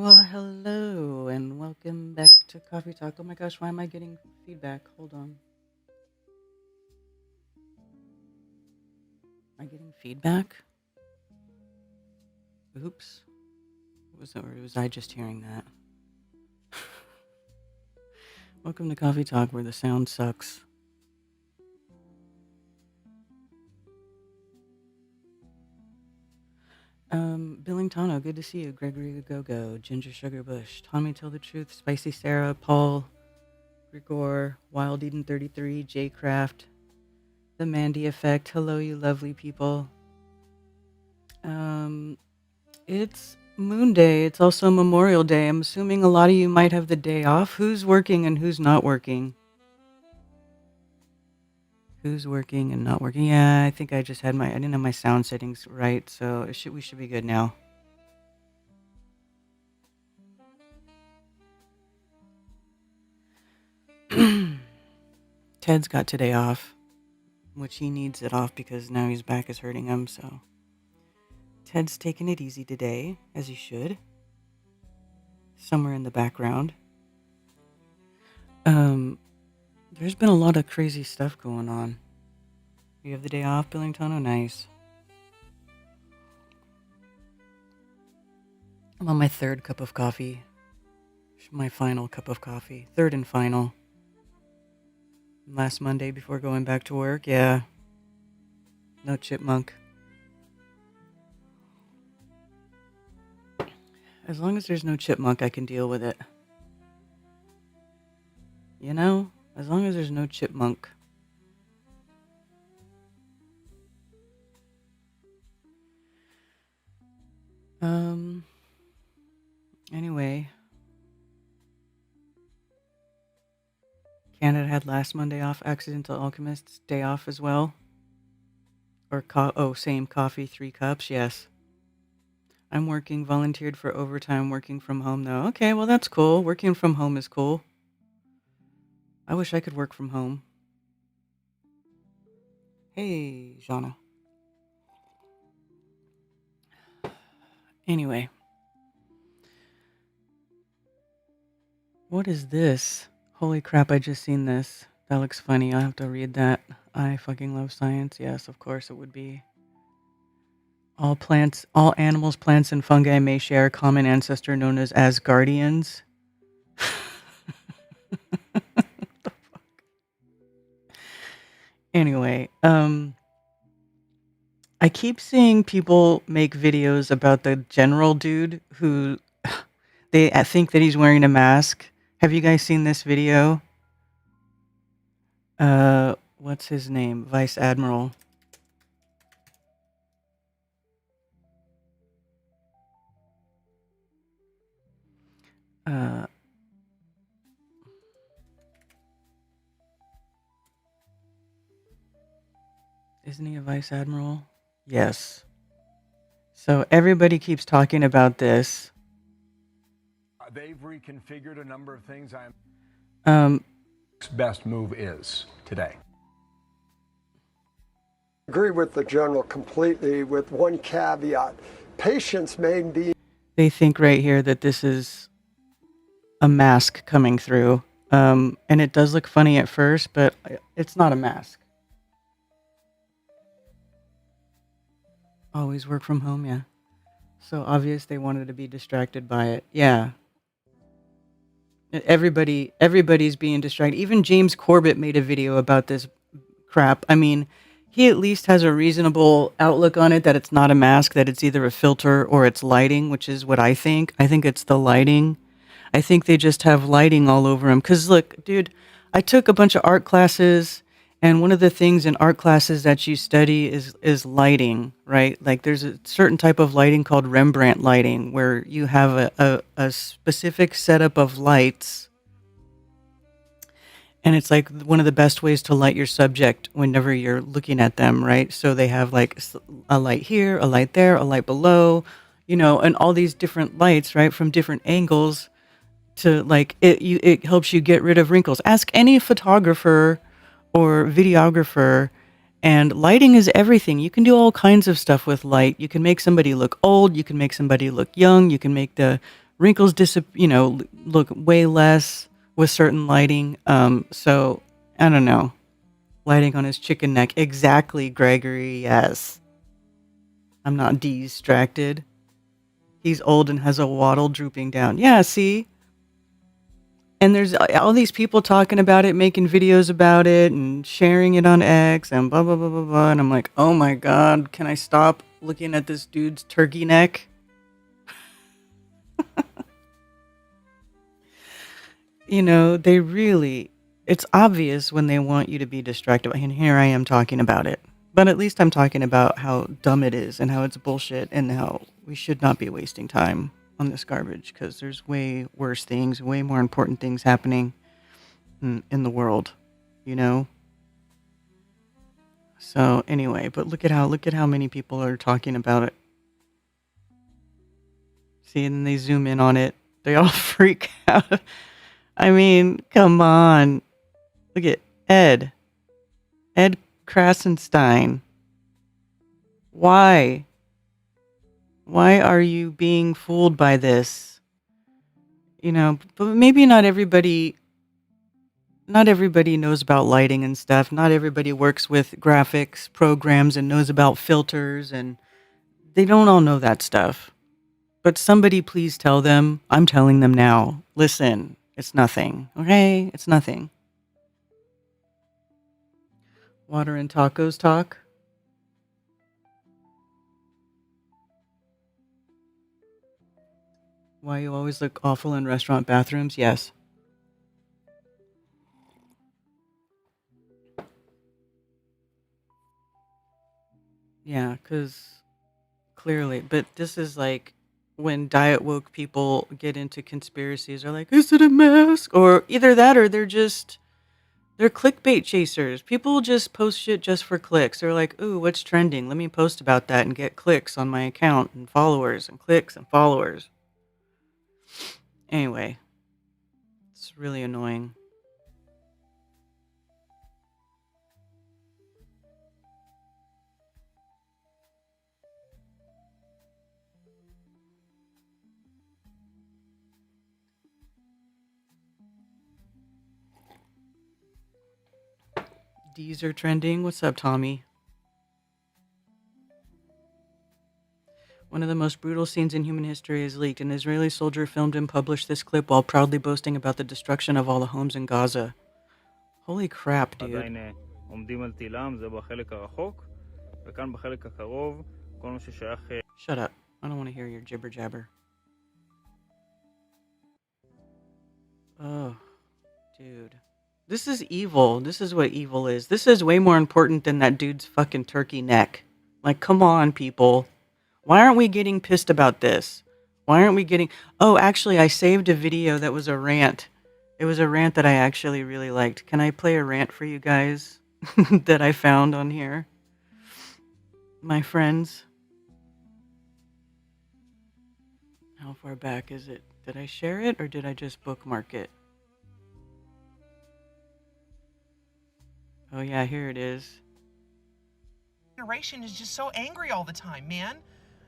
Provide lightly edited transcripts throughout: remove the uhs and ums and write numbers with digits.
Well, hello and welcome back to Coffee Talk. Oh my gosh, why am I getting feedback? Hold on. Am I getting feedback? Oops. Was I just hearing that? Welcome to Coffee Talk where the sound sucks. Billingtano, good to see you. Gregory Go-Go, Ginger Sugar Bush, Tommy Tell the Truth, Spicy Sarah, Paul, Grigor, Wild Eden 33, J Craft, The Mandy Effect. Hello, you lovely people. It's Moonday. It's also Memorial Day. I'm assuming a lot of you might have the day off. Who's working and who's not working? Who's working and not working? Yeah, I think I didn't have my sound settings right, so we should be good now. Ted's got today off, which he needs it off because now his back is hurting him, so Ted's taking it easy today, as he should. Somewhere in the background. There's been a lot of crazy stuff going on. You have the day off, Billington? Oh, nice. I'm on my third cup of coffee. My final cup of coffee. Third and final. Last Monday before going back to work, yeah. No chipmunk. As long as there's no chipmunk, I can deal with it. You know? As long as there's no chipmunk. Anyway. Canada had last Monday off. Accidental Alchemist's day off as well. Or, same coffee, 3 cups, yes. I'm working, volunteered for overtime, working from home though. Okay, well that's cool. Working from home is cool. I wish I could work from home. Hey, Jana. Anyway. What is this? Holy crap, I just seen this. That looks funny. I'll have to read that. I fucking love science. Yes, of course it would be. All animals, plants, and fungi may share a common ancestor known as Asgardians. What the fuck? Anyway, I keep seeing people make videos about the general dude who I think that he's wearing a mask. Have you guys seen this video? What's his name? Vice Admiral. Isn't he a Vice Admiral? Yes. So everybody keeps talking about this. They've reconfigured a number of things. Best move is today. Agree with the general completely, with one caveat. Patients may be. They think right here that this is a mask coming through. And it does look funny at first, but it's not a mask. Always work from home, yeah. So obvious they wanted to be distracted by it. Yeah. Everybody's being distracted. Even James Corbett made a video about this crap. I mean, he at least has a reasonable outlook on it, that it's not a mask, that it's either a filter or it's lighting, which is what I think. I think it's the lighting. I think they just have lighting all over him. Because look, dude, I took a bunch of art classes, and one of the things in art classes that you study is lighting, right? Like there's a certain type of lighting called Rembrandt lighting, where you have a specific setup of lights. And it's like one of the best ways to light your subject whenever you're looking at them, right? So they have like a light here, a light there, a light below, and all these different lights, right, from different angles to like it helps you get rid of wrinkles. Ask any photographer or videographer, and lighting is everything. You can do all kinds of stuff with light. You can make somebody look old. You can make somebody look young. You can make the wrinkles look way less with certain lighting. So I don't know. Lighting on his chicken neck. Exactly, Gregory. Yes. I'm not distracted. He's old and has a waddle drooping down. Yeah, see? And there's all these people talking about it, making videos about it, and sharing it on X, and blah, blah, blah, blah, blah. And I'm like, oh my God, can I stop looking at this dude's turkey neck? It's obvious when they want you to be distracted. And here I am talking about it. But at least I'm talking about how dumb it is and how it's bullshit and how we should not be wasting time on this garbage because there's way worse things, way more important things happening in the world, you know? So anyway, but look at how many people are talking about it. See, and they zoom in on it. They all freak out. I mean, come on. Look at Ed Krasenstein. Why? Why are you being fooled by this? But maybe not everybody knows about lighting and stuff. Not everybody works with graphics programs and knows about filters, and they don't all know that stuff. But somebody please tell them. I'm telling them now. Listen, it's nothing. Okay? It's nothing. Water and tacos talk. Why you always look awful in restaurant bathrooms? Yes. Yeah, because clearly. But this is like when diet woke people get into conspiracies. They're like, is it a mask? Or either that or they're clickbait chasers. People just post shit just for clicks. They're like, ooh, what's trending? Let me post about that and get clicks on my account and followers and clicks and followers. Anyway, it's really annoying. D's are trending. What's up, Tommy? One of the most brutal scenes in human history is leaked. An Israeli soldier filmed and published this clip while proudly boasting about the destruction of all the homes in Gaza. Holy crap, dude. Shut up. I don't want to hear your jibber jabber. Oh, dude. This is evil. This is what evil is. This is way more important than that dude's fucking turkey neck. Like, come on, people. Why aren't we getting pissed about this? Why aren't we getting... Oh, actually, I saved a video that was a rant. It was a rant that I actually really liked. Can I play a rant for you guys that I found on here? My friends. How far back is it? Did I share it or did I just bookmark it? Oh yeah, here it is. Generation is just so angry all the time, man.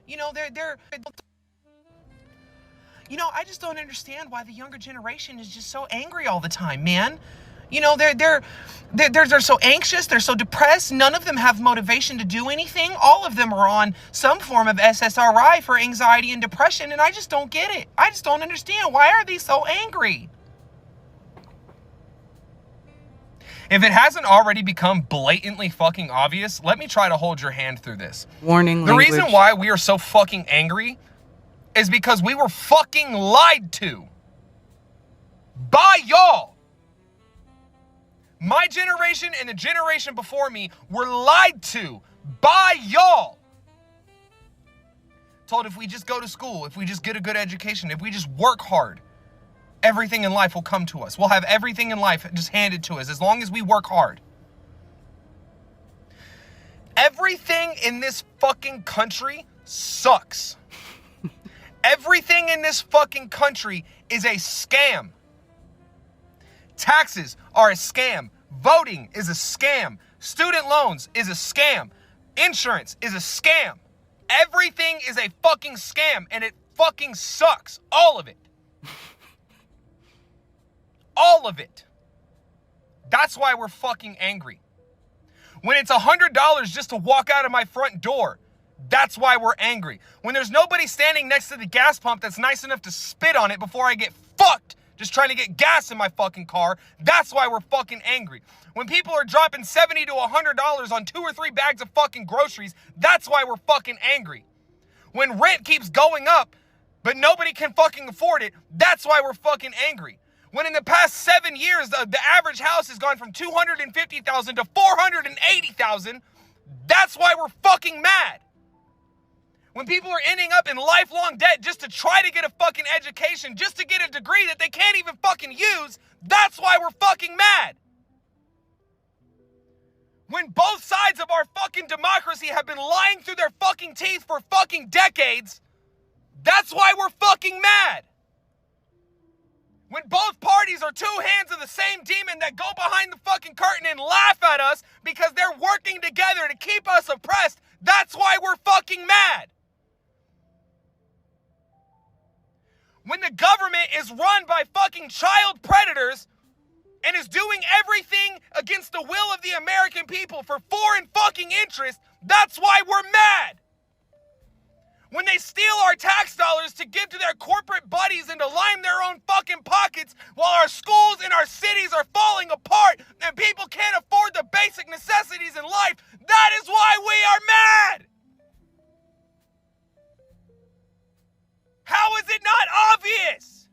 They're I just don't understand why the younger generation is just so angry all the time, man. They're so anxious, they're so depressed. None of them have motivation to do anything. All of them are on some form of SSRI for anxiety and depression, and I just don't get it. I just don't understand. Why are they so angry? If it hasn't already become blatantly fucking obvious, let me try to hold your hand through this. Warning The language. reason why we are so fucking angry is because we were fucking lied to. By y'all. My generation and the generation before me were lied to by y'all. Told if we just go to school, if we just get a good education, if we just work hard, everything in life will come to us. We'll have everything in life just handed to us as long as we work hard. Everything in this fucking country sucks. Everything in this fucking country is a scam. Taxes are a scam. Voting is a scam. Student loans is a scam. Insurance is a scam. Everything is a fucking scam, and it fucking sucks. All of it. All of it. That's why we're fucking angry. When it's $100 just to walk out of my front door, that's why we're angry. When there's nobody standing next to the gas pump that's nice enough to spit on it before I get fucked just trying to get gas in my fucking car, that's why we're fucking angry. When people are dropping $70 to $100 on 2 or 3 bags of fucking groceries, that's why we're fucking angry. When rent keeps going up, but nobody can fucking afford it, that's why we're fucking angry. When in the past 7 years, the average house has gone from $250,000 to $480,000, that's why we're fucking mad. When people are ending up in lifelong debt just to try to get a fucking education, just to get a degree that they can't even fucking use, that's why we're fucking mad. When both sides of our fucking democracy have been lying through their fucking teeth for fucking decades, that's why we're fucking mad. When both parties are 2 hands of the same demon that go behind the fucking curtain and laugh at us because they're working together to keep us oppressed, that's why we're fucking mad. When the government is run by fucking child predators and is doing everything against the will of the American people for foreign fucking interest, that's why we're mad. When they steal our tax dollars to give to their corporate buddies and to line their own fucking pockets while our schools and our cities are falling apart and people can't afford the basic necessities in life, that is why we are mad. How is it not obvious?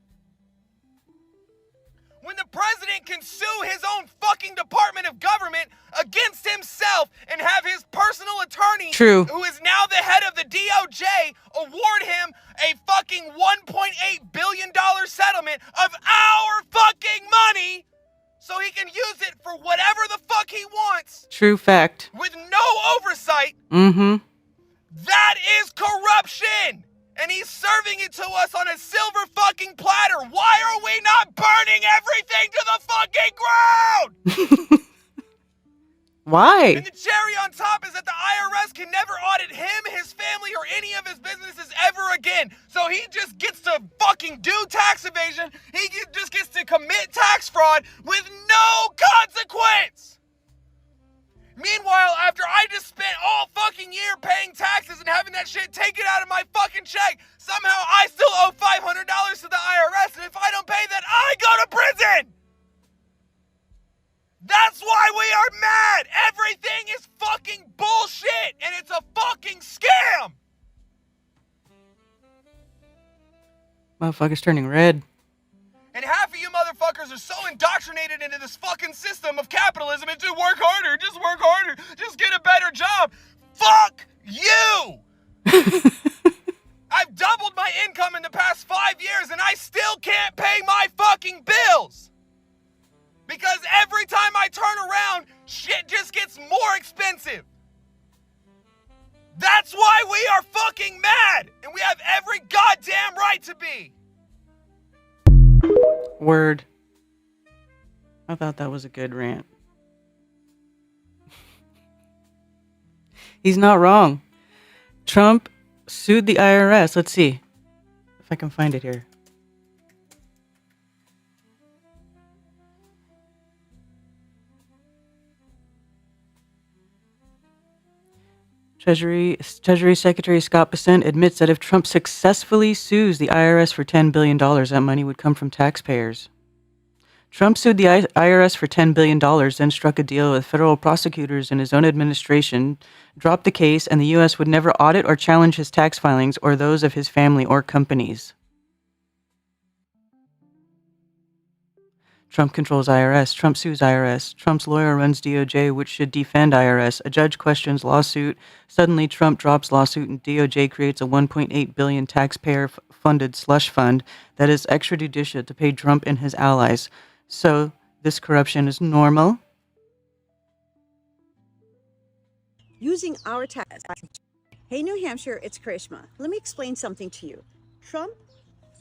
When the president can sue his own fucking Department of Government against himself and have his personal attorney, True, who is now the head of the DOJ, award him a fucking $1.8 billion settlement of our fucking money so he can use it for whatever the fuck he wants true fact. with no oversight, that is corruption. And he's serving it to us on a silver fucking platter. Why are we not burning everything to the fucking ground? Why? And the cherry on top is that the IRS can never audit him, his family, or any of his businesses ever again. So he just gets to fucking do tax evasion. Just gets to commit tax fraud with no consequence. Meanwhile, after I just spent all fucking year paying taxes and having that shit taken out of my fucking check, somehow I still owe $500 to the IRS, and if I don't pay that, I go to prison! That's why we are mad! Everything is fucking bullshit, and it's a fucking scam! Motherfucker's turning red. And half of you motherfuckers are so indoctrinated into this fucking system of capitalism and just work harder, just get a better job. Fuck you! I've doubled my income in the past 5 years and I still can't pay my fucking bills. Because every time I turn around, shit just gets more expensive. That's why we are fucking mad, and we have every goddamn right to be. Word. I thought that was a good rant. He's not wrong. Trump sued the IRS. Let's see if I can find it here. Treasury Secretary Scott Bessent admits that if Trump successfully sues the IRS for $10 billion, that money would come from taxpayers. Trump sued the IRS for $10 billion, then struck a deal with federal prosecutors in his own administration, dropped the case, and the U.S. would never audit or challenge his tax filings or those of his family or companies. Trump controls IRS. Trump sues IRS. Trump's lawyer runs DOJ, which should defend IRS. A judge questions lawsuit. Suddenly, Trump drops lawsuit and DOJ creates a $1.8 billion taxpayer-funded slush fund that is extrajudicial to pay Trump and his allies. So, this corruption is normal? Using our tax. Hey, New Hampshire, it's Karishma. Let me explain something to you. Trump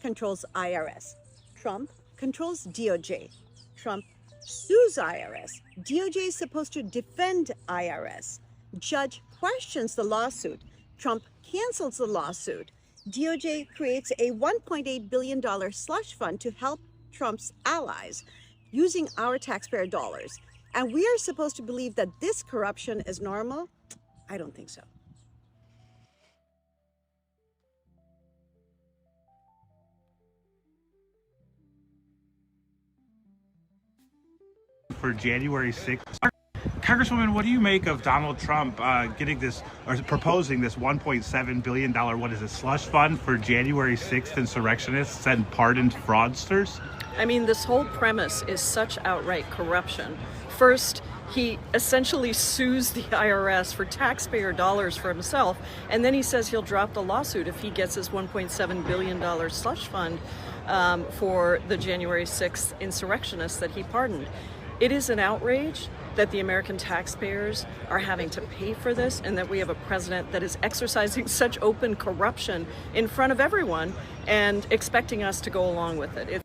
controls IRS. Trump controls DOJ. Trump sues IRS. DOJ is supposed to defend IRS. Judge questions the lawsuit. Trump cancels the lawsuit. DOJ creates a $1.8 billion slush fund to help Trump's allies using our taxpayer dollars. And we are supposed to believe that this corruption is normal? I don't think so. For January 6th. Congresswoman, what do you make of Donald Trump getting this or proposing this $1.7 billion, what is it, slush fund for January 6th insurrectionists and pardoned fraudsters? I mean, this whole premise is such outright corruption. First, he essentially sues the IRS for taxpayer dollars for himself, and then he says he'll drop the lawsuit if he gets his $1.7 billion slush fund for the January 6th insurrectionists that he pardoned. It is an outrage that the American taxpayers are having to pay for this, and that we have a president that is exercising such open corruption in front of everyone and expecting us to go along with it.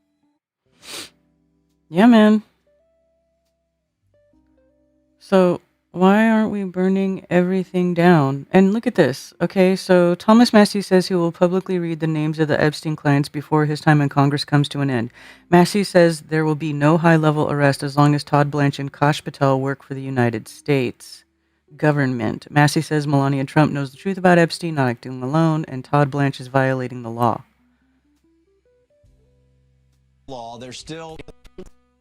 Yeah, man. So why aren't we burning everything down? And look at this. Okay, so Thomas Massey says he will publicly read the names of the Epstein clients before his time in Congress comes to an end. Massey says there will be no high-level arrest as long as Todd Blanche and Kash Patel work for the United States government. Massey says Melania Trump knows the truth about Epstein, not acting alone, and Todd Blanche is violating the law. There's still...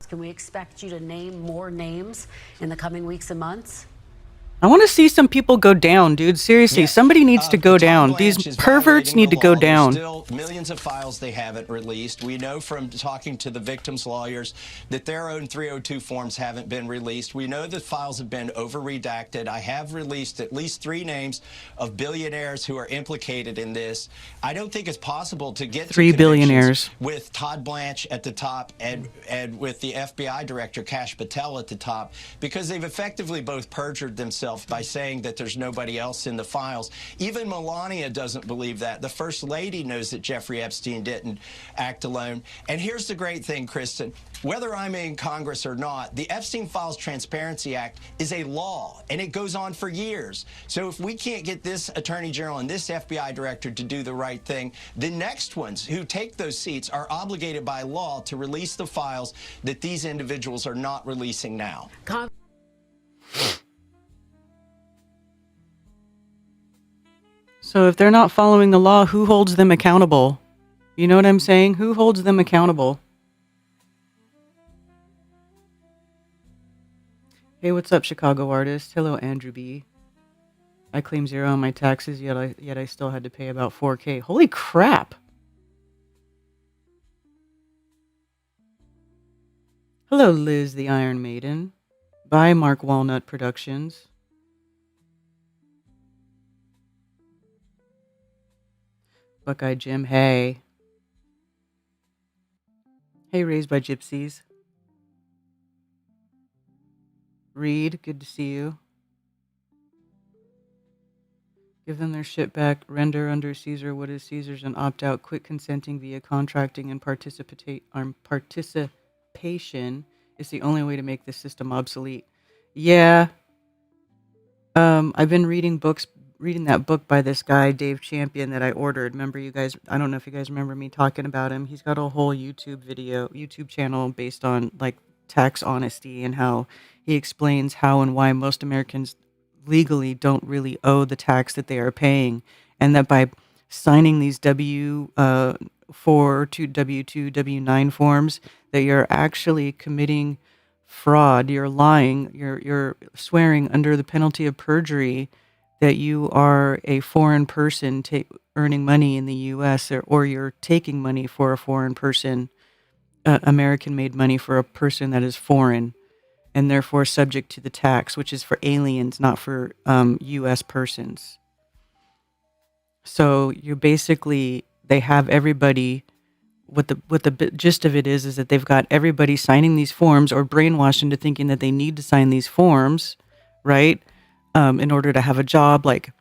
Can we expect you to name more names in the coming weeks and months? I want to see some people go down, dude. Seriously, Yes. somebody needs to go Tom down. Blanche These is perverts violating need the to go law. down. There's still millions of files they haven't released. We know from talking to the victims' lawyers that their own 302 forms haven't been released. We know that files have been over-redacted. I have released at least 3 names of billionaires who are implicated in this. I don't think it's possible to get 3 to billionaires with Todd Blanche at the top and with the FBI director, Kash Patel, at the top, because they've effectively both perjured themselves by saying that there's nobody else in the files. Even Melania doesn't believe that. The First Lady knows that Jeffrey Epstein didn't act alone. And here's the great thing, Kristen. Whether I'm in Congress or not, the Epstein Files Transparency Act is a law, and it goes on for years. So if we can't get this Attorney General and this FBI director to do the right thing, the next ones who take those seats are obligated by law to release the files that these individuals are not releasing now. So if they're not following the law, who holds them accountable? You know what I'm saying? Who holds them accountable? Hey, what's up, Chicago artist? Hello, Andrew B. I claim 0 on my taxes, yet I still had to pay about $4,000. Holy crap! Hello, Liz the Iron Maiden. By Mark Walnut Productions. Buckeye Jim, hey. Hey, Raised by Gypsies. Reed, good to see you. Give them their shit back. Render under Caesar what is Caesar's and opt out. Quit consenting via contracting and participation is the only way to make this system obsolete. Yeah. I've been reading that book by this guy, Dave Champion, that I ordered. Remember, you guys, I don't know if you guys remember me talking about him. He's got a whole YouTube channel based on like tax honesty and how he explains how and why most Americans legally don't really owe the tax that they are paying, and that by signing these W-4 to W-2, W-9 forms, that you're actually committing fraud. You're lying. You're swearing under the penalty of perjury that you are a foreign person earning money in the U.S. or you're taking money for a foreign person, American-made money for a person that is foreign, and therefore subject to the tax, which is for aliens, not for U.S. persons. So you basically, they have everybody. What the gist of it is that they've got everybody signing these forms or brainwashed into thinking that they need to sign these forms, right? In order to have a job. Like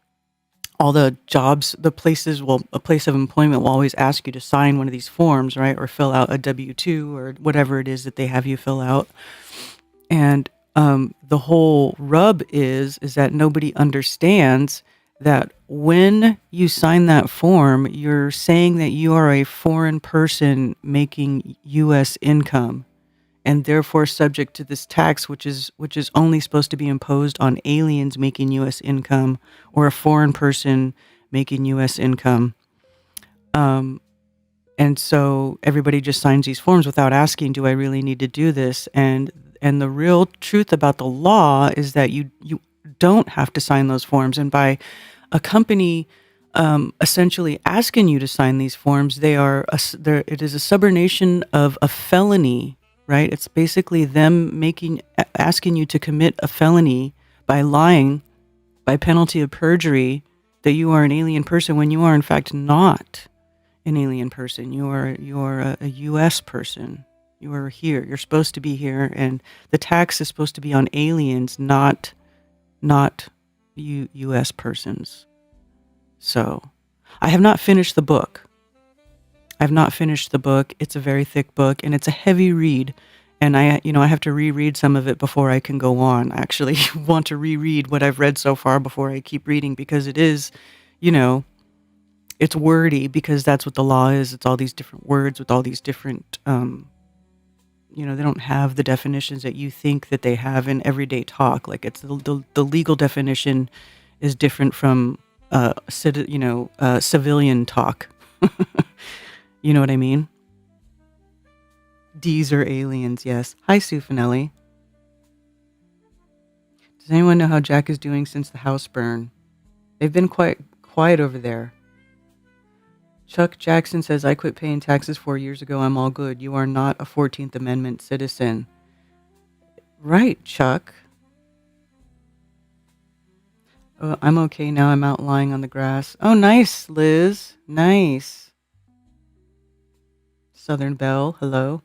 all the jobs, a place of employment will always ask you to sign one of these forms, right? Or fill out a W-2 or whatever it is that they have you fill out. And the whole rub is that nobody understands that when you sign that form, you're saying that you are a foreign person making U.S. income and therefore subject to this tax, which is only supposed to be imposed on aliens making U.S. income or a foreign person making U.S. income. Um, and so everybody just signs these forms without asking, do I really need to do this? And the real truth about the law is that you don't have to sign those forms. And by a company essentially asking you to sign these forms, it is a subordination of a felony, right? It's basically them asking you to commit a felony by lying by penalty of perjury that you are an alien person when you are in fact not an alien person. You are a U.S. person. You are here. You're supposed to be here, and the tax is supposed to be on aliens, not U.S. persons. So, I have not finished the book. It's a very thick book, and it's a heavy read. And I have to reread some of it before I can go on. I actually want to reread what I've read so far before I keep reading because it is, it's wordy because that's what the law is. It's all these different words with all these different, they don't have the definitions that you think that they have in everyday talk. Like it's the legal definition is different from, civilian talk. You know what I mean? D's are aliens, yes. Hi, Sue Finelli. Does anyone know how Jack is doing since the house burn? They've been quite quiet over there. Chuck Jackson says, I quit paying taxes 4 years ago. I'm all good. You are not a 14th Amendment citizen. Right, Chuck. Oh, I'm okay now. I'm out lying on the grass. Oh, nice, Liz. Nice. Southern Belle, hello.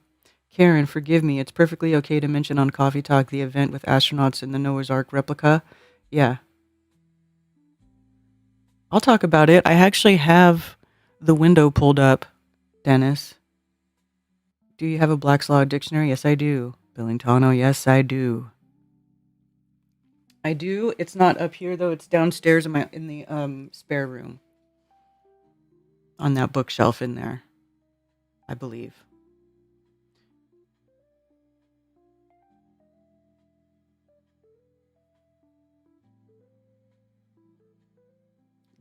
Karen, forgive me. It's perfectly okay to mention on Coffee Talk the event with astronauts in the Noah's Ark replica. Yeah. I'll talk about it. I actually have the window pulled up, Dennis. Do you have a Black's Law dictionary? Yes, I do. Billingtano, yes, I do. I do. It's not up here though. It's downstairs in the spare room. On that bookshelf in there, I believe.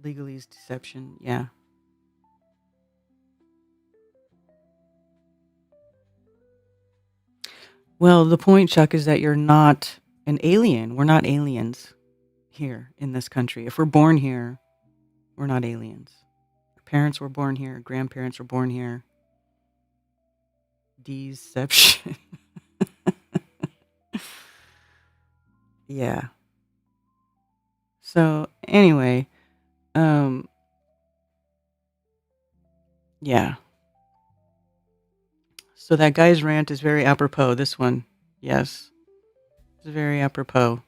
Legalese deception, yeah. Well, the point, Chuck, is that you're not an alien. We're not aliens here in this country. If we're born here, we're not aliens. Our parents were born here. Grandparents were born here. Deception. Yeah. So, anyway, yeah. So that guy's rant is very apropos. This one, yes. It's very apropos.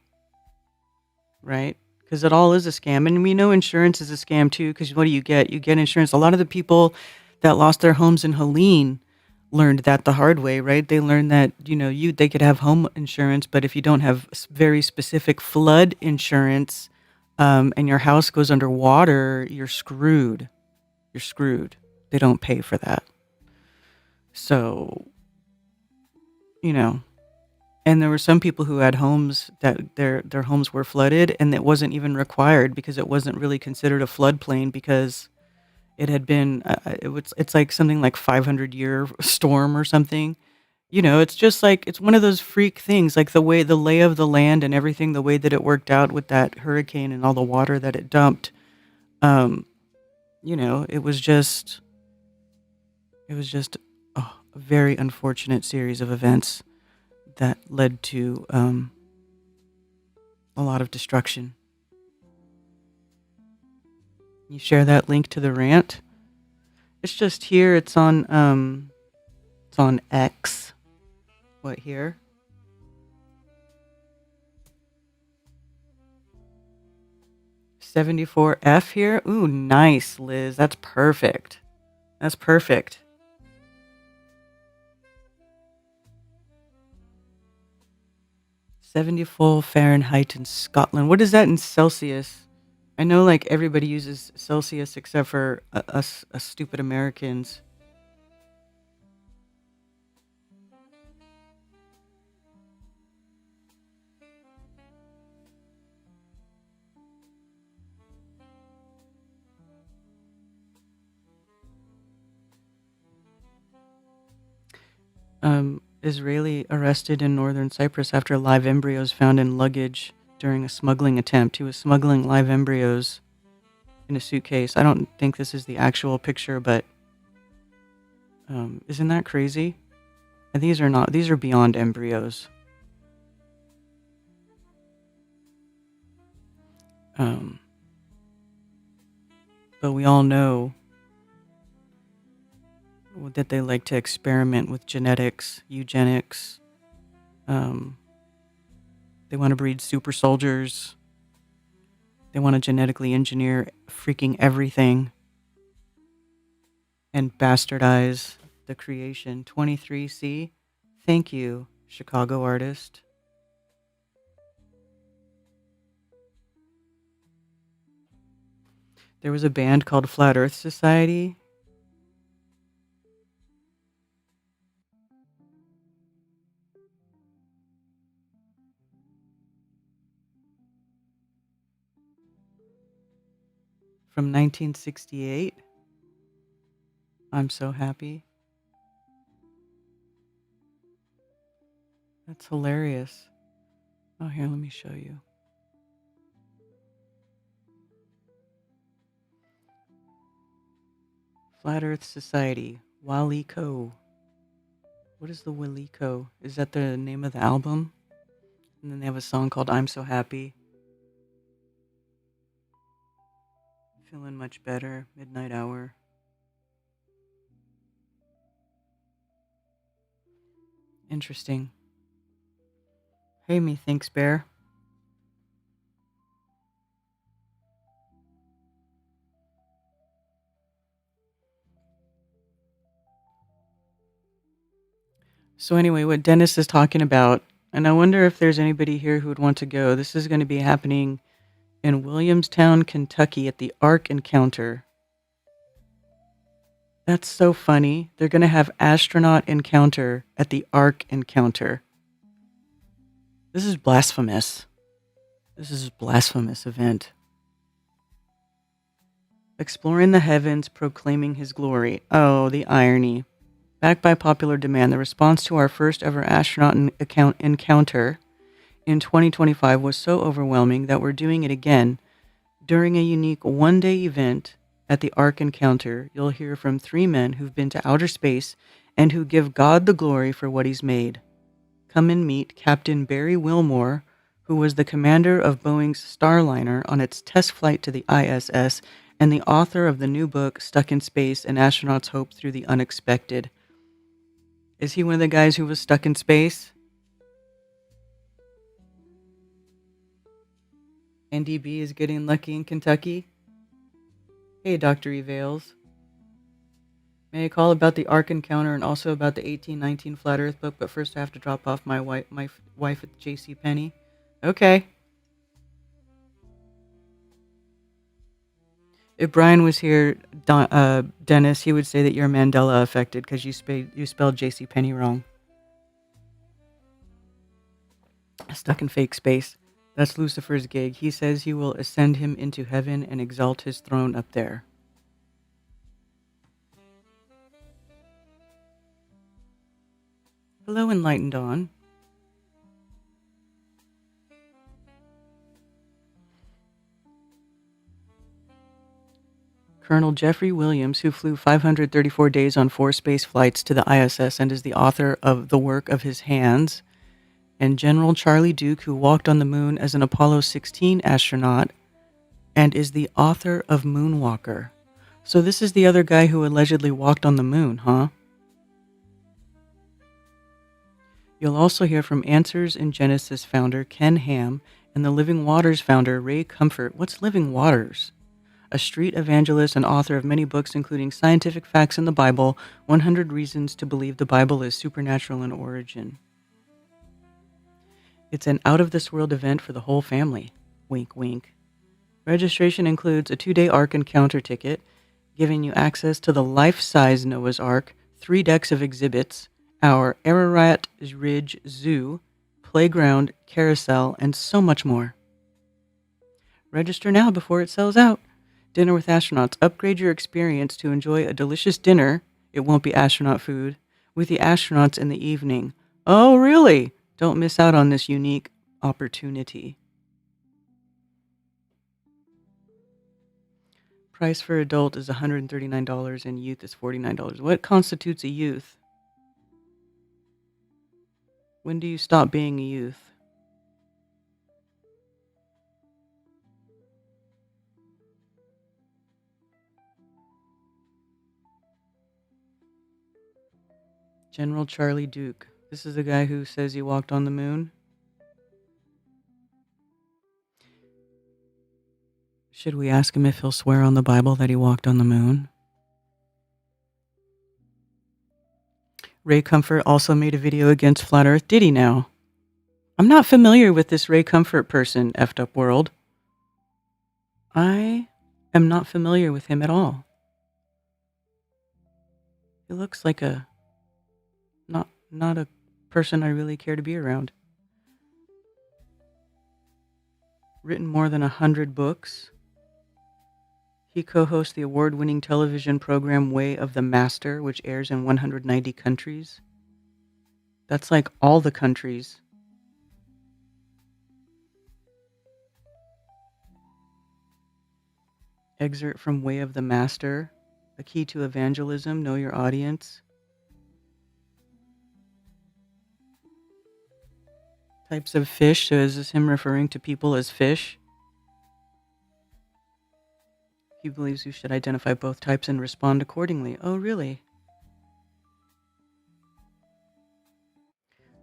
Right? Because it all is a scam. And we know insurance is a scam too, because what do you get? You get insurance. A lot of the people that lost their homes in Helene learned that the hard way, right? They learned that, they could have home insurance, but if you don't have very specific flood insurance, and your house goes underwater, you're screwed. You're screwed. They don't pay for that. So, and there were some people who had homes that their homes were flooded, and it wasn't even required because it wasn't really considered a floodplain because it had been it's like something like 500-year storm or something. It's just like it's one of those freak things, like the lay of the land and everything, the way that it worked out with that hurricane and all the water that it dumped. It was just a very unfortunate series of events that led to a lot of destruction. You share that link to the rant? It's just here. It's on X. What here? $74F here. Ooh, nice, Liz. That's perfect. That's perfect. $74 Fahrenheit in Scotland. What is that in Celsius? I know, like, everybody uses Celsius except for us stupid Americans. Israeli arrested in northern Cyprus after live embryos found in luggage during a smuggling attempt. He was smuggling live embryos in a suitcase. I don't think this is the actual picture, but isn't that crazy? And these are beyond embryos. But we all know that they like to experiment with genetics, eugenics. They want to breed super soldiers. They want to genetically engineer freaking everything and bastardize the creation. 23C, thank you, Chicago artist. There was a band called Flat Earth Society. From 1968. I'm so happy. That's hilarious. Oh, here, let me show you. Flat Earth Society, Waliko. What is the Waliko? Is that the name of the album? And then they have a song called I'm So Happy. Feeling much better, midnight hour. Interesting. Hey, methinks bear. So anyway, what Dennis is talking about, and I wonder if there's anybody here who would want to go. This is going to be happening in Williamstown, Kentucky at the Ark Encounter. That's so funny. They're going to have astronaut encounter at the Ark Encounter. This is blasphemous. This is a blasphemous event. Exploring the heavens, proclaiming his glory. Oh, the irony. Backed by popular demand, the response to our first ever astronaut encounter in 2025 was so overwhelming that we're doing it again. During a unique one-day event at the Ark Encounter, you'll hear from 3 men who've been to outer space and who give God the glory for what he's made. Come and meet Captain Barry Wilmore, who was the commander of Boeing's Starliner on its test flight to the ISS and the author of the new book, Stuck in Space, An Astronaut's Hope Through the Unexpected. Is he one of the guys who was stuck in space? NDB is getting lucky in Kentucky. Hey, Dr. Evales. May I call about the Ark Encounter and also about the 1819 Flat Earth book, but first I have to drop off my wife at J.C. Penney. Okay. If Brian was here, Dennis, he would say that you're Mandela affected because you spelled J.C. Penney wrong. Stuck in fake space. That's Lucifer's gig. He says he will ascend him into heaven and exalt his throne up there. Hello, Enlightened Dawn. Colonel Jeffrey Williams, who flew 534 days on 4 space flights to the ISS and is the author of The Work of His Hands, and General Charlie Duke, who walked on the moon as an Apollo 16 astronaut and is the author of Moonwalker. So this is the other guy who allegedly walked on the moon, huh? You'll also hear from Answers in Genesis founder Ken Ham and the Living Waters founder Ray Comfort. What's Living Waters? A street evangelist and author of many books, including Scientific Facts in the Bible, 100 Reasons to Believe the Bible is Supernatural in Origin. It's an out-of-this-world event for the whole family. Wink, wink. Registration includes a 2-day Ark Encounter ticket, giving you access to the life-size Noah's Ark, 3 decks of exhibits, our Ararat Ridge Zoo, playground, carousel, and so much more. Register now before it sells out. Dinner with Astronauts. Upgrade your experience to enjoy a delicious dinner. It won't be astronaut food. With the astronauts in the evening. Oh, really? Don't miss out on this unique opportunity. Price for adult is $139 and youth is $49. What constitutes a youth? When do you stop being a youth? General Charlie Duke. This is the guy who says he walked on the moon. Should we ask him if he'll swear on the Bible that he walked on the moon? Ray Comfort also made a video against Flat Earth. Did he now? I'm not familiar with this Ray Comfort person, effed up world. I am not familiar with him at all. He looks like a not a person I really care to be around. Written more than 100 books. He co-hosts the award-winning television program Way of the Master, which airs in 190 countries. That's like all the countries. Excerpt from Way of the Master, A Key to Evangelism, Know Your Audience. Types of fish, so is this him referring to people as fish? He believes you should identify both types and respond accordingly. Oh, really?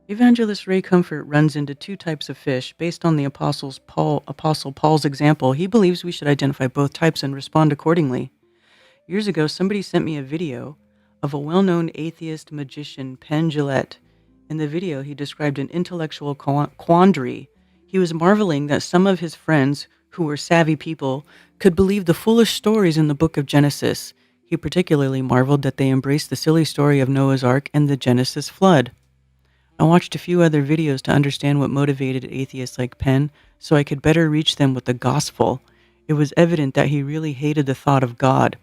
Evangelist Ray Comfort runs into 2 types of fish. Based on the Apostle Paul's example, he believes we should identify both types and respond accordingly. Years ago, somebody sent me a video of a well-known atheist magician, Penn Jillette. In the video, he described an intellectual quandary. He was marveling that some of his friends, who were savvy people, could believe the foolish stories in the book of Genesis. He particularly marveled that they embraced the silly story of Noah's Ark and the Genesis flood. I watched a few other videos to understand what motivated atheists like Penn, so I could better reach them with the gospel. It was evident that he really hated the thought of God.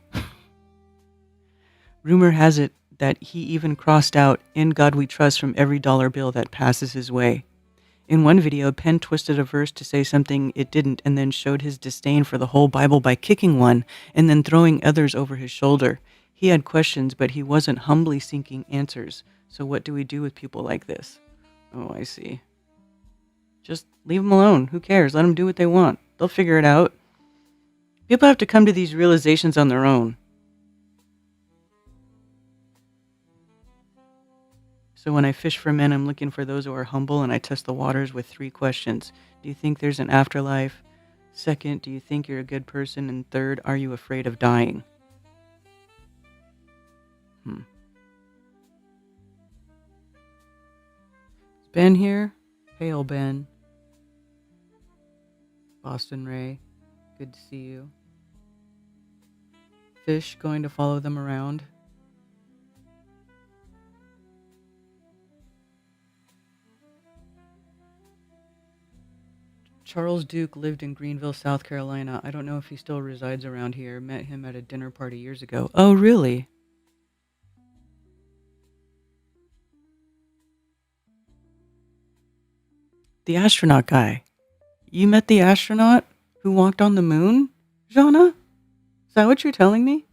Rumor has it that he even crossed out "In God We Trust" from every dollar bill that passes his way. In one video, Penn twisted a verse to say something it didn't and then showed his disdain for the whole Bible by kicking one and then throwing others over his shoulder. He had questions, but he wasn't humbly seeking answers. So what do we do with people like this? Oh, I see. Just leave them alone. Who cares? Let them do what they want. They'll figure it out. People have to come to these realizations on their own. So when I fish for men, I'm looking for those who are humble, and I test the waters with 3 questions. Do you think there's an afterlife? Second, do you think you're a good person? And third, are you afraid of dying? Is Ben here? Hail, Ben. Boston Ray, good to see you. Fish going to follow them around. Charles Duke lived in Greenville, South Carolina. I don't know if he still resides around here. Met him at a dinner party years ago. Oh, really? The astronaut guy. You met the astronaut who walked on the moon, Jana? Is that what you're telling me?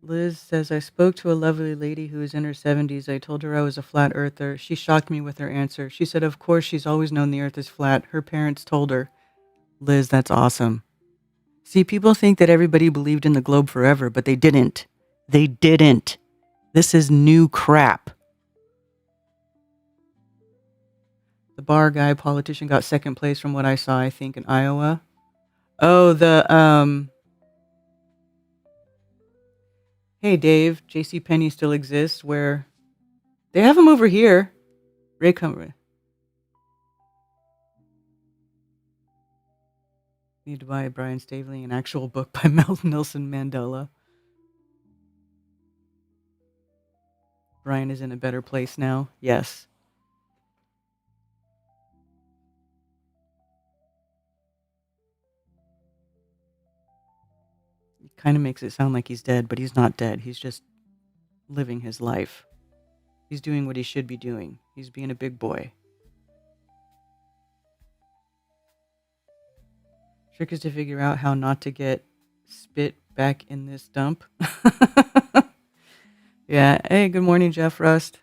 Liz says, I spoke to a lovely lady who is in her 70s. I told her I was a flat earther. She shocked me with her answer. She said, of course, she's always known the earth is flat. Her parents told her. Liz, that's awesome. See, people think that everybody believed in the globe forever, but they didn't. They didn't. This is new crap. The bar guy politician got second place from what I saw, I think, in Iowa. Oh, Hey, Dave, JCPenney still exists, where they have them over here. Ray Comfort. Need to buy Brian Stavely an actual book by Nelson Mandela. Brian is in a better place now. Yes. It kind of makes it sound like he's dead, but he's not dead. He's just living his life. He's doing what he should be doing. He's being a big boy. Trick is to figure out how not to get spit back in this dump. Yeah. Hey, good morning, Jeff Rust.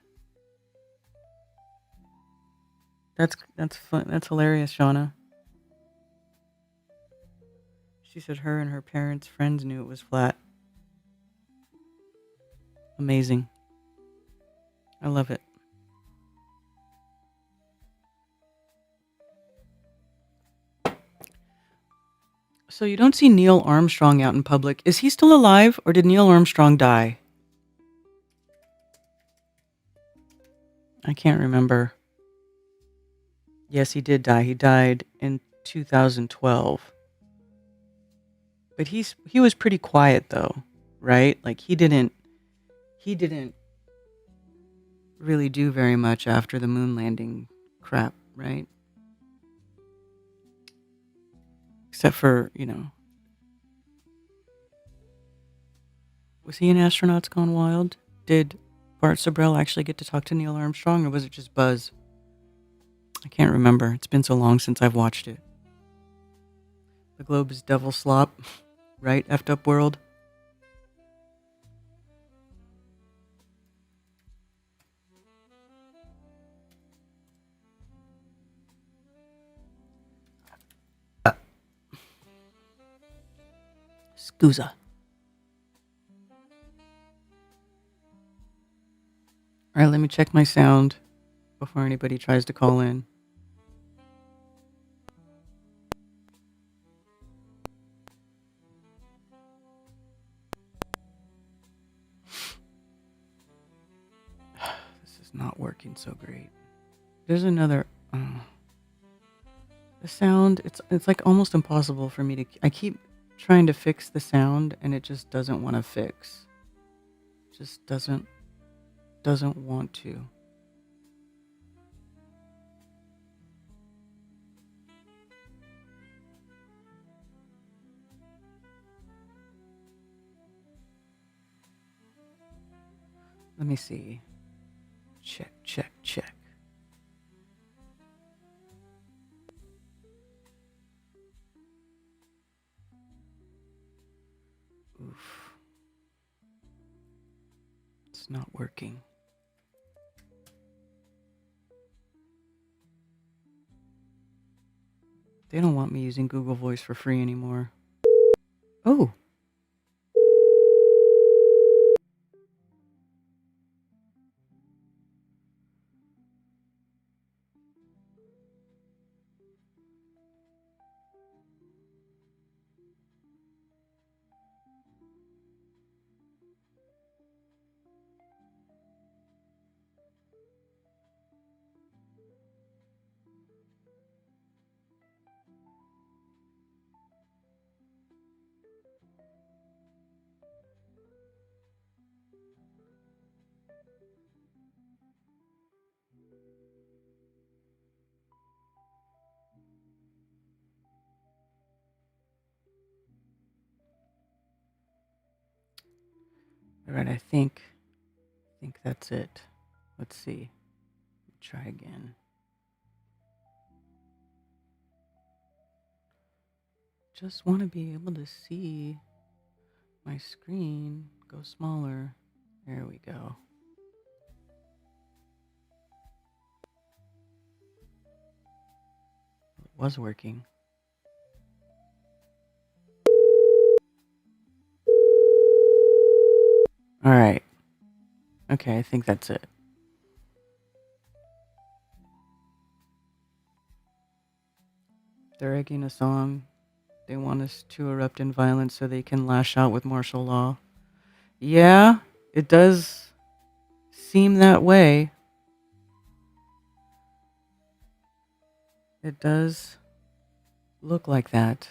That's fun. That's hilarious, Shauna. She said her and her parents' friends knew it was flat. Amazing. I love it. So you don't see Neil Armstrong out in public. Is he still alive, or did Neil Armstrong die? I can't remember. Yes, he did die. He died in 2012. But he was pretty quiet though, right? Like he didn't really do very much after the moon landing crap, right? Except for, was he in Astronauts Gone Wild? Did Bart Sabrell actually get to talk to Neil Armstrong, or was it just Buzz? I can't remember. It's been so long since I've watched it. The globe is devil slop, right? Effed up world. Scusa. All right, let me check my sound before anybody tries to call in. This is not working so great. There's another. The sound. It's like almost impossible for me to. I keep trying to fix the sound, and it just doesn't want to fix. Just doesn't want to. Let me see. Check. Oof. It's not working. They don't want me using Google Voice for free anymore. Oh. All right, I think that's it. Let's see. Try again. Just want to be able to see my screen go smaller. There we go. It was working. All right. Okay, I think that's it. They're egging us on. They want us to erupt in violence so they can lash out with martial law. Yeah, it does seem that way. It does look like that.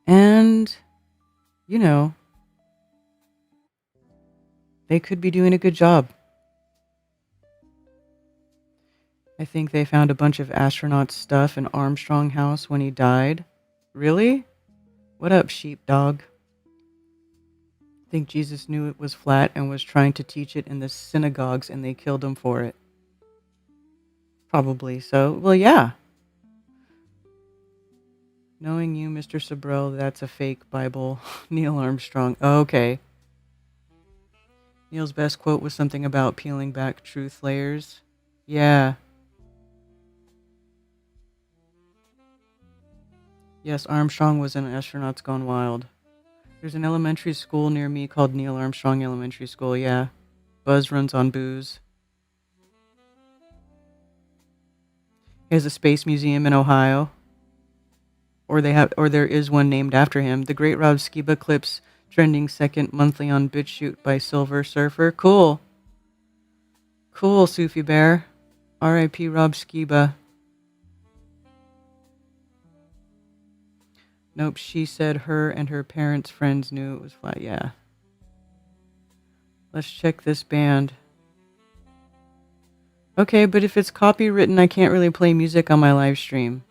And, they could be doing a good job. I think they found a bunch of astronaut stuff in Armstrong House when he died. Really? What up, sheepdog? I think Jesus knew it was flat and was trying to teach it in the synagogues and they killed him for it. Probably so. Well, yeah. Knowing you, Mr. Sabrell, that's a fake Bible. Neil Armstrong. Oh, okay. Neil's best quote was something about peeling back truth layers. Yeah. Yes, Armstrong was in Astronauts Gone Wild. There's an elementary school near me called Neil Armstrong Elementary School, yeah. Buzz runs on booze. He has a space museum in Ohio. Or there is one named after him. The Great Rob Skiba clips trending second monthly on BitChute by Silver Surfer. Cool. Cool, Sufi Bear. R.I.P. Rob Skiba. Nope, she said her and her parents' friends knew it was flat. Yeah. Let's check this band. Okay, but if it's copywritten, I can't really play music on my live stream.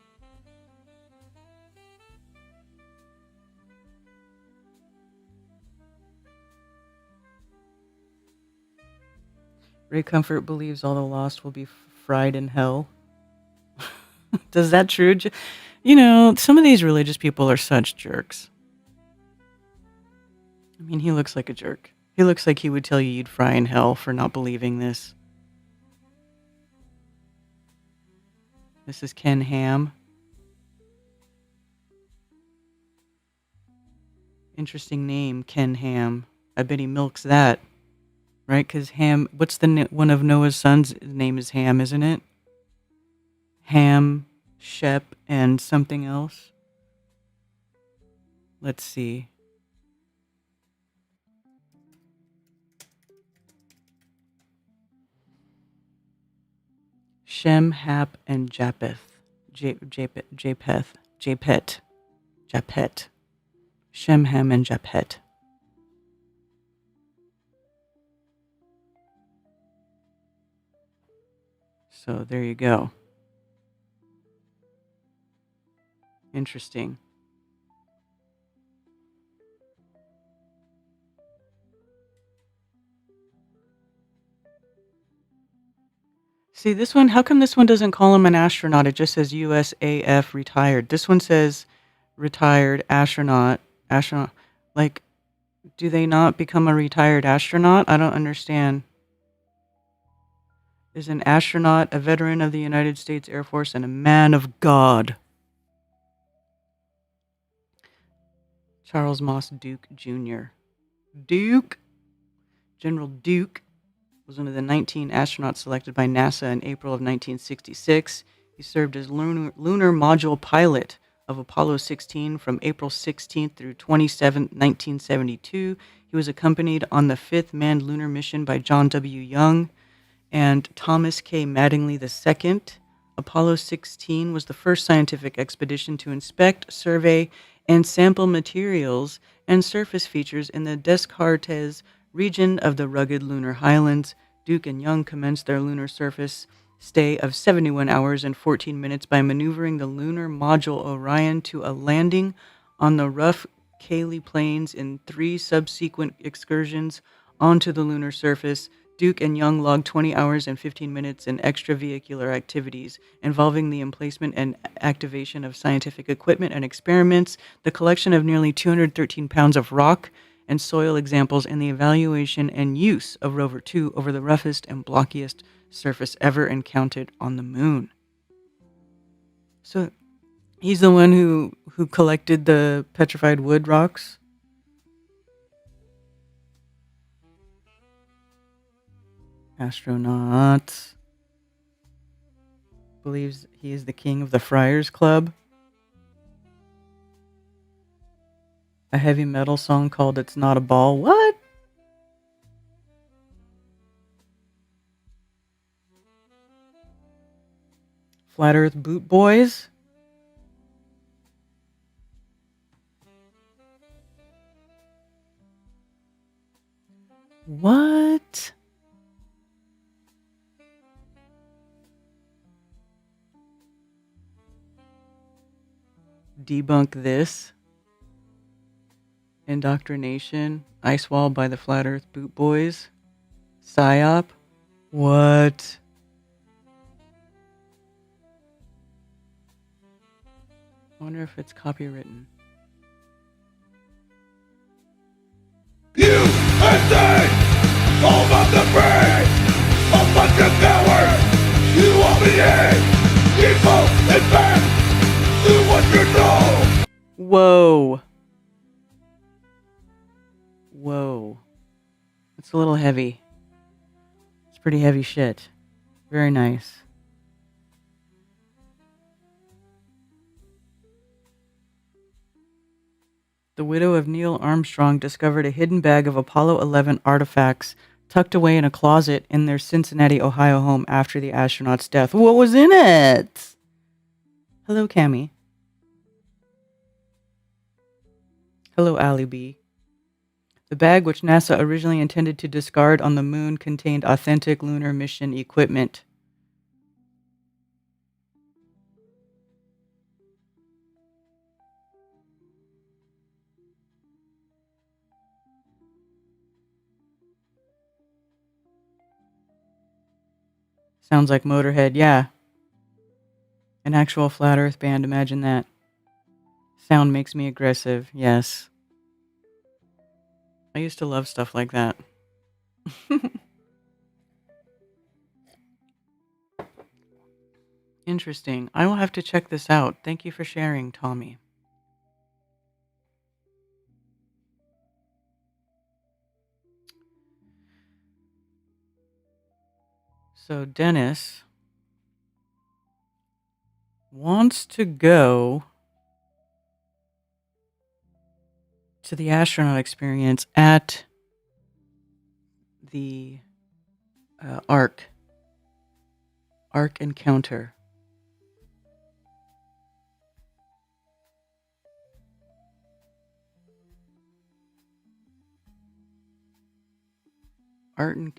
Ray Comfort believes all the lost will be fried in hell. Does that true? Some of these religious people are such jerks. I mean, he looks like a jerk. He looks like he would tell you you'd fry in hell for not believing this. This is Ken Ham. Interesting name, Ken Ham. I bet he milks that. Right? Because Ham, what's one of Noah's sons' name is Ham, isn't it? Ham, Shep, and something else. Let's see. Shem, Hap, and Japheth. Japhet. Shem, Ham, and Japhet. So there you go. Interesting. See, this one, how come this one doesn't call him an astronaut? It just says USAF retired. This one says retired astronaut. Like, do they not become a retired astronaut? I don't understand. Is an astronaut a veteran of the United States Air Force and a man of God? Charles Moss Duke Jr. General Duke was one of the 19 astronauts selected by NASA in April of 1966. He served as lunar module pilot of Apollo 16 from April 16th through 27th, 1972. He was accompanied on the fifth manned lunar mission by John W. Young and Thomas K. Mattingly II. Apollo 16 was the first scientific expedition to inspect, survey, and sample materials and surface features in the Descartes region of the rugged lunar highlands. Duke and Young commenced their lunar surface stay of 71 hours and 14 minutes by maneuvering the lunar module Orion to a landing on the rough Cayley Plains in 3 subsequent excursions onto the lunar surface. Duke and Young logged 20 hours and 15 minutes in extravehicular activities involving the emplacement and activation of scientific equipment and experiments, the collection of nearly 213 pounds of rock and soil examples, and the evaluation and use of Rover 2 over the roughest and blockiest surface ever encountered on the moon. So he's the one who collected the petrified wood rocks? Astronauts. Believes he is the king of the Friars Club. A heavy metal song called It's Not a Ball. What? Flat Earth Boot Boys. debunk this. Indoctrination. Ice wall by the Flat Earth Boot Boys. PSYOP. What? I wonder if it's copywritten. USA! Home of the brave! A bunch of cowards! You all be evil and bad! Do what you know! Whoa. Whoa. It's a little heavy. It's pretty heavy shit. Very nice. The widow of Neil Armstrong discovered a hidden bag of Apollo 11 artifacts tucked away in a closet in their Cincinnati, Ohio home after the astronaut's death. What was in it? Hello, Cammie. Hello, Allie B. The bag, which NASA originally intended to discard on the moon, contained authentic lunar mission equipment. Sounds like Motorhead, yeah. An actual flat earth band, imagine that. Sound makes me aggressive, yes. I used to love stuff like that. Interesting. I will have to check this out. Thank you for sharing, Tommy. So Dennis wants to go to the astronaut experience at the Ark Encounter.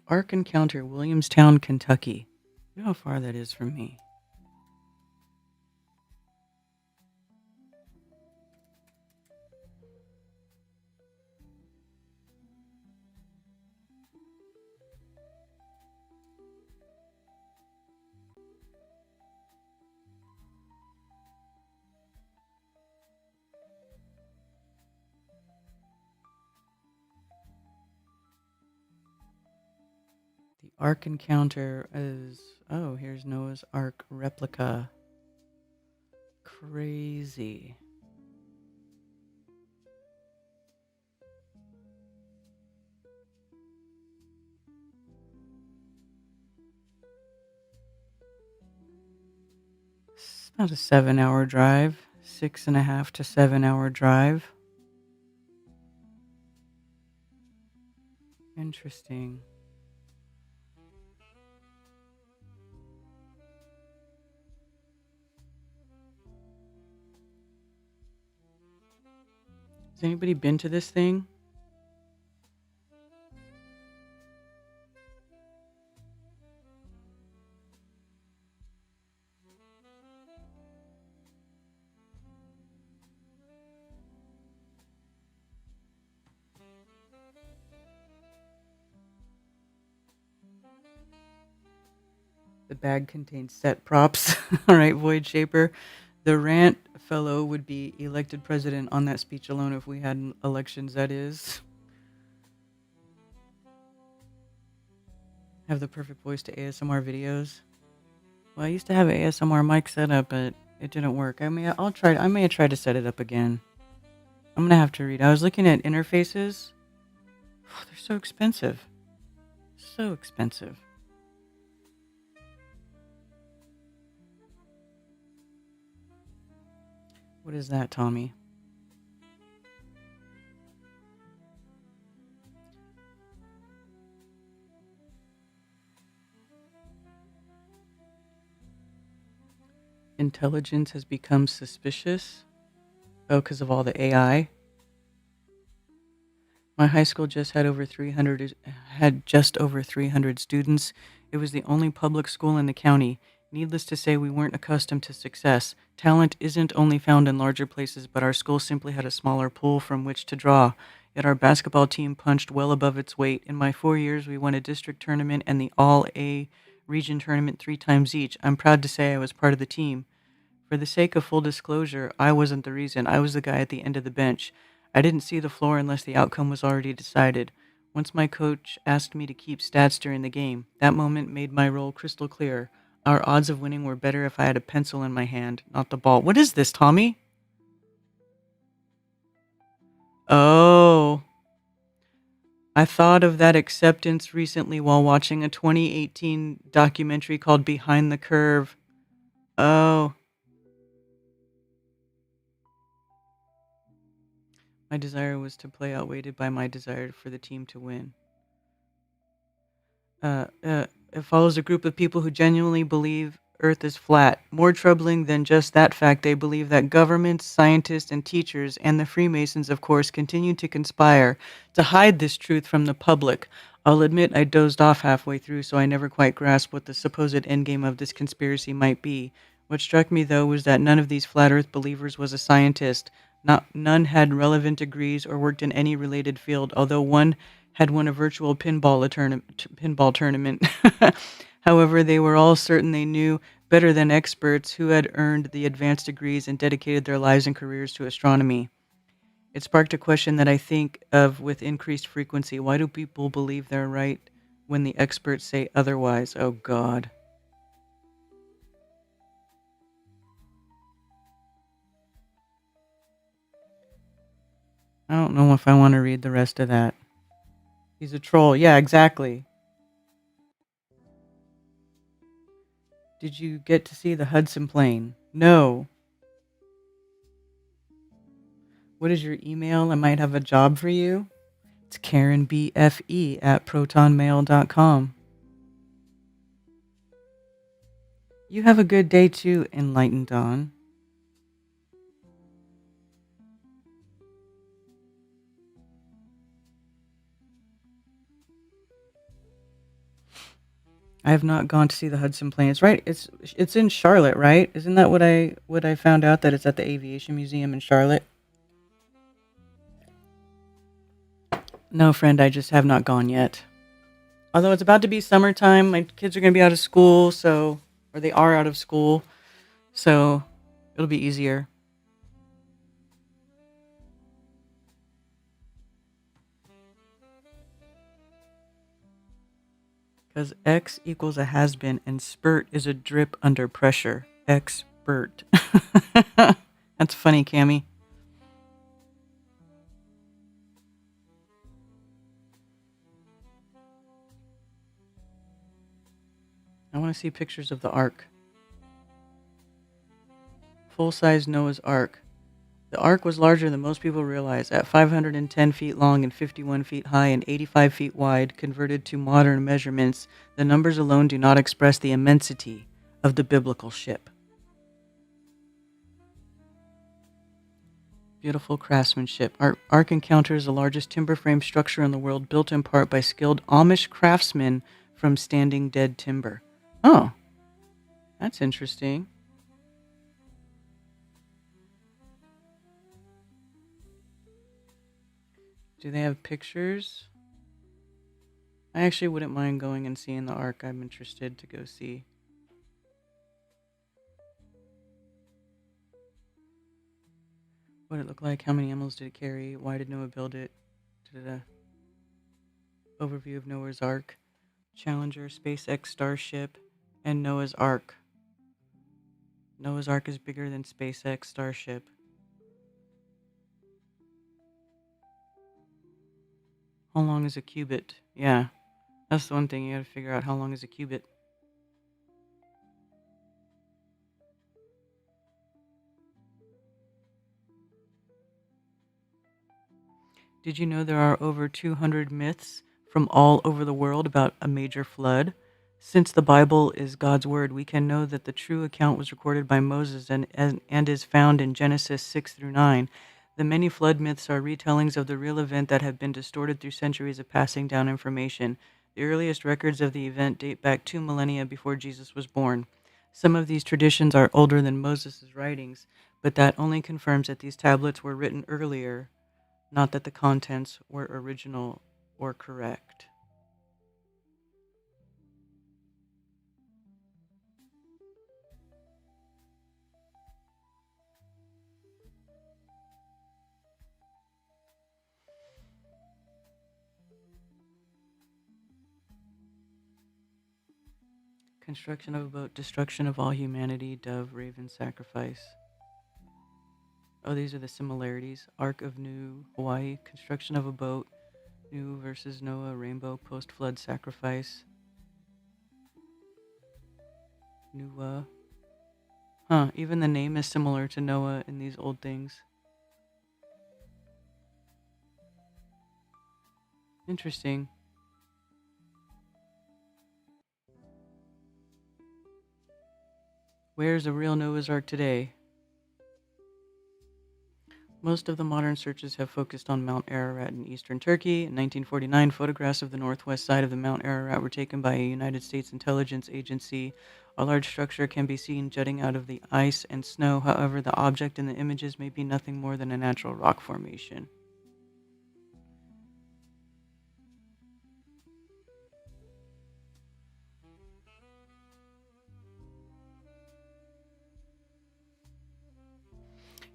Ark Encounter, Williamstown, Kentucky. You know how far that is from me. The Ark Encounter is... Oh, here's Noah's Ark replica. Crazy. It's about a 7-hour drive. 6.5 to 7-hour drive. Interesting. Has anybody been to this thing? The bag contains set props. All right, Void Shaper. The rant fellow would be elected president on that speech alone if we had elections, that is. Have the perfect voice to ASMR videos. Well, I used to have an ASMR mic set up, but it didn't work. I may have tried to set it up again. I'm going to have to read. I was looking at interfaces. Oh, they're so expensive. So expensive. What is that, Tommy? Intelligence has become suspicious. Oh, because of all the AI. My high school just had just over 300 students. It was the only public school in the county. Needless to say, we weren't accustomed to success. Talent isn't only found in larger places, but our school simply had a smaller pool from which to draw. Yet our basketball team punched well above its weight. In my 4 years, we won a district tournament and the All A region tournament 3 times each. I'm proud to say I was part of the team. For the sake of full disclosure, I wasn't the reason. I was the guy at the end of the bench. I didn't see the floor unless the outcome was already decided. Once my coach asked me to keep stats during the game, that moment made my role crystal clear. Our odds of winning were better if I had a pencil in my hand, not the ball. What is this, Tommy? Oh, I thought of that acceptance recently while watching a 2018 documentary called Behind the Curve. Oh, my desire was to play outweighed by my desire for the team to win. It follows a group of people who genuinely believe Earth is flat. More troubling than just that fact, they believe that governments, scientists, and teachers, and the Freemasons, of course, continue to conspire to hide this truth from the public. I'll admit I dozed off halfway through, so I never quite grasped what the supposed endgame of this conspiracy might be. What struck me, though, was that none of these flat Earth believers was a scientist. None had relevant degrees or worked in any related field, although one had won a virtual pinball tournament. However, they were all certain they knew better than experts who had earned the advanced degrees and dedicated their lives and careers to astronomy. It sparked a question that I think of with increased frequency. Why do people believe they're right when the experts say otherwise? Oh, God. I don't know if I want to read the rest of that. He's a troll. Yeah, exactly. Did you get to see the Hudson plane? No. What is your email? I might have a job for you. It's KarenBFE@protonmail.com. You have a good day too, Enlightened Dawn. I have not gone to see the Hudson plane. It's right. It's in Charlotte, right? Isn't that what I found out, that it's at the Aviation Museum in Charlotte? No, friend, I just have not gone yet. Although it's about to be summertime, my kids are going to be out of school, or they are out of school, so it'll be easier. Because X equals a has-been and spurt is a drip under pressure. Expert. That's funny, Cammy. I want to see pictures of the Ark. Full-size Noah's Ark. The Ark was larger than most people realize, at 510 feet long and 51 feet high and 85 feet wide. Converted to modern measurements, the numbers alone do not express the immensity of the biblical ship. Beautiful craftsmanship. Ark encounters the largest timber frame structure in the world, built in part by skilled Amish craftsmen from standing dead timber. Oh, that's interesting. Do they have pictures? I actually wouldn't mind going and seeing the Ark. I'm interested to go see. What did it look like? How many animals did it carry? Why did Noah build it? Da-da-da. Overview of Noah's Ark. Challenger, SpaceX Starship, and Noah's Ark. Noah's Ark is bigger than SpaceX Starship. How long is a cubit? Yeah, that's the one thing you gotta figure out. How long is a cubit? Did you know there are over 200 myths from all over the world about a major flood? Since the Bible is God's word, we can know that the true account was recorded by Moses and is found in Genesis 6 through 9. The many flood myths are retellings of the real event that have been distorted through centuries of passing down information. The earliest records of the event date back 2 millennia before Jesus was born. Some of these traditions are older than Moses' writings, but that only confirms that these tablets were written earlier, not that the contents were original or correct. Construction of a boat, destruction of all humanity, dove, raven, sacrifice. Oh, these are the similarities. Ark of New, Hawaii, construction of a boat, New versus Noah, rainbow, post-flood sacrifice. Noah. Huh, even the name is similar to Noah in these old things. Interesting. Where's the real Noah's Ark today? Most of the modern searches have focused on Mount Ararat in eastern Turkey. In 1949, photographs of the northwest side of the Mount Ararat were taken by a United States intelligence agency. A large structure can be seen jutting out of the ice and snow. However, the object in the images may be nothing more than a natural rock formation.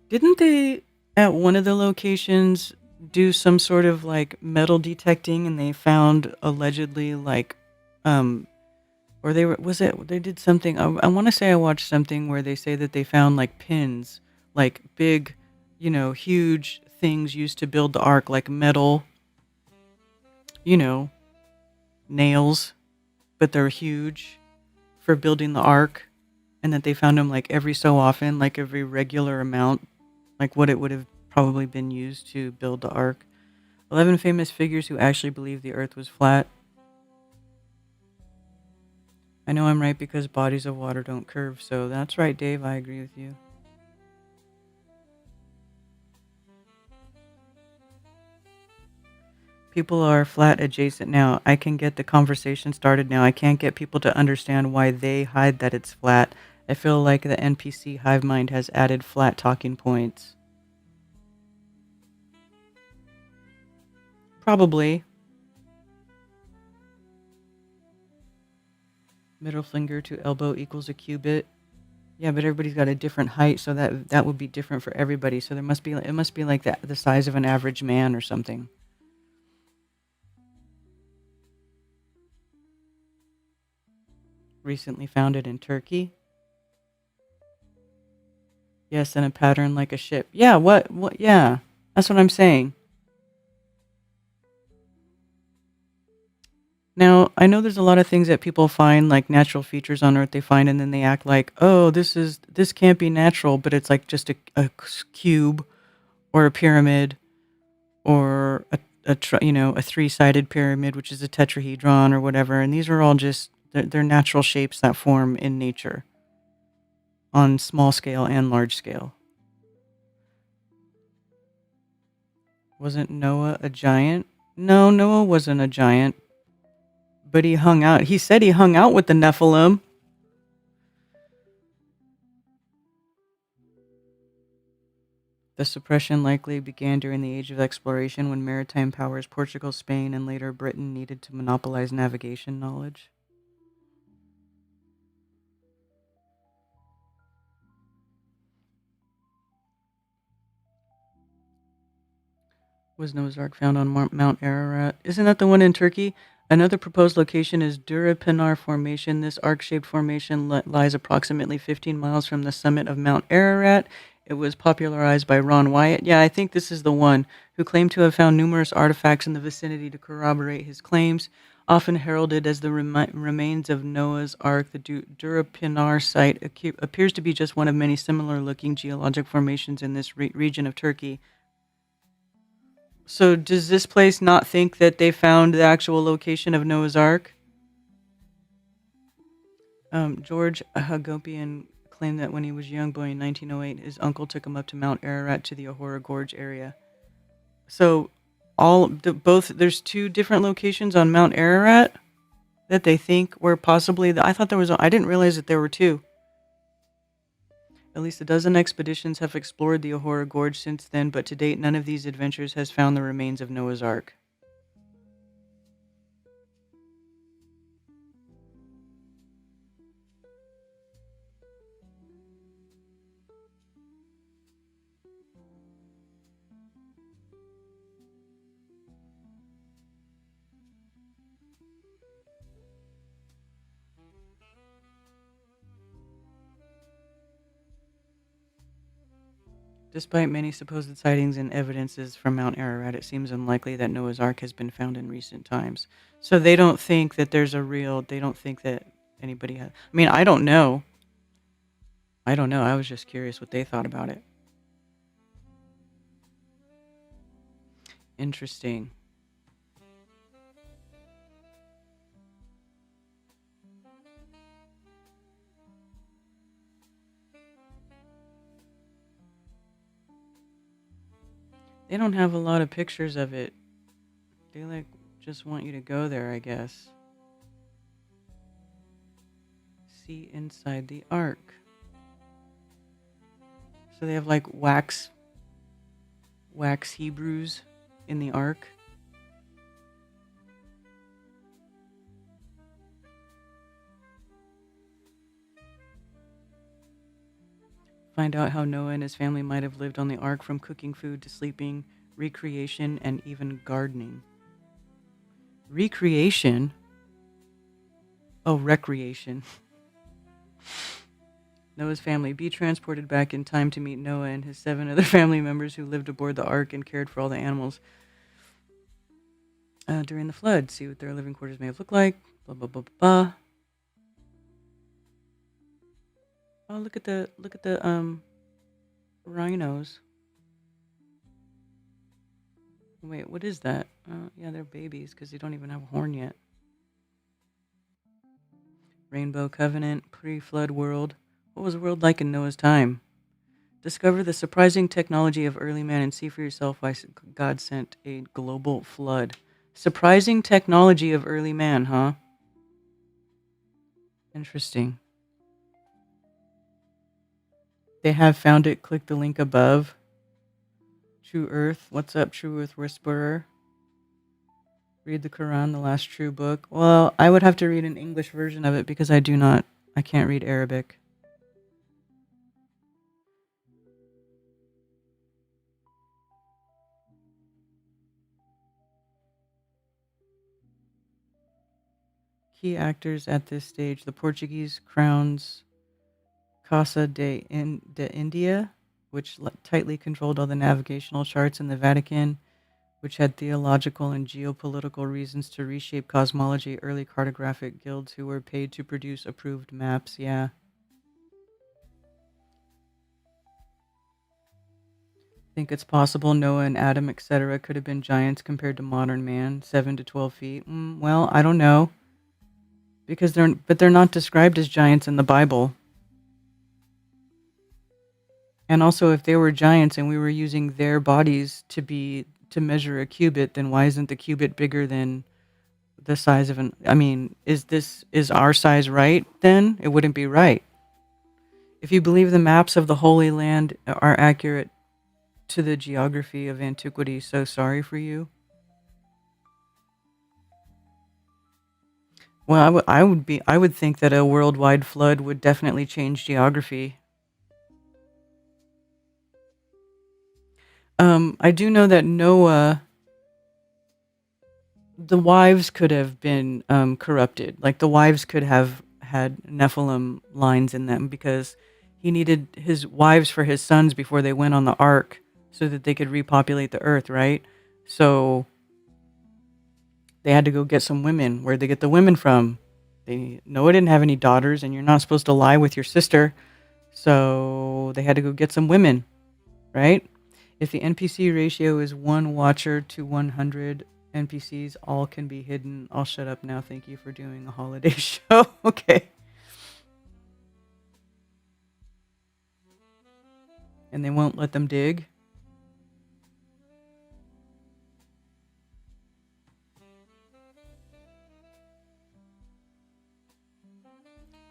Didn't they, at one of the locations, do some sort of like metal detecting and they found allegedly like, or they were, was it, they did something, I want to say I watched something where they say that they found like pins, like big, huge things used to build the ark, like metal, you know, nails, but they're huge for building the ark. And that they found them like every so often, like every regular amount, like what it would have probably been used to build the ark. 11 famous figures who actually believed the earth was flat. I know I'm right because bodies of water don't curve, so that's right, Dave, I agree with you. People are flat adjacent now. I can get the conversation started now. I can't get people to understand why they hide that it's flat. I feel like the NPC hive mind has added flat talking points. Probably. Middle finger to elbow equals a cubit. Yeah, but everybody's got a different height, so that would be different for everybody. So it must be like the size of an average man or something. Recently founded in Turkey. Yes, and a pattern like a ship. Yeah, what, yeah. That's what I'm saying. Now, I know there's a lot of things that people find, like natural features on Earth they find, and then they act like, oh, this can't be natural, but it's like just a cube or a pyramid or a three-sided pyramid, which is a tetrahedron or whatever. And these are all just, they're natural shapes that form in nature on small scale and large scale. Wasn't Noah a giant? No, Noah wasn't a giant. But he hung out. He said he hung out with the Nephilim. The suppression likely began during the Age of Exploration when maritime powers Portugal, Spain, and later Britain needed to monopolize navigation knowledge. Was Noah's Ark found on Mount Ararat? Isn't that the one in Turkey? Another proposed location is Durapinar Formation. This arc-shaped formation lies approximately 15 miles from the summit of Mount Ararat. It was popularized by Ron Wyatt. Yeah, I think this is the one, who claimed to have found numerous artifacts in the vicinity to corroborate his claims. Often heralded as the remains of Noah's Ark, the Durapinar site appears to be just one of many similar-looking geologic formations in this region of Turkey. So does this place not think that they found the actual location of Noah's Ark? George Hagopian claimed that when he was a young boy in 1908, his uncle took him up to Mount Ararat to the Ahura Gorge area. So there's two different locations on Mount Ararat that they think were possibly I thought there was I didn't realize that there were two. At least a dozen expeditions have explored the Ahura Gorge since then, but to date, none of these adventures has found the remains of Noah's Ark. Despite many supposed sightings and evidences from Mount Ararat, it seems unlikely that Noah's Ark has been found in recent times. So they don't think that they don't think that anybody has. I mean, I don't know. I don't know. I was just curious what they thought about it. Interesting. They don't have a lot of pictures of it. They just want you to go there, I guess. See inside the ark. So they have wax Hebrews in the ark. Find out how Noah and his family might have lived on the ark, from cooking food to sleeping, recreation, and even gardening. Recreation? Oh, recreation. Noah's family. Be transported back in time to meet Noah and his 7 other family members who lived aboard the ark and cared for all the animals during the flood. See what their living quarters may have looked like. Blah, blah, blah, blah. Oh, look at the rhinos. Wait, what is that? Yeah, they're babies because they don't even have a horn yet. Rainbow Covenant, pre-flood world. What was the world like in Noah's time? Discover the surprising technology of early man and see for yourself why God sent a global flood. Surprising technology of early man, huh? Interesting. They have found it. Click the link above. True Earth. What's up, True Earth Whisperer? Read the Quran, the last true book. Well, I would have to read an English version of it because I can't read Arabic. Key actors at this stage: the Portuguese crown's Casa de India, which tightly controlled all the navigational charts, in the Vatican, which had theological and geopolitical reasons to reshape cosmology, early cartographic guilds who were paid to produce approved maps. Yeah. Think it's possible Noah and Adam, etc., could have been giants compared to modern man, 7 to 12 feet? Well, I don't know. Because they're not described as giants in the Bible. And also, if they were giants and we were using their bodies to measure a cubit, then why isn't the cubit bigger than the size of is our size right then? It wouldn't be right. If you believe the maps of the Holy Land are accurate to the geography of antiquity, so sorry for you. Well, I would think that a worldwide flood would definitely change geography. I do know that Noah, the wives could have been corrupted. Like the wives could have had Nephilim lines in them because he needed his wives for his sons before they went on the ark so that they could repopulate the earth, right? So they had to go get some women. Where'd they get the women from? Noah didn't have any daughters, and you're not supposed to lie with your sister. So they had to go get some women, right? If the NPC ratio is 1 watcher to 100 NPCs, all can be hidden. I'll shut up now. Thank you for doing a holiday show. Okay. And they won't let them dig?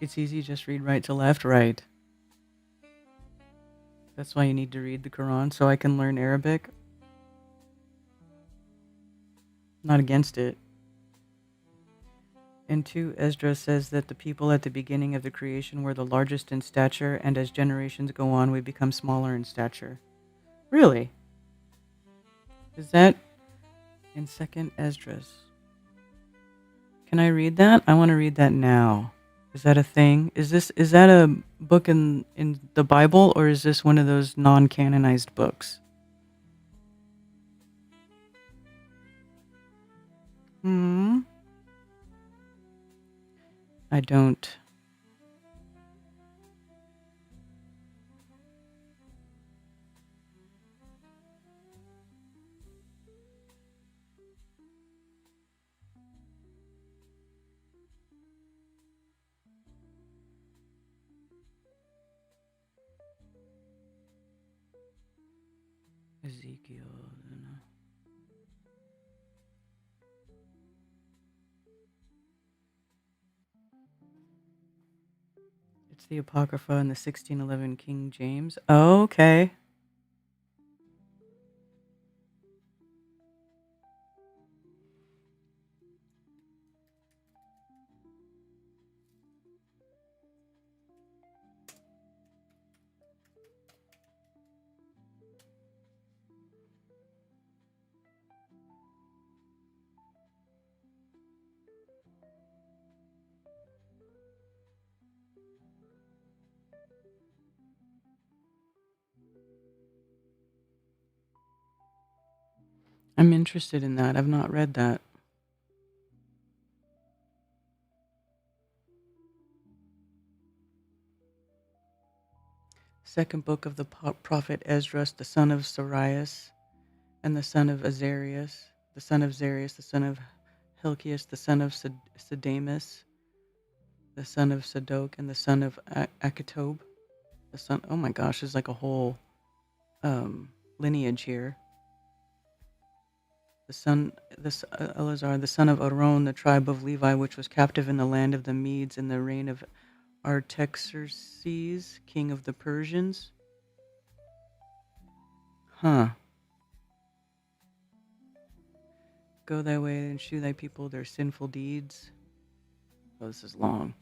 It's easy, just read right to left, right. That's why you need to read the Quran so I can learn Arabic. Not against it. And 2, Esdras says that the people at the beginning of the creation were the largest in stature, and as generations go on, we become smaller in stature. Really? Is that in 2nd Esdras? Can I read that? I want to read that now. Is that a thing? Is that a book in the Bible, or is this one of those non-canonized books? I don't. Ezekiel. It's the Apocrypha in the 1611 King James. Oh, okay. I'm interested in that. I've not read that. Second book of the prophet Esdras, the son of Sarias, and the son of Azarias, the son of Zarias, the son of Hilkias, the son of Sedamus, the son of Sadok, and the son of Akitob, the son. Oh my gosh, there's like a whole lineage here. Eleazar, the son of Aaron, the tribe of Levi, which was captive in the land of the Medes in the reign of Artaxerxes, king of the Persians. Huh. Go thy way and shew thy people their sinful deeds. Oh, this is long.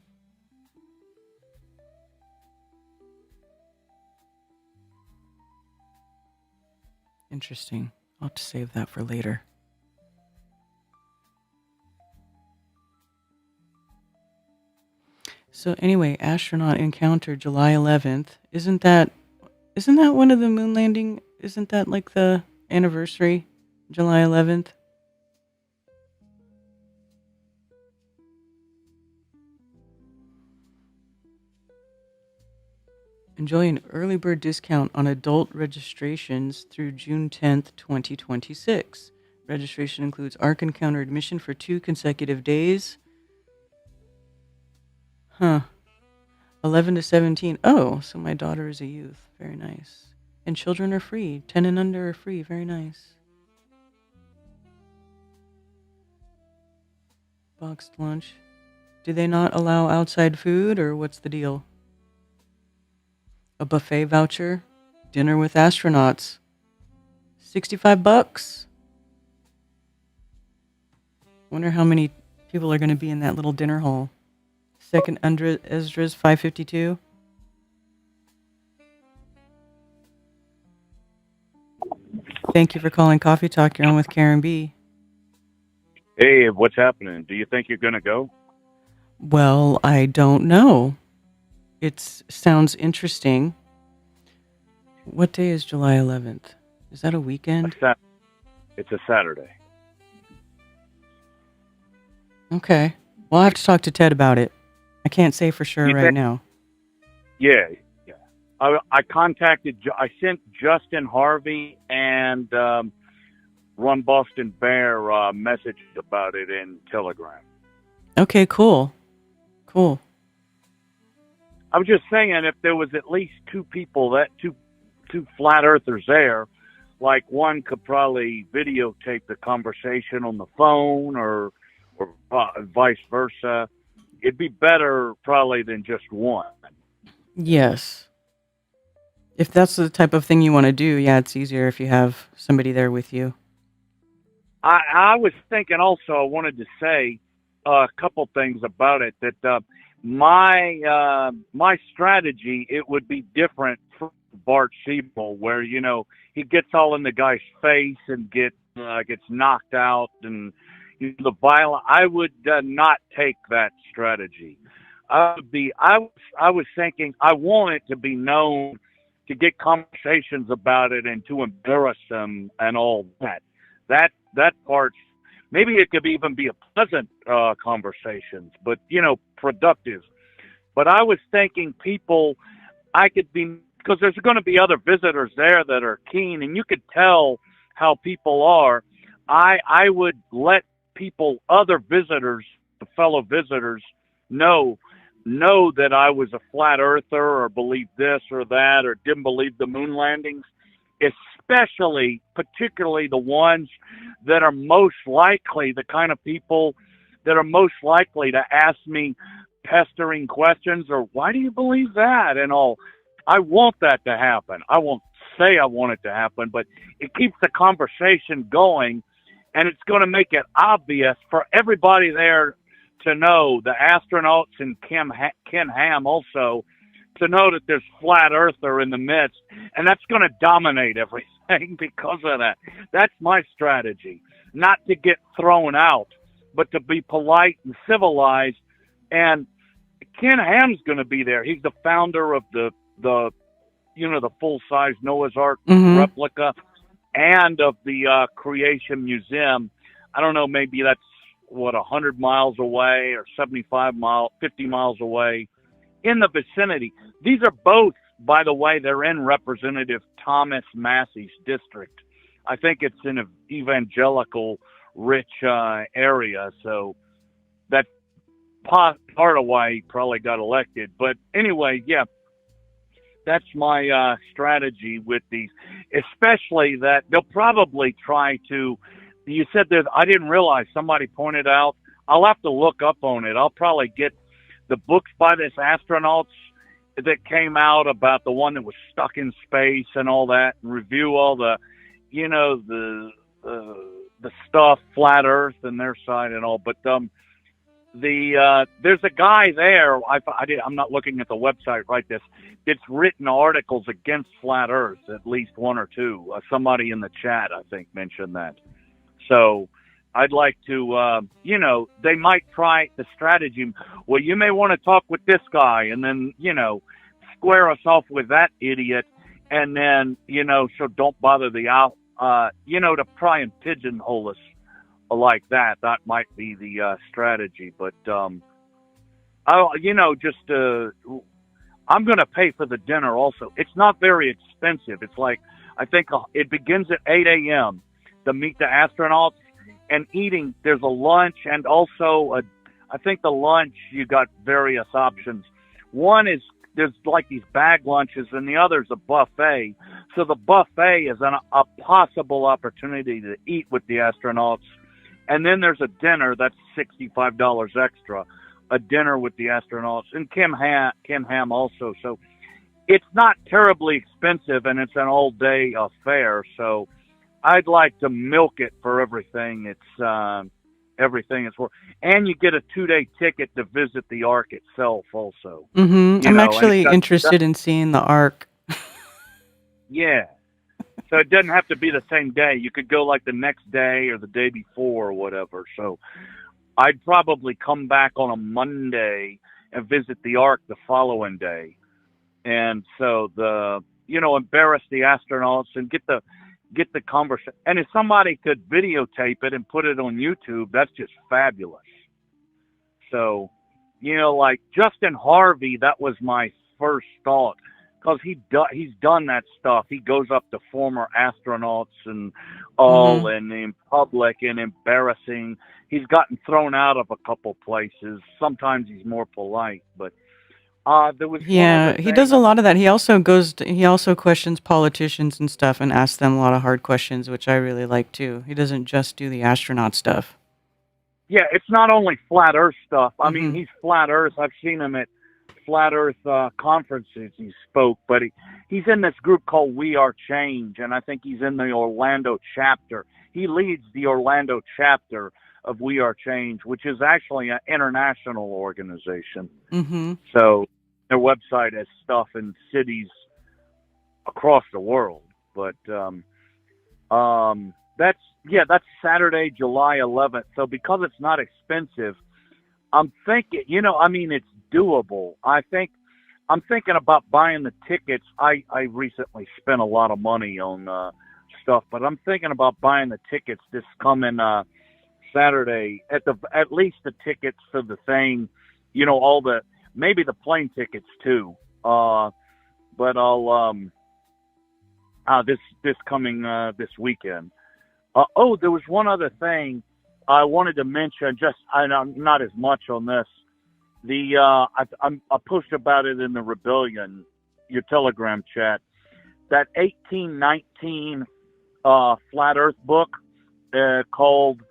Interesting. I'll have to save that for later. So anyway, astronaut encounter July 11th. Isn't that one of the moon landing? Isn't that like the anniversary, July 11th? Enjoy an early bird discount on adult registrations through June 10th, 2026. Registration includes Ark Encounter admission for 2 consecutive days. Huh. 11 to 17. Oh, so my daughter is a youth. Very nice. And children are free. 10 and under are free. Very nice. Boxed lunch. Do they not allow outside food, or what's the deal? A buffet voucher. Dinner with astronauts. $65. Wonder how many people are going to be in that little dinner hall. Second Esdras 552. Thank you for calling Coffee Talk. You're on with Karen B. Hey, what's happening? Do you think you're going to go? Well, I don't know. It sounds interesting. What day is July 11th? Is that a weekend? It's a Saturday. Okay. Well, I'll have to talk to Ted about it. I can't say for sure right now. Yeah. I sent Justin Harvey and Run Boston Bear messages about it in Telegram. Okay, cool. I was just saying, if there was at least 2 people, two flat earthers there, like one could probably videotape the conversation on the phone or vice versa. It'd be better probably than just one. Yes. If that's the type of thing you want to do, yeah, it's easier if you have somebody there with you. I was thinking also, I wanted to say a couple things about it. That my strategy, it would be different for Bart Siebel, where he gets all in the guy's face and gets knocked out and the violent. I would not take that strategy. I was thinking I want it to be known, to get conversations about it and to embarrass them and all that. That part, maybe it could even be a pleasant conversations, but productive. But I was thinking people, I could be, because there's going to be other visitors there that are keen, and you could tell how people are. I would let people, other visitors, the fellow visitors, know that I was a flat earther or believed this or that or didn't believe the moon landings, particularly the ones that are most likely, the kind of people that are most likely to ask me pestering questions or why do you believe that and all. I want that to happen. I won't say I want it to happen, but it keeps the conversation going, and it's going to make it obvious for everybody there to know, the astronauts and Ken Ham also, to know that there's flat earther in the midst, and that's going to dominate everything because of that. That's my strategy, not to get thrown out, but to be polite and civilized. And Ken Ham's going to be there. He's the founder of the full-size Noah's Ark replica and of the Creation Museum. I don't know, maybe that's 100 miles away or 50 miles away, in the vicinity. These are both, by the way, they're in Representative Thomas Massey's district. I think it's in an evangelical rich area, so that's part of why he probably got elected. But anyway, yeah, that's my strategy with these, especially that they'll probably try to. You said that, I didn't realize, somebody pointed out. I'll have to look up on it. I'll probably get the books by this astronauts that came out about the one that was stuck in space and all that, and review all the, the stuff, flat Earth and their side and all. But there's a guy there. I'm not looking at the website right this. It's written articles against flat Earth, at least one or two. Somebody in the chat, I think, mentioned that. So I'd like to, they might try the strategy. Well, you may want to talk with this guy and then, square us off with that idiot. And then, so don't bother to try and pigeonhole us like that. That might be the strategy. But, I'm going to pay for the dinner also. It's not very expensive. It's like, I think it begins at 8 a.m. to meet the astronauts and eating. There's a lunch and also I think the lunch, you got various options. One is there's like these bag lunches and the other's a buffet. So the buffet is a possible opportunity to eat with the astronauts. And then there's a dinner that's $65 extra, a dinner with the astronauts and Ken Ham also. So it's not terribly expensive and it's an all day affair. So I'd like to milk it for everything. It's everything is worth, and you get a 2-day ticket to visit the Ark itself, also. I'm actually interested in seeing the Ark. Yeah, so it doesn't have to be the same day. You could go like the next day or the day before or whatever. So I'd probably come back on a Monday and visit the Ark the following day, and so embarrass the astronauts and get the conversation. And if somebody could videotape it and put it on YouTube, that's just fabulous. So, like Justin Harvey, that was my first thought, because he's done that stuff. He goes up to former astronauts and all, and in public and embarrassing. He's gotten thrown out of a couple places. Sometimes he's more polite, but there was he does a lot of that. He also questions politicians and stuff and asks them a lot of hard questions, which I really like too. He doesn't just do the astronaut stuff. Yeah, it's not only flat Earth stuff. I mean, he's flat Earth. I've seen him at flat Earth conferences. He spoke, but he's in this group called We Are Change, and I think he's in the Orlando chapter. He leads the Orlando chapter of We Are Change, which is actually an international organization. Mm-hmm. So their website has stuff in cities across the world. But that's Saturday, July 11th. So because it's not expensive, I'm thinking, it's doable. I'm thinking about buying the tickets. I recently spent a lot of money on stuff, but I'm thinking about buying the tickets this coming Saturday. At least the tickets for the thing, maybe the plane tickets too. But I'll this coming this weekend. There was one other thing I wanted to mention. Not as much on this. I posted about it in the Rebellion, your Telegram chat. That 1819 Flat Earth book called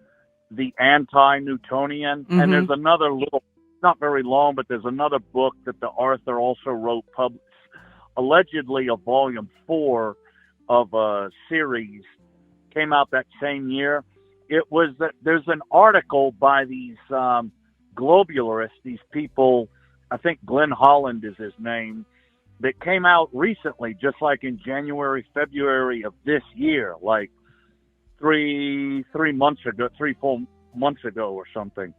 The Anti-Newtonian. Mm-hmm. And there's another little, not very long, but there's another book that the author also wrote, allegedly a volume 4 of a series, came out that same year. It was that there's an article by these globularists, these people, I think Glenn Holland is his name, that came out recently, just like in January, February of this year, like 3 months ago, 4 months ago or something.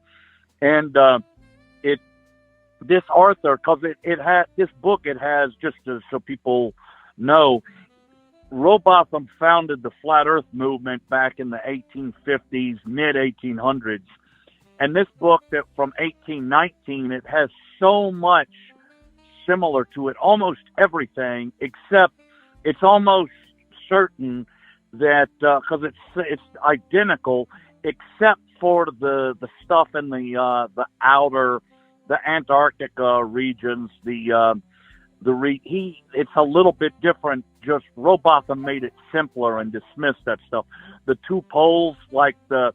And this author, because this book has, just so people know, Robotham founded the Flat Earth movement back in the 1850s, mid 1800s. And this book that from 1819, it has so much similar to it, almost everything, except it's almost certain that because it's identical, except for the stuff in the Antarctic regions. It's a little bit different. Just Robotham made it simpler and dismissed that stuff. The two poles, like the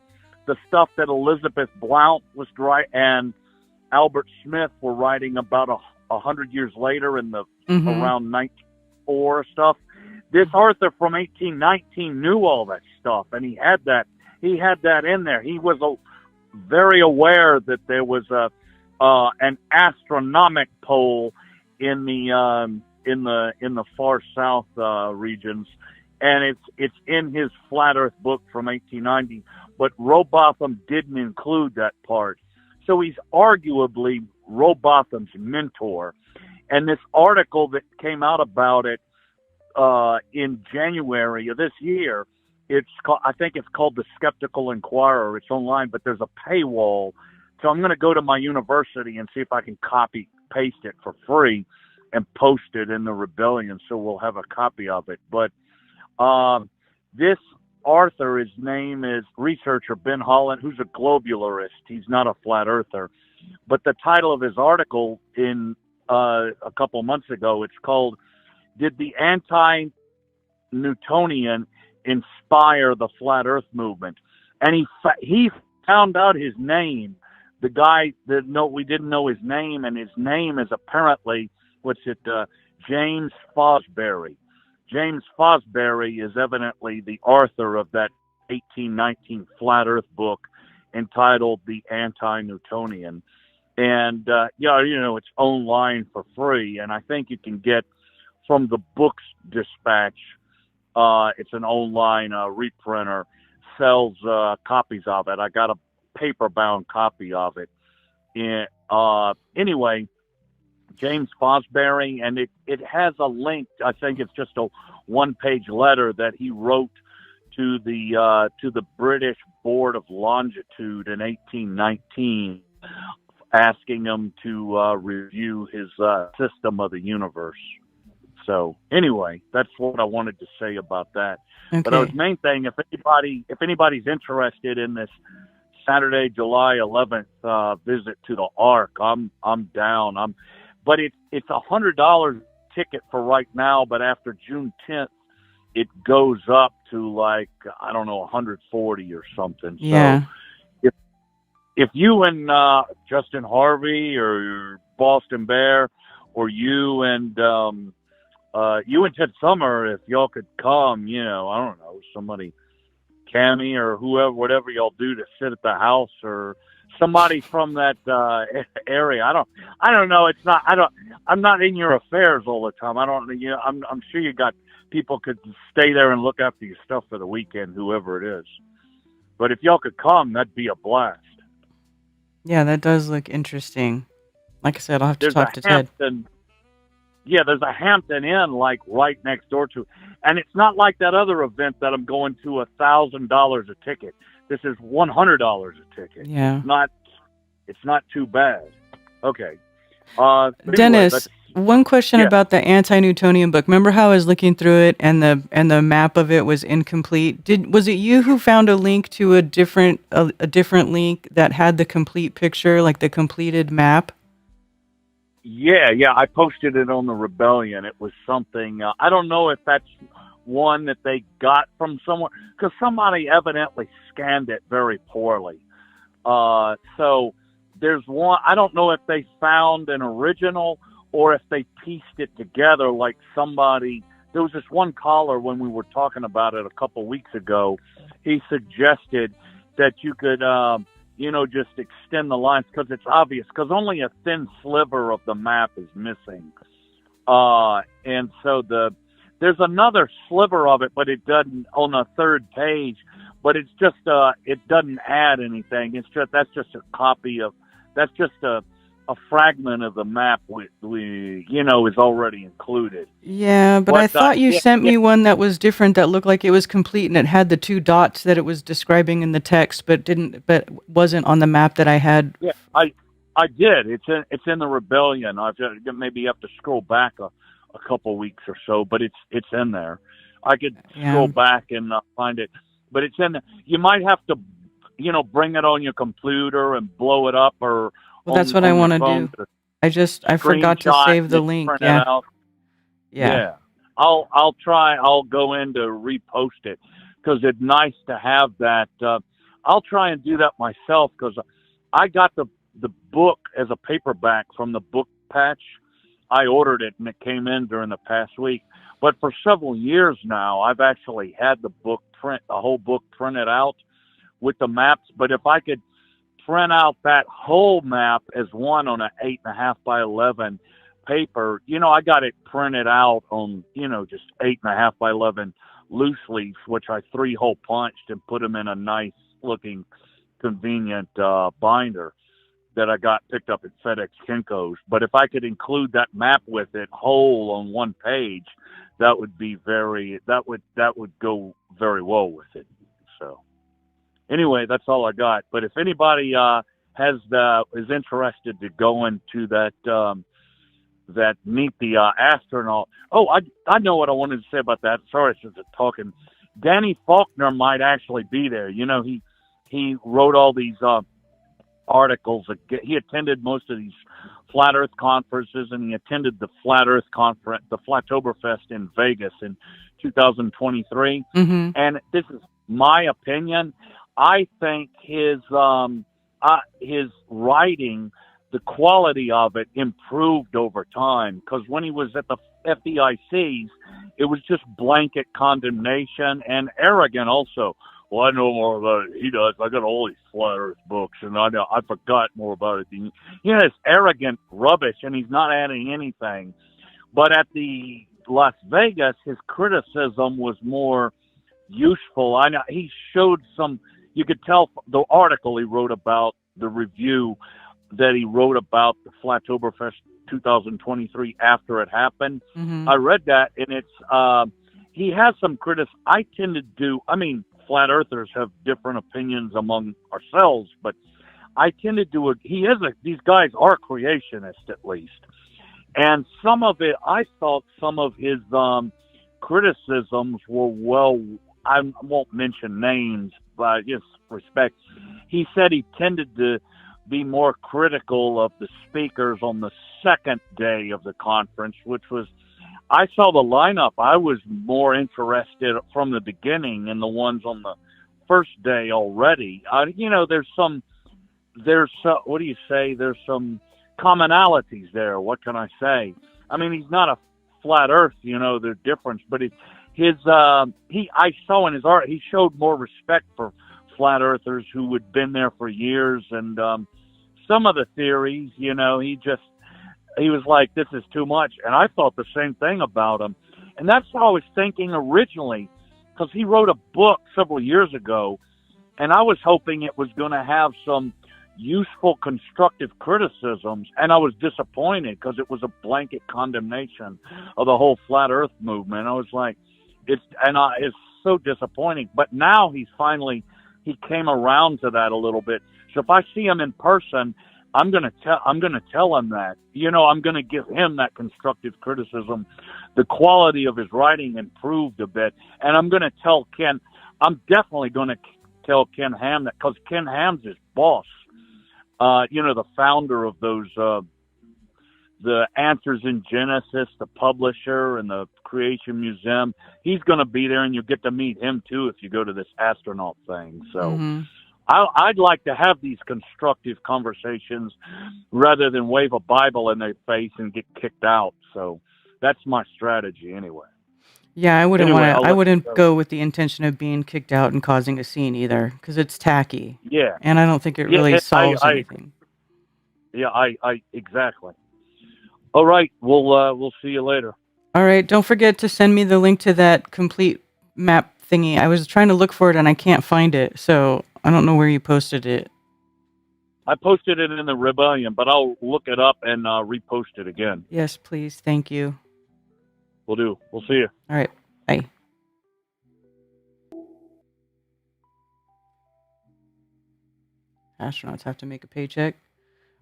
stuff that Elizabeth Blount was and Albert Smith were writing about 100 years later in the around 1904 stuff. This author from 1819 knew all that stuff, and he had that in there. He was very aware that there was an astronomic pole in the far south regions, and it's in his Flat Earth book from 1890. But Robotham didn't include that part, so he's arguably Robotham's mentor. And this article that came out about it in January of this year, I think it's called The Skeptical Inquirer. It's online, but there's a paywall. So I'm going to go to my university and see if I can copy paste it for free and post it in the Rebellion, so we'll have a copy of it. But this author, his name is researcher Ben Holland, who's a globularist. He's not a flat earther. But the title of his article in a couple months ago, it's called, "Did the Anti-Newtonian Inspire the Flat Earth Movement?" And he found out his name. The guy that we didn't know his name, and his name is apparently, James Fosbury. James Fosbury is evidently the author of that 1819 Flat Earth book entitled The Anti-Newtonian. And, it's online for free. And I think you can get from the Books Dispatch. It's an online reprinter, sells copies of it. I got a paper-bound copy of it. Anyway, James Fosbury, and it has a link. I think it's just a one-page letter that he wrote to the British Board of Longitude in 1819, asking them to review his system of the universe. So anyway, that's what I wanted to say about that. Okay. But the main thing, if anybody's interested in this Saturday, July 11th visit to the Ark, I'm down. But it's $100 ticket for right now. But after June 10th, it goes up to $140 or something. Yeah. So if you and Justin Harvey or Boston Bear, or you and you and Ted Summer, if y'all could come, I don't know, somebody, Cammy or whoever, whatever y'all do to sit at the house, or somebody from that area. I don't know. I'm not in your affairs all the time. I'm sure you got people could stay there and look after your stuff for the weekend, whoever it is. But if y'all could come, that'd be a blast. Yeah, that does look interesting. Like I said, I'll have to talk to Ted. Yeah, there's a Hampton Inn like right next door to, and it's not like that other event that I'm going to $1,000 a ticket. This is $100 a ticket. Yeah. It's not too bad. Okay. Dennis, one question about the anti-Newtonian book. Remember how I was looking through it and the map of it was incomplete? Was it you who found a link to a different link that had the complete picture, like the completed map? Yeah, I posted it on the Rebellion. It was something, I don't know if that's one that they got from somewhere, because somebody evidently scanned it very poorly. So there's one, I don't know if they found an original or if they pieced it together like somebody. There was this one caller when we were talking about it a couple weeks ago. He suggested that you could, just extend the lines, because it's obvious, because only a thin sliver of the map is missing. And so there's another sliver of it, but it doesn't, on the third page, but it's just, it doesn't add anything. That's just a copy of, that's just a fragment of the map is already included. Yeah, but I thought you sent me one that was different, that looked like it was complete and it had the 2 dots that it was describing in the text, but wasn't on the map that I had. Yeah, I did. It's in the Rebellion. Maybe have to scroll back a couple weeks or so, but it's in there. I could scroll back and find it, but it's in there. You might have to, bring it on your computer and blow it up, or well, that's what I want to do. I forgot to save the link. Yeah. I'll try. I'll go in to repost it, because it's nice to have that. I'll try and do that myself, because I got the book as a paperback from the book patch. I ordered it and it came in during the past week. But for several years now, I've actually had the whole book printed out with the maps. But if I could print out that whole map as one on an 8.5 by 11 paper, I got it printed out on, just 8.5 by 11 loose leaves, which I 3-hole punched and put them in a nice looking, convenient binder that I got picked up at FedEx Kinko's. But if I could include that map with it whole on one page, that would be that would go very well with it. So anyway, that's all I got. But if anybody is interested to go into that meet the astronaut. Oh, I know what I wanted to say about that. Sorry, since I'm talking. Danny Faulkner might actually be there. He wrote all these articles. He attended most of these Flat Earth conferences, and he attended the Flat Earth conference, the Flatoberfest in Vegas in 2023. Mm-hmm. And this is my opinion. I think his writing, the quality of it improved over time, because when he was at the FDIC's, it was just blanket condemnation and arrogant also. Well, I know more about it. He does. I got all these Flat Earth books, and I forgot more about it. It's arrogant rubbish, and he's not adding anything. But at the Las Vegas, his criticism was more useful. I know he showed some. You could tell the article he wrote about, the review that he wrote about the Flatoberfest 2023 after it happened. Mm-hmm. I read that, and it's he has some criticism. I tend to do. Flat Earthers have different opinions among ourselves, but I tend to do these guys are creationists, at least. And some of it, I thought some of his criticisms were I won't mention names, but just respect. He said he tended to be more critical of the speakers on the second day of the conference, which was, I saw the lineup. I was more interested from the beginning in the ones on the first day already. There's some, what do you say? There's some commonalities there. What can I say? He's not a flat Earth, the difference. But I saw in his art, he showed more respect for flat earthers who had been there for years, and some of the theories, he was like, this is too much. And I thought the same thing about him. And that's how I was thinking originally, because he wrote a book several years ago, and I was hoping it was going to have some useful constructive criticisms, and I was disappointed because it was a blanket condemnation of the whole flat earth movement. I was like, it's so disappointing. But now he came around to that a little bit. So if I see him in person, I'm gonna tell him that, I'm gonna give him that constructive criticism. The quality of his writing improved a bit, and I'm gonna tell Ken. I'm definitely gonna tell Ken Ham that, because Ken Ham's his boss. The founder of those, the Answers in Genesis, the publisher, and the Creation Museum. He's going to be there, and you'll get to meet him too if you go to this astronaut thing. So I'd like to have these constructive conversations rather than wave a Bible in their face and get kicked out. So that's my strategy anyway. Yeah, I wouldn't Anyway, want to. I'll I let you wouldn't go. go with the intention of being kicked out and causing a scene either, because it's tacky. Yeah. And I don't think it really solves anything. Yeah, I exactly. All right, we'll see you later. All right, don't forget to send me the link to that complete map thingy. I was trying to look for it and I can't find it, so I don't know where you posted it. I posted it in the Rebellion, but I'll look it up and repost it again. Yes, please. Thank you. We'll do. We'll see you. All right. Bye. Astronauts have to make a paycheck.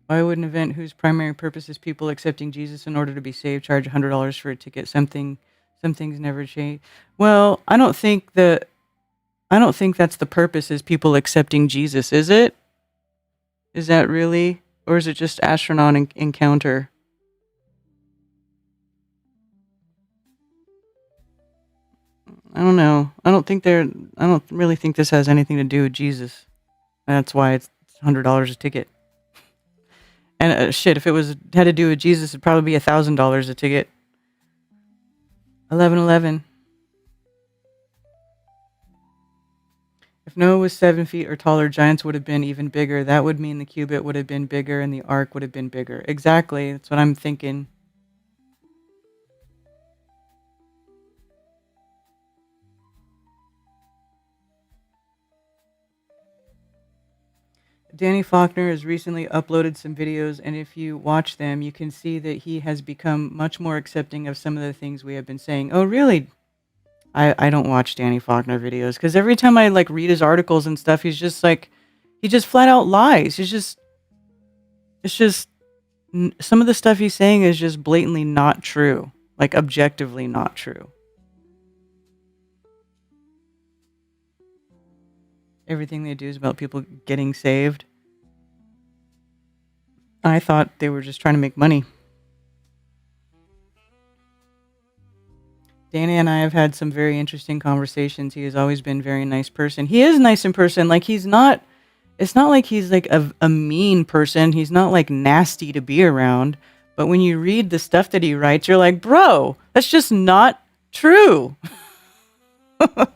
Why would an event whose primary purpose is people accepting Jesus in order to be saved charge $100 for a ticket? Some things never change. Well, I don't think that's the purpose, is people accepting Jesus, is it? Is that really? Or is it just astronaut encounter? I don't know. I don't really think this has anything to do with Jesus. That's why it's $100 a ticket. And shit, if it had to do with Jesus, it'd probably be $1,000 a ticket. 11:11. If Noah was 7 feet or taller, giants would have been even bigger. That would mean the cubit would have been bigger and the ark would have been bigger. Exactly. That's what I'm thinking. Danny Faulkner has recently uploaded some videos, and if you watch them, you can see that he has become much more accepting of some of the things we have been saying. Oh, really? I don't watch Danny Faulkner videos, because every time I read his articles and stuff, he just flat out lies. Some of the stuff he's saying is just blatantly not true, objectively not true. Everything they do is about people getting saved. I thought they were just trying to make money. Danny and I have had some very interesting conversations. He has always been a very nice person. He is nice in person. It's not like he's a mean person. He's not nasty to be around. But when you read the stuff that he writes, you're like, bro, that's just not true. But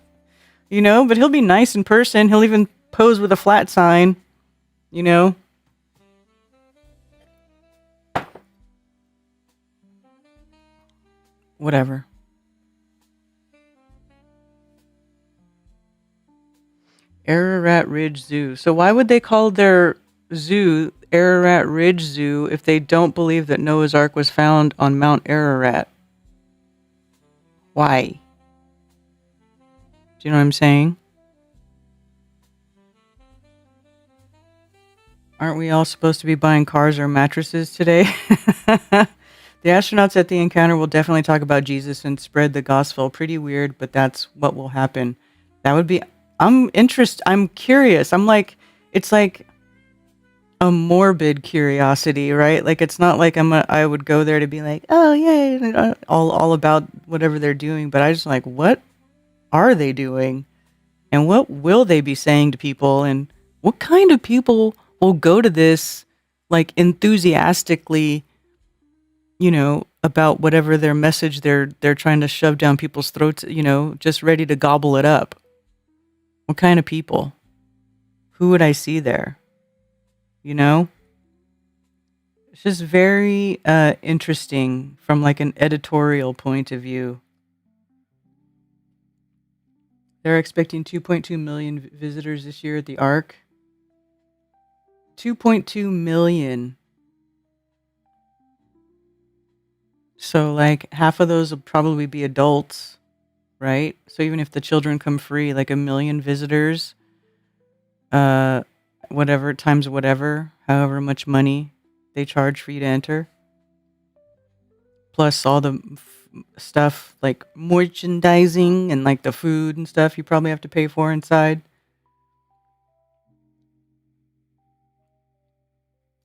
he'll be nice in person. He'll even pose with a flat sign, Whatever. Ararat Ridge Zoo. So why would they call their zoo Ararat Ridge Zoo if they don't believe that Noah's Ark was found on Mount Ararat? Why? Do you know what I'm saying? Aren't we all supposed to be buying cars or mattresses today? The astronauts at the encounter will definitely talk about Jesus and spread the gospel. Pretty weird, but that's what will happen. That would be... I'm curious. It's like a morbid curiosity, right? It's not like I would go there to be like, oh yeah, all about whatever they're doing, but I just what are they doing? And what will they be saying to people? And what kind of people will go to this enthusiastically about whatever their message they're trying to shove down people's throats, just ready to gobble it up. What kind of people? Who would I see there? You know? It's just very interesting from like an editorial point of view. They're expecting 2.2 million visitors this year at the Ark. 2.2 million. So like half of those will probably be adults, right? So even if the children come free, like 1 million visitors, whatever times whatever, however much money they charge for you to enter, plus all the stuff like merchandising and like the food and stuff you probably have to pay for inside.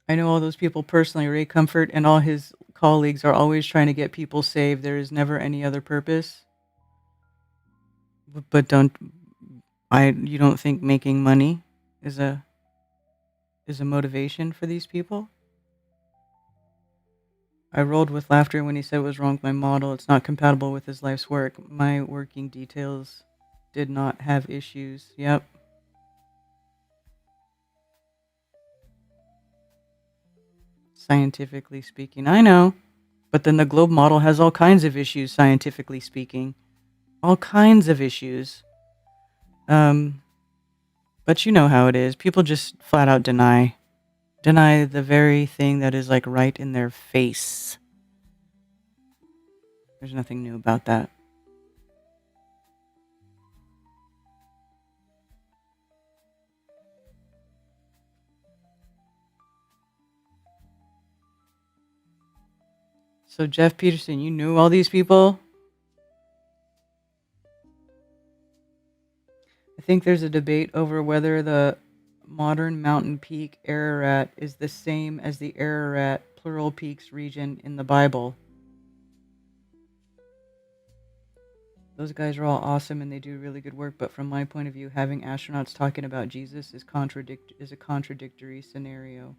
I know all those people personally. Ray Comfort and all his colleagues are always trying to get people saved. There is never any other purpose. But you don't think making money is a motivation for these people? I rolled with laughter when he said it was wrong with my model. It's not compatible with his life's work. My working details did not have issues. Yep. Scientifically speaking, I know. But then the globe model has all kinds of issues, scientifically speaking. All kinds of issues. But you know how it is. People just flat out deny the very thing that is like right in their face. There's nothing new about that. So Jeff Peterson, you knew all these people? I think there's a debate over whether the modern mountain peak Ararat is the same as the Ararat plural peaks region in the Bible. Those guys are all awesome and they do really good work, but from my point of view, having astronauts talking about Jesus is a contradictory scenario.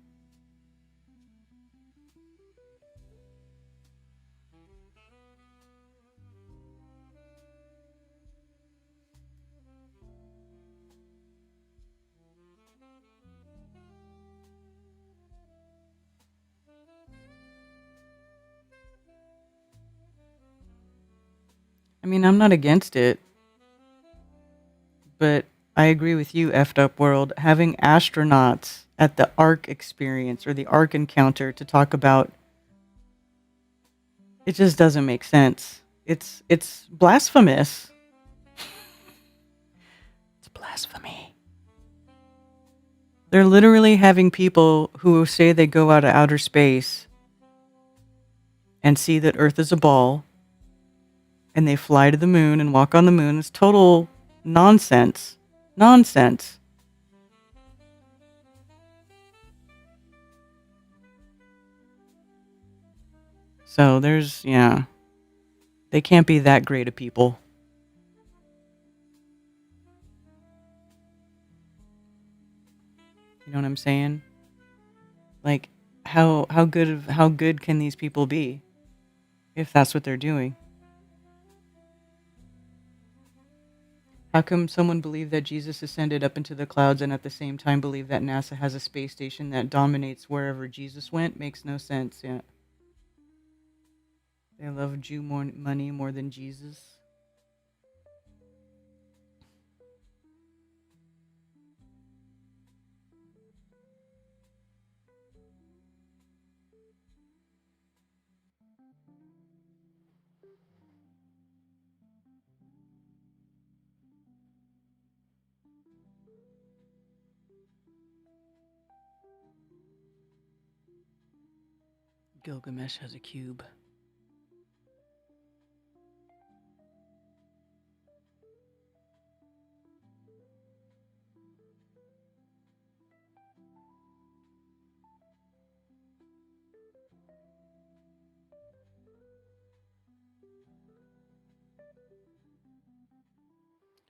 I mean, I'm not against it, but I agree with you, effed up world. Having astronauts at the Ark experience or the Ark encounter to talk about it just doesn't make sense. It's blasphemous. It's blasphemy. They're literally having people who say they go out of outer space and see that Earth is a ball and they fly to the moon and walk on the moon. It's total nonsense. Nonsense. So they can't be that great of people. You know what I'm saying? Like, how good can these people be if that's what they're doing? How come someone believed that Jesus ascended up into the clouds and at the same time believe that NASA has a space station that dominates wherever Jesus went? Makes no sense. Yeah. They love money more than Jesus. Gilgamesh has a cube.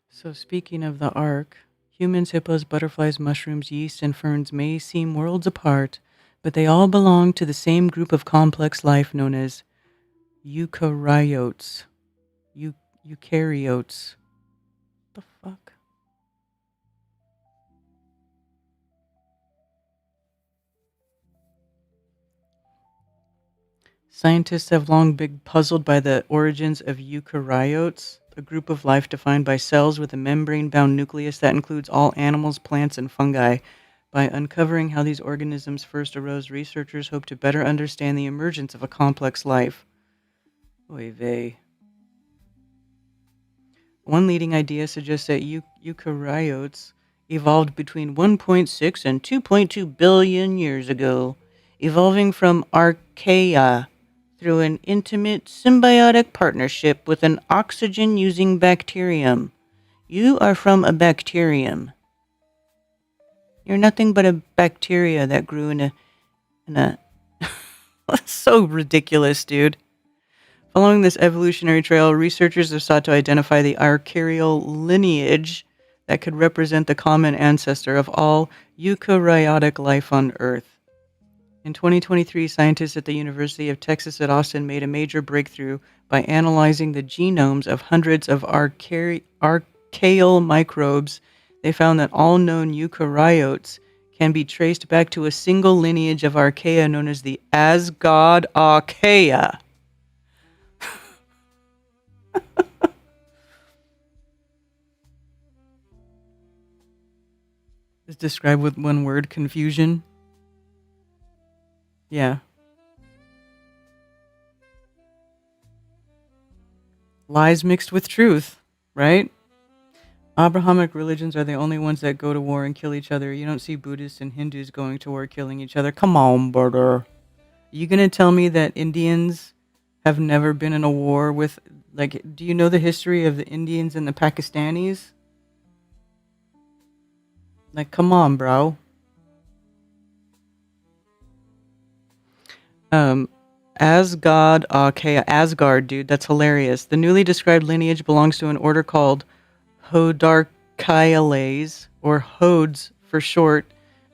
So speaking of the Ark, humans, hippos, butterflies, mushrooms, yeast, and ferns may seem worlds apart, But they all belong to the same group of complex life known as eukaryotes. Eukaryotes. The fuck? Scientists have long been puzzled by the origins of eukaryotes, a group of life defined by cells with a membrane-bound nucleus that includes all animals, plants, and fungi. By uncovering how these organisms first arose, researchers hope to better understand the emergence of a complex life. Oy vey. One leading idea suggests that eukaryotes evolved between 1.6 and 2.2 billion years ago, evolving from archaea through an intimate symbiotic partnership with an oxygen-using bacterium. You are from a bacterium. You're nothing but a bacteria that grew in a so ridiculous, dude. Following this evolutionary trail, researchers have sought to identify the archaeal lineage that could represent the common ancestor of all eukaryotic life on Earth. In 2023, scientists at the University of Texas at Austin made a major breakthrough by analyzing the genomes of hundreds of archaeal microbes. They found that all known eukaryotes can be traced back to a single lineage of archaea known as the Asgard archaea. Is described with one word: confusion. Yeah. Lies mixed with truth, right? Abrahamic religions are the only ones that go to war and kill each other. You don't see Buddhists and Hindus going to war killing each other. Come on, brother. Are you going to tell me that Indians have never been in a war with, like, do you know the history of the Indians and the Pakistanis? Like, come on, bro. Asgard, okay, Asgard, dude, that's hilarious. The newly described lineage belongs to an order called Hodarchiales, or Hodes for short,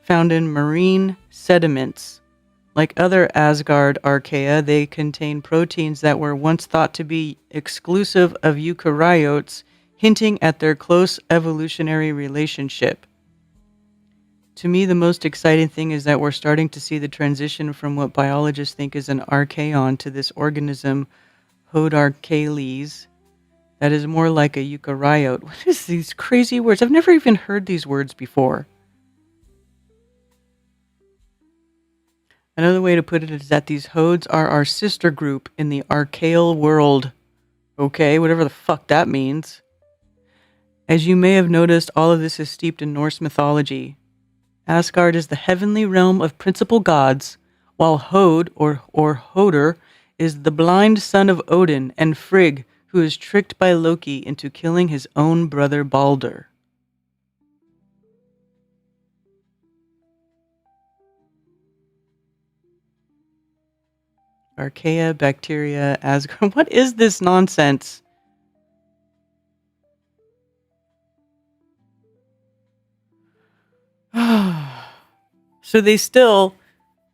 found in marine sediments. Like other Asgard archaea, they contain proteins that were once thought to be exclusive of eukaryotes, hinting at their close evolutionary relationship. To me, the most exciting thing is that we're starting to see the transition from what biologists think is an archaeon to this organism, Hodarchiales, that is more like a eukaryote. What is these crazy words? I've never even heard these words before. Another way to put it is that these Hodes are our sister group in the archaeal world. Okay, whatever the fuck that means. As you may have noticed, all of this is steeped in Norse mythology. Asgard is the heavenly realm of principal gods, while Hod, or Hodor, is the blind son of Odin and Frigg, who is tricked by Loki into killing his own brother Balder. Archaea, bacteria, Asgard. What is this nonsense? So they still,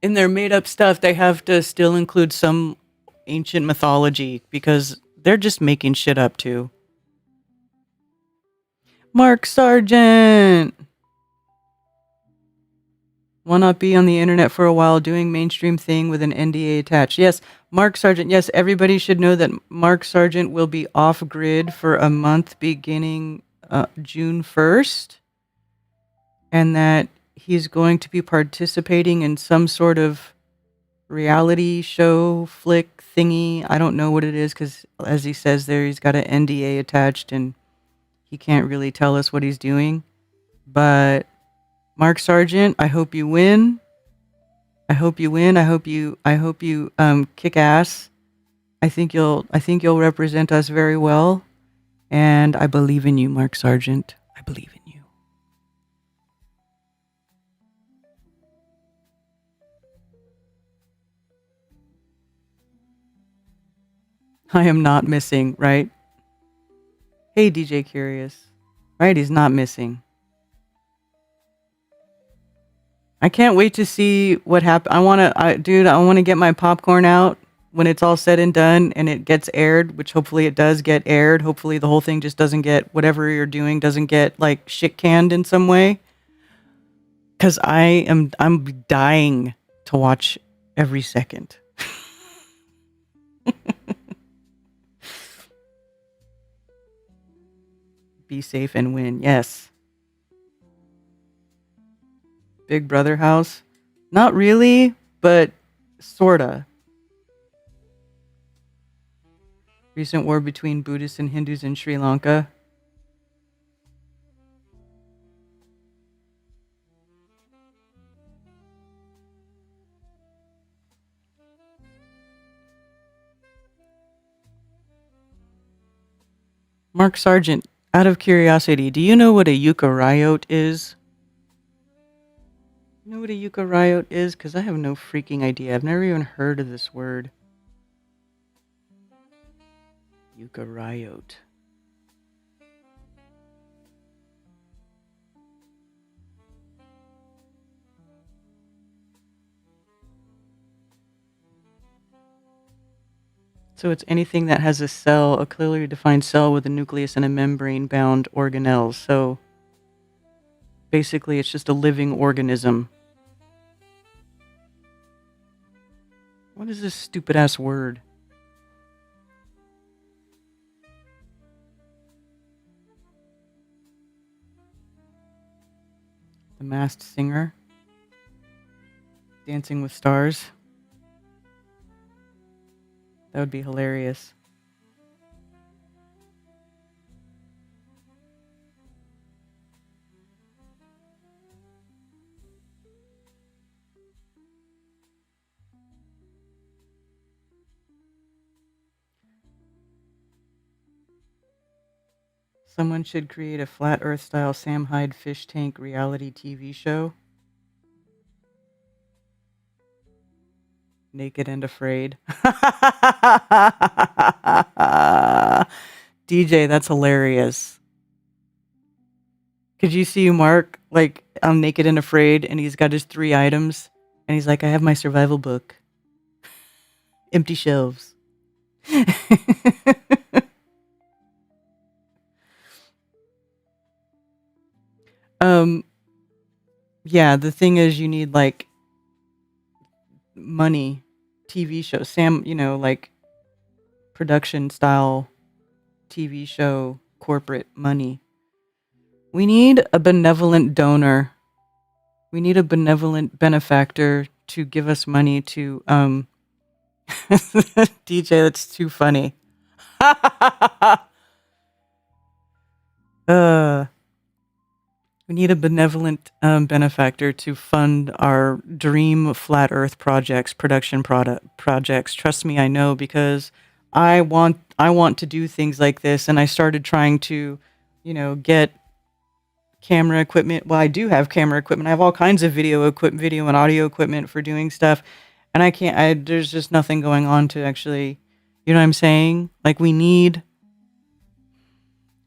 in their made-up stuff, they have to still include some ancient mythology because they're just making shit up too. Mark Sargent will not be on the internet for a while doing mainstream thing with an NDA attached. Yes, Mark Sargent. Yes, everybody should know that Mark Sargent will be off-grid for a month beginning June 1st. And that he's going to be participating in some sort of reality show, flick thingy. I don't know what it is because, as he says there, he's got an NDA attached and he can't really tell us what he's doing. But Mark Sargent, I hope you win. I hope you win. I hope you kick ass. I think you'll represent us very well. And I believe in you, Mark Sargent. I believe in you. I am not missing, right? Hey, DJ Curious. Right, he's not missing. I can't wait to see what happens. I want to get my popcorn out when it's all said and done and it gets aired, which hopefully it does get aired. Hopefully the whole thing just doesn't get, whatever you're doing doesn't get like shit canned in some way. Cause I'm dying to watch every second. Be safe and win. Yes. Big Brother house. Not really, but sorta. Recent war between Buddhists and Hindus in Sri Lanka. Mark Sargent, out of curiosity, do you know what a eukaryote is? You know what a eukaryote is? Because I have no freaking idea. I've never even heard of this word. Eukaryote. So it's anything that has a cell, a clearly defined cell with a nucleus and a membrane-bound organelle. So basically it's just a living organism. What is this stupid-ass word? The Masked Singer. Dancing with Stars. That would be hilarious. Someone should create a flat earth style Sam Hyde fish tank reality TV show. Naked and Afraid. DJ, that's hilarious. Could you see Mark, like, I'm Naked and Afraid, and he's got his 3 items, and he's like, I have my survival book. Empty shelves. Yeah, the thing is you need, like, money, TV show, like, production style TV show, corporate money. We need a benevolent donor. We need a benevolent benefactor to give us money to, DJ, that's too funny. We need a benevolent benefactor to fund our dream flat Earth projects. Trust me, I know, because I want to do things like this, and I started trying to, get camera equipment. Well, I do have camera equipment. I have all kinds of video and audio equipment for doing stuff, and I can't. There's just nothing going on to actually, you know what I'm saying? Like we need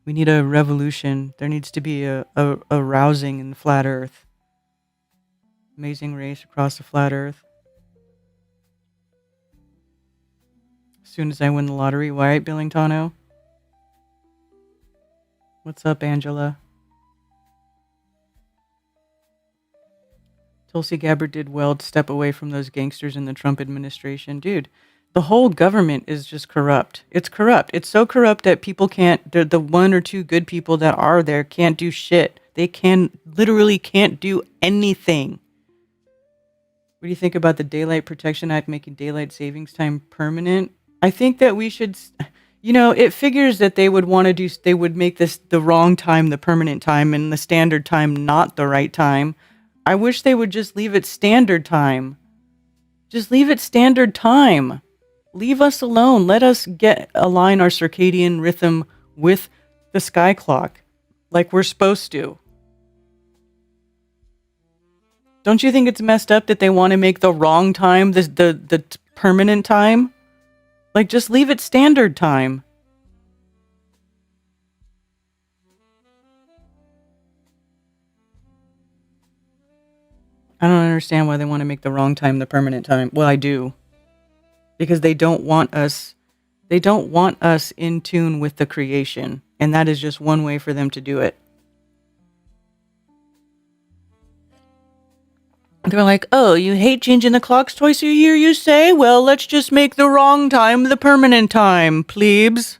a revolution. There needs to be a rousing in the flat Earth. Amazing race across the flat Earth. As soon as I win the lottery, right, Billingtano? What's up, Angela? Tulsi Gabbard did well to step away from those gangsters in the Trump administration. Dude, the whole government is just corrupt. It's corrupt. It's so corrupt that people can't, the 1 or 2 good people that are there can't do shit. They literally can't do anything. What do you think about the Daylight Protection Act making daylight savings time permanent? I think that we should, it figures that they would make this the wrong time, the permanent time, and the standard time not the right time. I wish they would just leave it standard time. Just leave it standard time. Leave us alone. Let us align our circadian rhythm with the sky clock like we're supposed to. Don't you think it's messed up that they want to make the wrong time the permanent time? Like, just leave it standard time. I don't understand why they want to make the wrong time the permanent time. Well, I do. Because they don't want us in tune with the creation, and that is just one way for them to do it. They're like, "Oh, you hate changing the clocks twice a year, you say? Well, let's just make the wrong time the permanent time, plebes."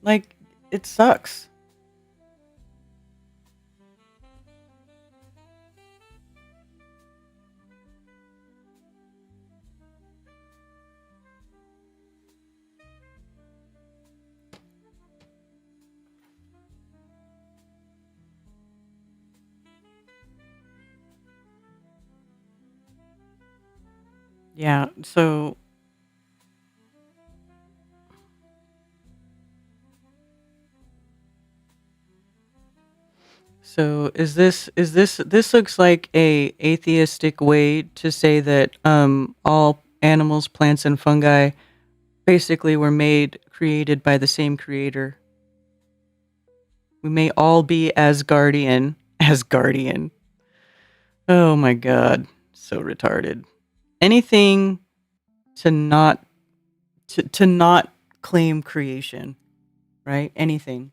Like, it sucks. Yeah, so this looks like a atheistic way to say that all animals, plants, and fungi basically were created by the same creator. We may all be Asgardian. Oh my god, so retarded. Anything to not claim creation, right? Anything.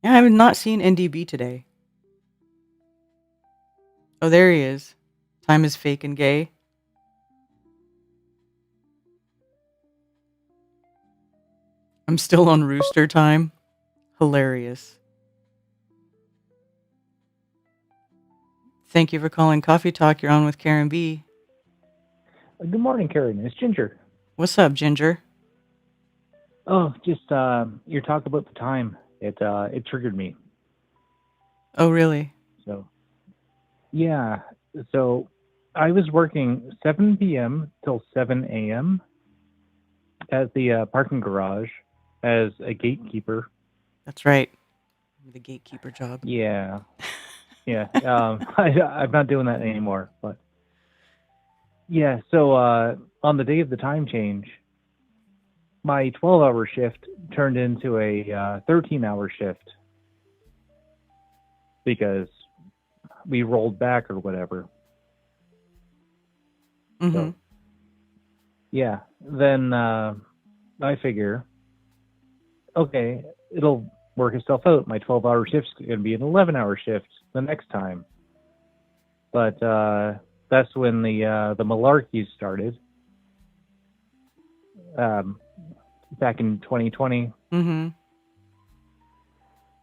Yeah, I have not seen NDB today. Oh, there he is. Time is fake and gay. I'm still on rooster time. Hilarious. Thank you for calling Coffee Talk. You're on with Karen B. Good morning, Karen. It's Ginger. What's up, Ginger? Oh, just your talk about the time. It triggered me. Oh, really? So, yeah. So, I was working 7 p.m. till 7 a.m. at the parking garage as a gatekeeper. That's right. The gatekeeper job. Yeah. Yeah. I'm not doing that anymore. But yeah. So on the day of the time change, my 12-hour shift turned into a 13-hour shift because we rolled back or whatever. Mm-hmm. So, yeah. Then I figure, okay, it'll work itself out. My 12-hour shift's going to be an 11-hour shift the next time. But that's when the malarkey started. Back in 2020. Mm-hmm.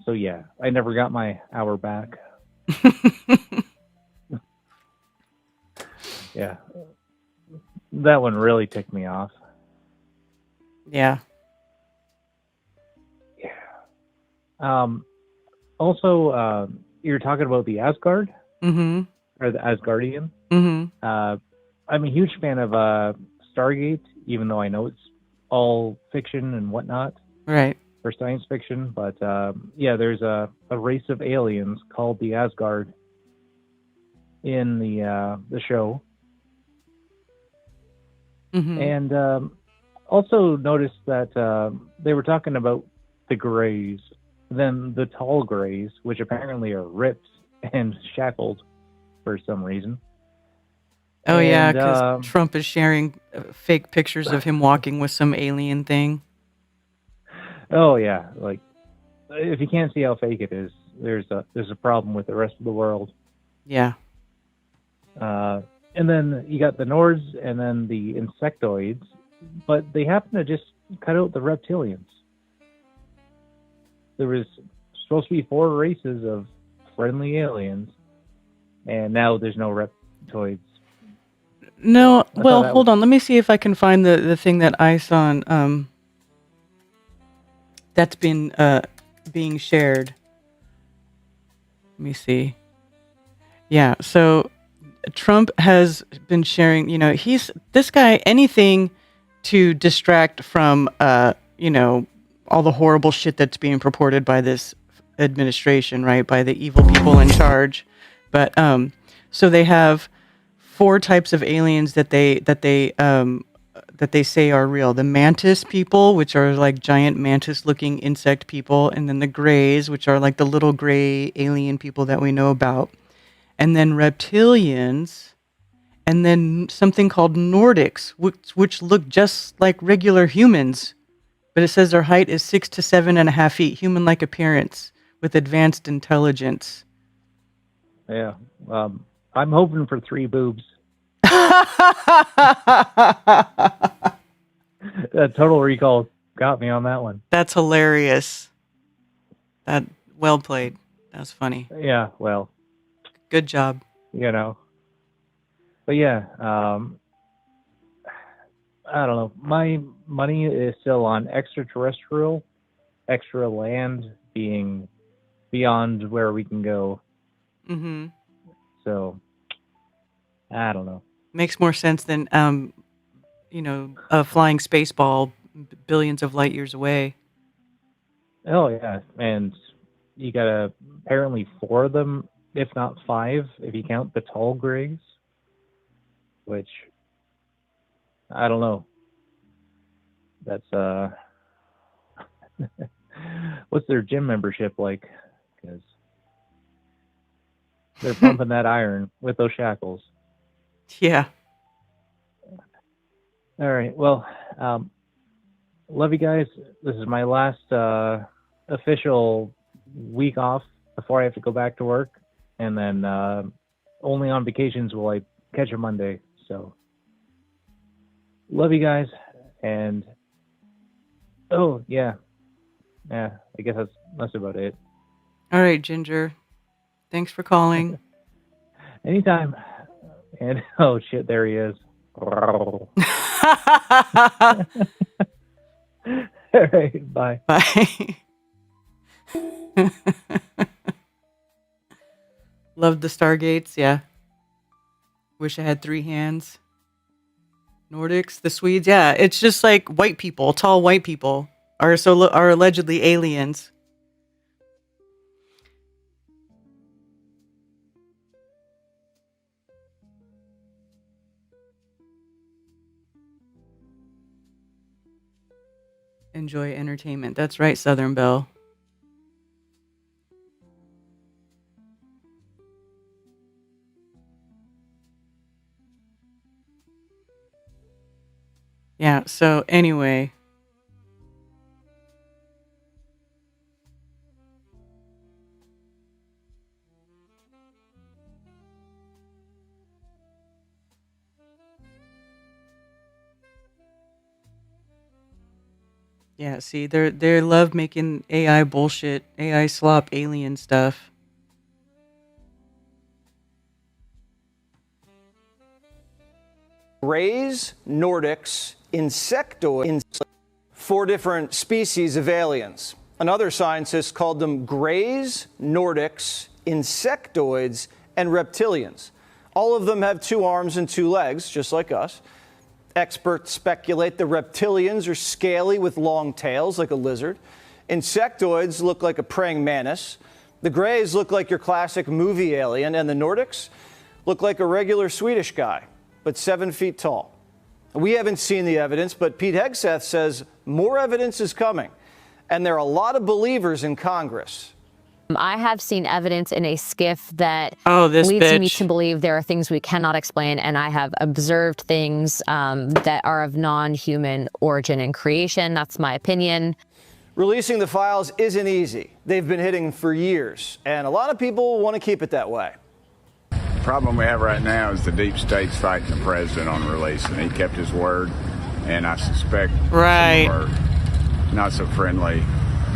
So yeah, I never got my hour back. Yeah. That one really ticked me off. Yeah. Yeah. Also, you're talking about the Asgard? Mm-hmm. Or the Asgardian? Mm-hmm. I'm a huge fan of Stargate, even though I know it's all fiction and whatnot. Right. For science fiction. But yeah, there's a race of aliens called the Asgard in the show. Mm-hmm. And also noticed that they were talking about the Greys, then the tall Greys, which apparently are ripped and shackled for some reason. Oh, yeah, because Trump is sharing fake pictures of him walking with some alien thing. Oh, yeah. Like, if you can't see how fake it is, there's a problem with the rest of the world. Yeah. And then you got the Nords and then the insectoids, but they happen to just cut out the reptilians. There was supposed to be 4 races of friendly aliens, and now there's no reptoids. No, well, hold on. Let me see if I can find the thing that I saw on, that's been being shared. Let me see. Yeah, so Trump has been sharing, he's this guy, anything to distract from, all the horrible shit that's being purported by this administration, right? By the evil people in charge. But so they have 4 types of aliens that they that they say are real. The mantis people, which are like giant mantis-looking insect people, and then the greys, which are like the little gray alien people that we know about, and then reptilians, and then something called Nordics, which look just like regular humans, but it says their height is 6 to 7.5 feet, human-like appearance with advanced intelligence. Yeah. I'm hoping for 3 boobs. Total Recall got me on that one. That's hilarious. Well played. That's funny. Yeah, well. Good job. You know. But yeah, I don't know. My money is still on extraterrestrial, extra land being beyond where we can go. Mm-hmm. So, I don't know. Makes more sense than, a flying space ball billions of light years away. Oh, yeah. And you got apparently 4 of them, if not 5, if you count the tall grays. Which, I don't know. That's, what's their gym membership like? Because they're pumping that iron with those shackles. Yeah. All right. Well, love you guys. This is my last official week off before I have to go back to work. And then only on vacations will I catch a Monday. So love you guys. And oh, yeah. Yeah, I guess that's about it. All right, Ginger. Thanks for calling. Anytime. And oh shit, there he is. All right, bye. Bye. Love the Stargates, yeah. Wish I had 3 hands. Nordics, the Swedes, yeah. It's just like white people, tall white people are allegedly aliens. Enjoy entertainment. That's right, Southern Belle. Yeah, so anyway. Yeah, see, they love making AI bullshit, AI slop, alien stuff. Greys, Nordics, insectoids, 4 different species of aliens. Another scientist called them greys, Nordics, insectoids, and reptilians. All of them have 2 arms and 2 legs, just like us. Experts speculate the reptilians are scaly with long tails like a lizard. Insectoids look like a praying mantis. The greys look like your classic movie alien, and the Nordics look like a regular Swedish guy, but 7 feet tall. We haven't seen the evidence, but Pete Hegseth says more evidence is coming, and there are a lot of believers in Congress. I have seen evidence in a skiff that leads me to believe there are things we cannot explain, and I have observed things that are of non-human origin and creation. That's my opinion. Releasing the files isn't easy. They've been hidden for years, and a lot of people want to keep it that way. The problem we have right now is the deep state's fighting the president on release, and he kept his word, and I suspect some of our not so friendly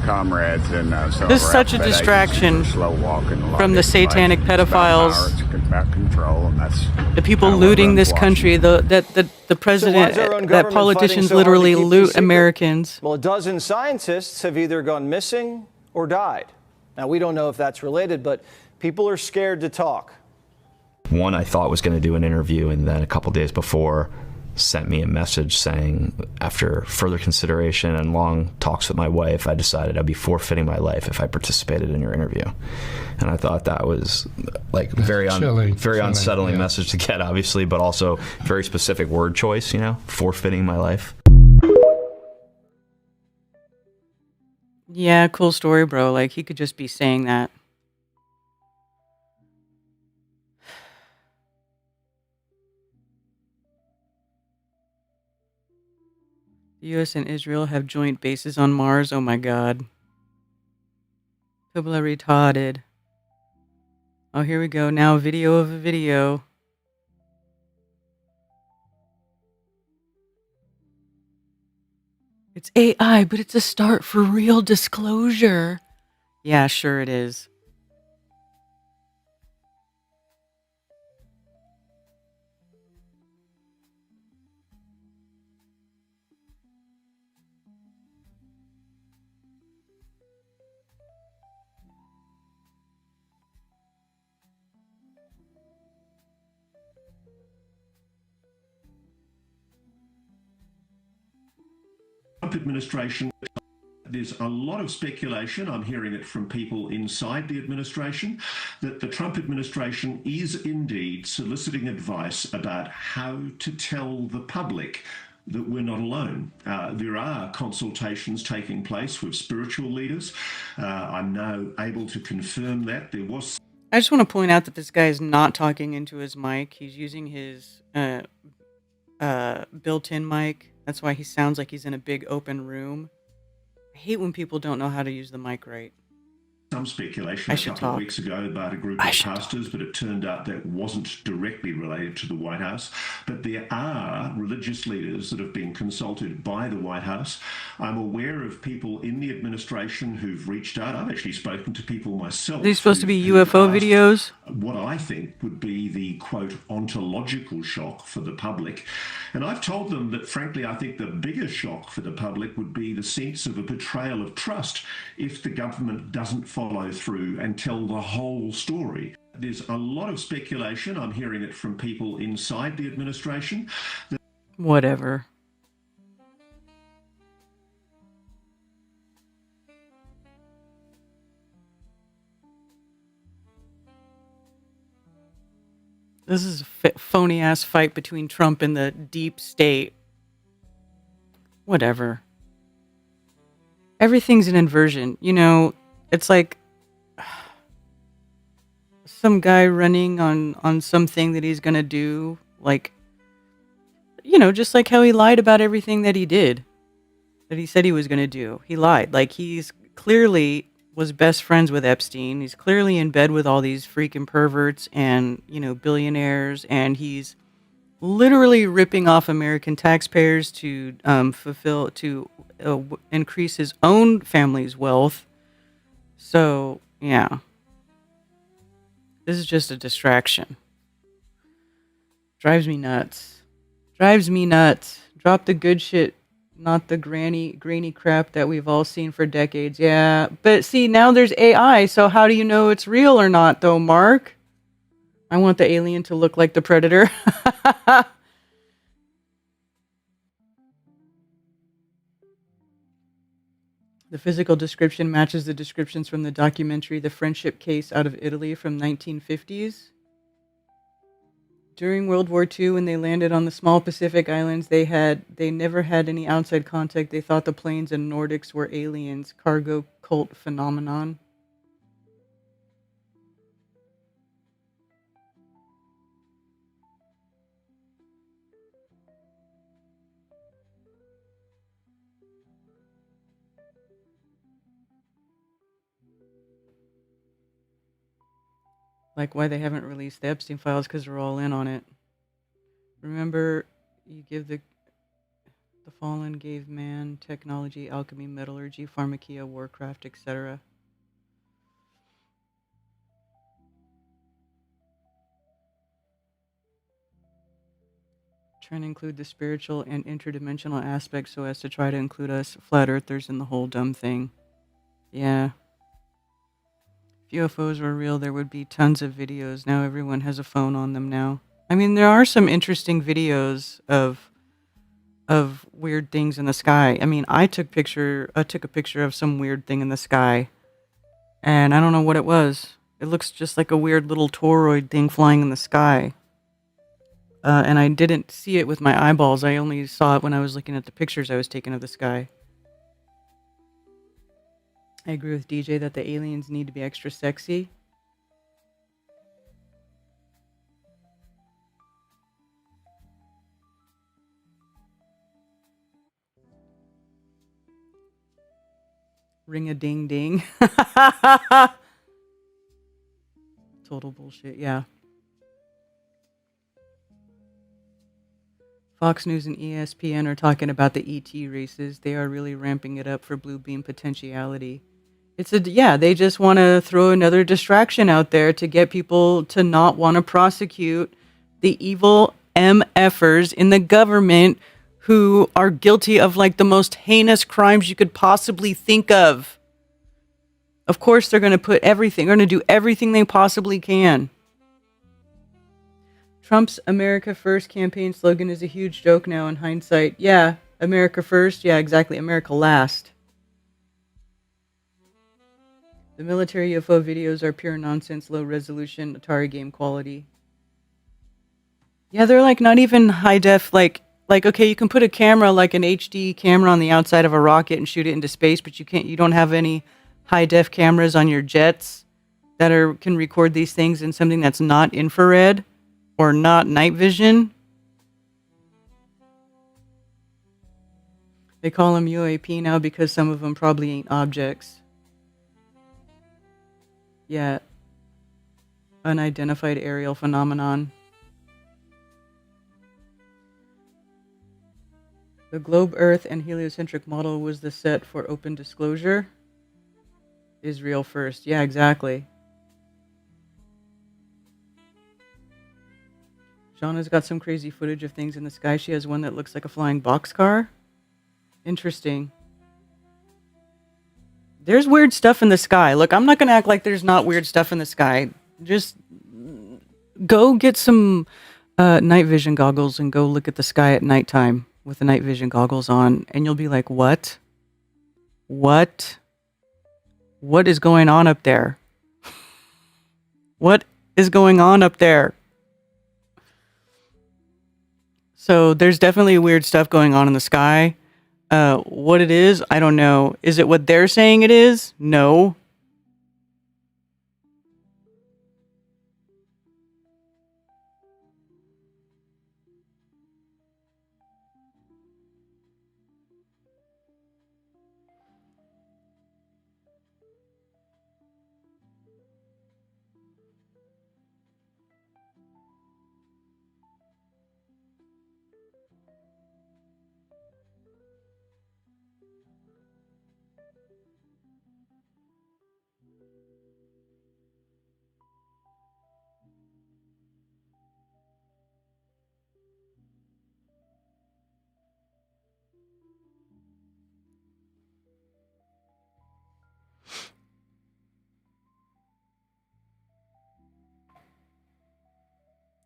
comrades and this is such a distraction from the satanic pedophiles, about control, and that's the people looting this country. The president, that politicians literally loot Americans. Well, a dozen scientists have either gone missing or died. Now, we don't know if that's related, but people are scared to talk. One I thought was going to do an interview, and then a couple days before, sent me a message saying, after further consideration and long talks with my wife, I decided I'd be forfeiting my life if I participated in your interview. And I thought that was like very unsettling message to get, obviously, but also very specific word choice, you know, forfeiting my life. Yeah, cool story, bro. Like, he could just be saying that. The U.S. and Israel have joint bases on Mars. Oh my god. People are retarded. Oh, here we go. Now a video of a video. It's AI, but it's a start for real disclosure. Yeah, sure it is. Trump administration, there's a lot of speculation, I'm hearing it from people inside the administration, that the Trump administration is indeed soliciting advice about how to tell the public that we're not alone. There are consultations taking place with spiritual leaders. I'm now able to confirm that. There was... I just want to point out that this guy is not talking into his mic. He's using his built-in mic. That's why he sounds like he's in a big open room. I hate when people don't know how to use the mic right. Some speculation a couple of weeks ago about a group of pastors, but it turned out that wasn't directly related to the White House. But there are religious leaders that have been consulted by the White House. I'm aware of people in the administration who've reached out. I've actually spoken to people myself. Are these supposed to be UFO videos? What I think would be the, quote, ontological shock for the public. And I've told them that, frankly, I think the biggest shock for the public would be the sense of a betrayal of trust if the government doesn't follow through and tell the whole story. There's a lot of speculation. I'm hearing it from people inside the administration. Whatever. This is a phony-ass fight between Trump and the deep state. Whatever. Everything's an inversion. You know, it's like some guy running on something that he's going to do. Like, you know, just like how he lied about everything that he did. That he said he was going to do. He lied. Like, he's clearly was best friends with Epstein. He's clearly in bed with all these freaking perverts and, you know, billionaires. And he's literally ripping off American taxpayers to increase his own family's wealth. So, yeah. This is just a distraction. Drives me nuts. Drives me nuts. Drop the good shit, not the grainy crap that we've all seen for decades. Yeah, but see, now there's AI, so how do you know it's real or not, though, Mark? I want the alien to look like the Predator. The physical description matches the descriptions from the documentary The Friendship Case out of Italy from 1950s. During World War II, when they landed on the small Pacific islands, they never had any outside contact. They thought the planes and Nordics were aliens. Cargo cult phenomenon. Like why they haven't released the Epstein files, because they're all in on it. Remember, you give the fallen gave man technology, alchemy, metallurgy, pharmakia, warcraft, etc. Trying to include the spiritual and interdimensional aspects so as to try to include us flat earthers in the whole dumb thing. Yeah. If UFOs were real, there would be tons of videos. Now everyone has a phone on them now. I mean, there are some interesting videos of of weird things in the sky. I mean, I took a picture of some weird thing in the sky, and I don't know what it was. It looks just like a weird little toroid thing flying in the sky. And I didn't see it with my eyeballs. I only saw it when I was looking at the pictures I was taking of the sky. I agree with DJ that the aliens need to be extra sexy. Ring a ding ding. Total bullshit, yeah. Fox News and ESPN are talking about the ET races. They are really ramping it up for blue beam potentiality. They just want to throw another distraction out there to get people to not want to prosecute the evil MFers in the government who are guilty of like the most heinous crimes you could possibly think of. Of course, they're going to do everything they possibly can. Trump's America First campaign slogan is a huge joke now in hindsight. Yeah, America First. Yeah, exactly. America Last. The military UFO videos are pure nonsense, low resolution, Atari game quality. Yeah, they're like not even high def. Like okay, you can put a camera like an HD camera on the outside of a rocket and shoot it into space, but you don't have any high def cameras on your jets that can record these things in something that's not infrared or not night vision. They call them UAP now because some of them probably ain't objects. Yeah. Unidentified aerial phenomenon. The globe, Earth, and heliocentric model was the set for open disclosure. Israel first. Yeah, exactly. Shauna's got some crazy footage of things in the sky. She has one that looks like a flying boxcar. Interesting. There's weird stuff in the sky. Look, I'm not going to act like there's not weird stuff in the sky. Just go get some night vision goggles and go look at the sky at nighttime with the night vision goggles on, and you'll be like, what? What is going on up there? What is going on up there? So there's definitely weird stuff going on in the sky. What it is, I don't know. Is it what they're saying it is? No.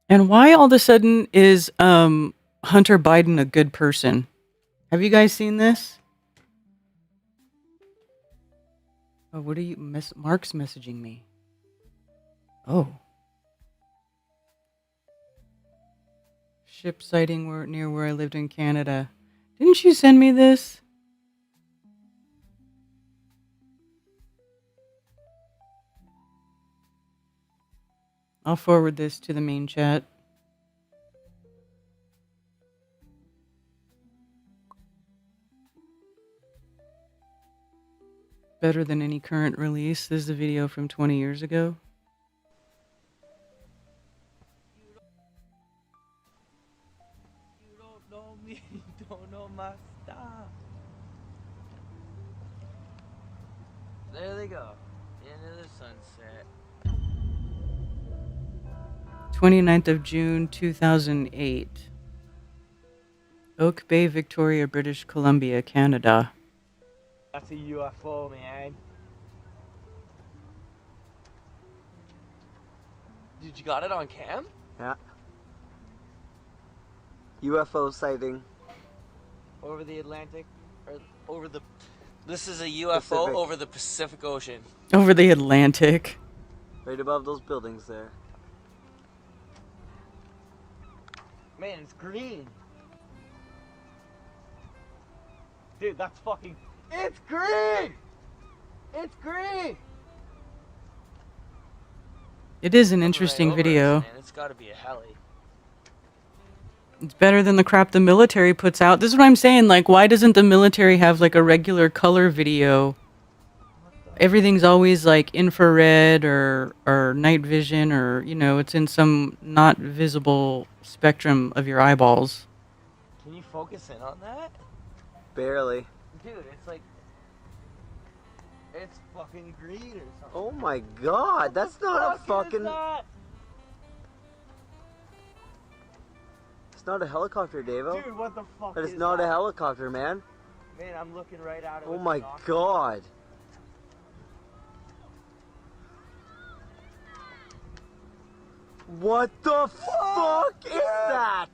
And why all of a sudden is Hunter Biden a good person? Have you guys seen this? Oh, what are you... Mark's messaging me. Oh. Ship sighting near where I lived in Canada. Didn't you send me this? I'll forward this to the main chat. Better than any current release. This is a video from 20 years ago. You don't know me, you don't know my style. There they go. Into the sunset. 29th of June, 2008. Oak Bay, Victoria, British Columbia, Canada. That's a UFO, man. Did you got it on cam? Yeah. UFO sighting. over the Atlantic, or over the. This is a UFO Pacific. over the Pacific Ocean, Over the Atlantic. Right above those buildings there. man. It's green, dude. That's fucking. It's green. It's green. It is an Coming interesting right over video. us, man. It's got to be a heli. It's better than the crap the military puts out. This is what I'm saying. Like, why doesn't the military have like a regular color video? Everything's always like infrared or night vision, or you know, it's in some not visible spectrum of your eyeballs. Can you focus in on that, Barely. dude? It's like. It's fucking green or something. Oh my god, that's not a fucking. It's not a helicopter, Davo. Dude, what the fuck That is is not that? a helicopter, man. Man, I'm looking right at it. Oh with my binoculars. god. What the fuck is that?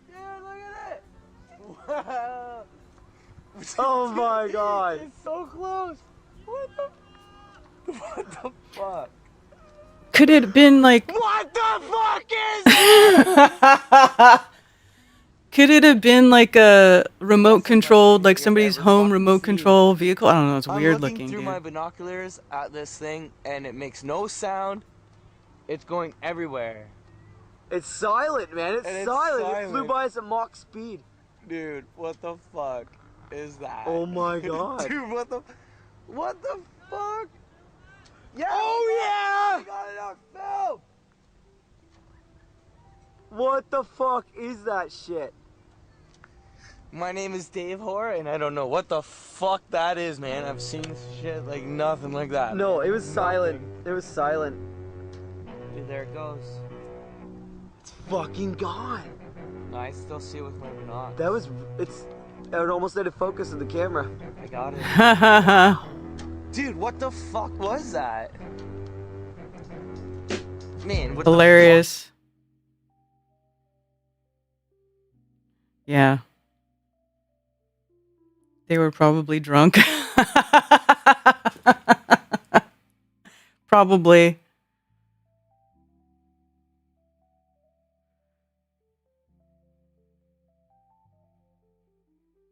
Dude, look at it. Wow. Oh my god. It's so close. What the fuck? Could it have been like? What the fuck is that? Could it have been like a remote controlled, like somebody's home remote control vehicle? I don't know. It's weird I'm looking looking, through dude. my binoculars at this thing, and it makes no sound. It's going everywhere. It's silent, man. It's And it's silent. It flew silent. by us at Mach speed. Dude, what the fuck is that? Oh my god. Dude, what the fuck? Yeah. Oh We got it on film. What the fuck is that shit? My name is Dave Hoare, and I don't know what the fuck that is, man. I've seen shit like nothing like that. No, man. it was silent. It was silent. Dude, there it goes. It's fucking gone. I still see it with my binoculars. That was. It almost out of focus of the camera. I got it. Dude, what the fuck was that? Man, what Hilarious. Yeah. They were probably drunk. Probably.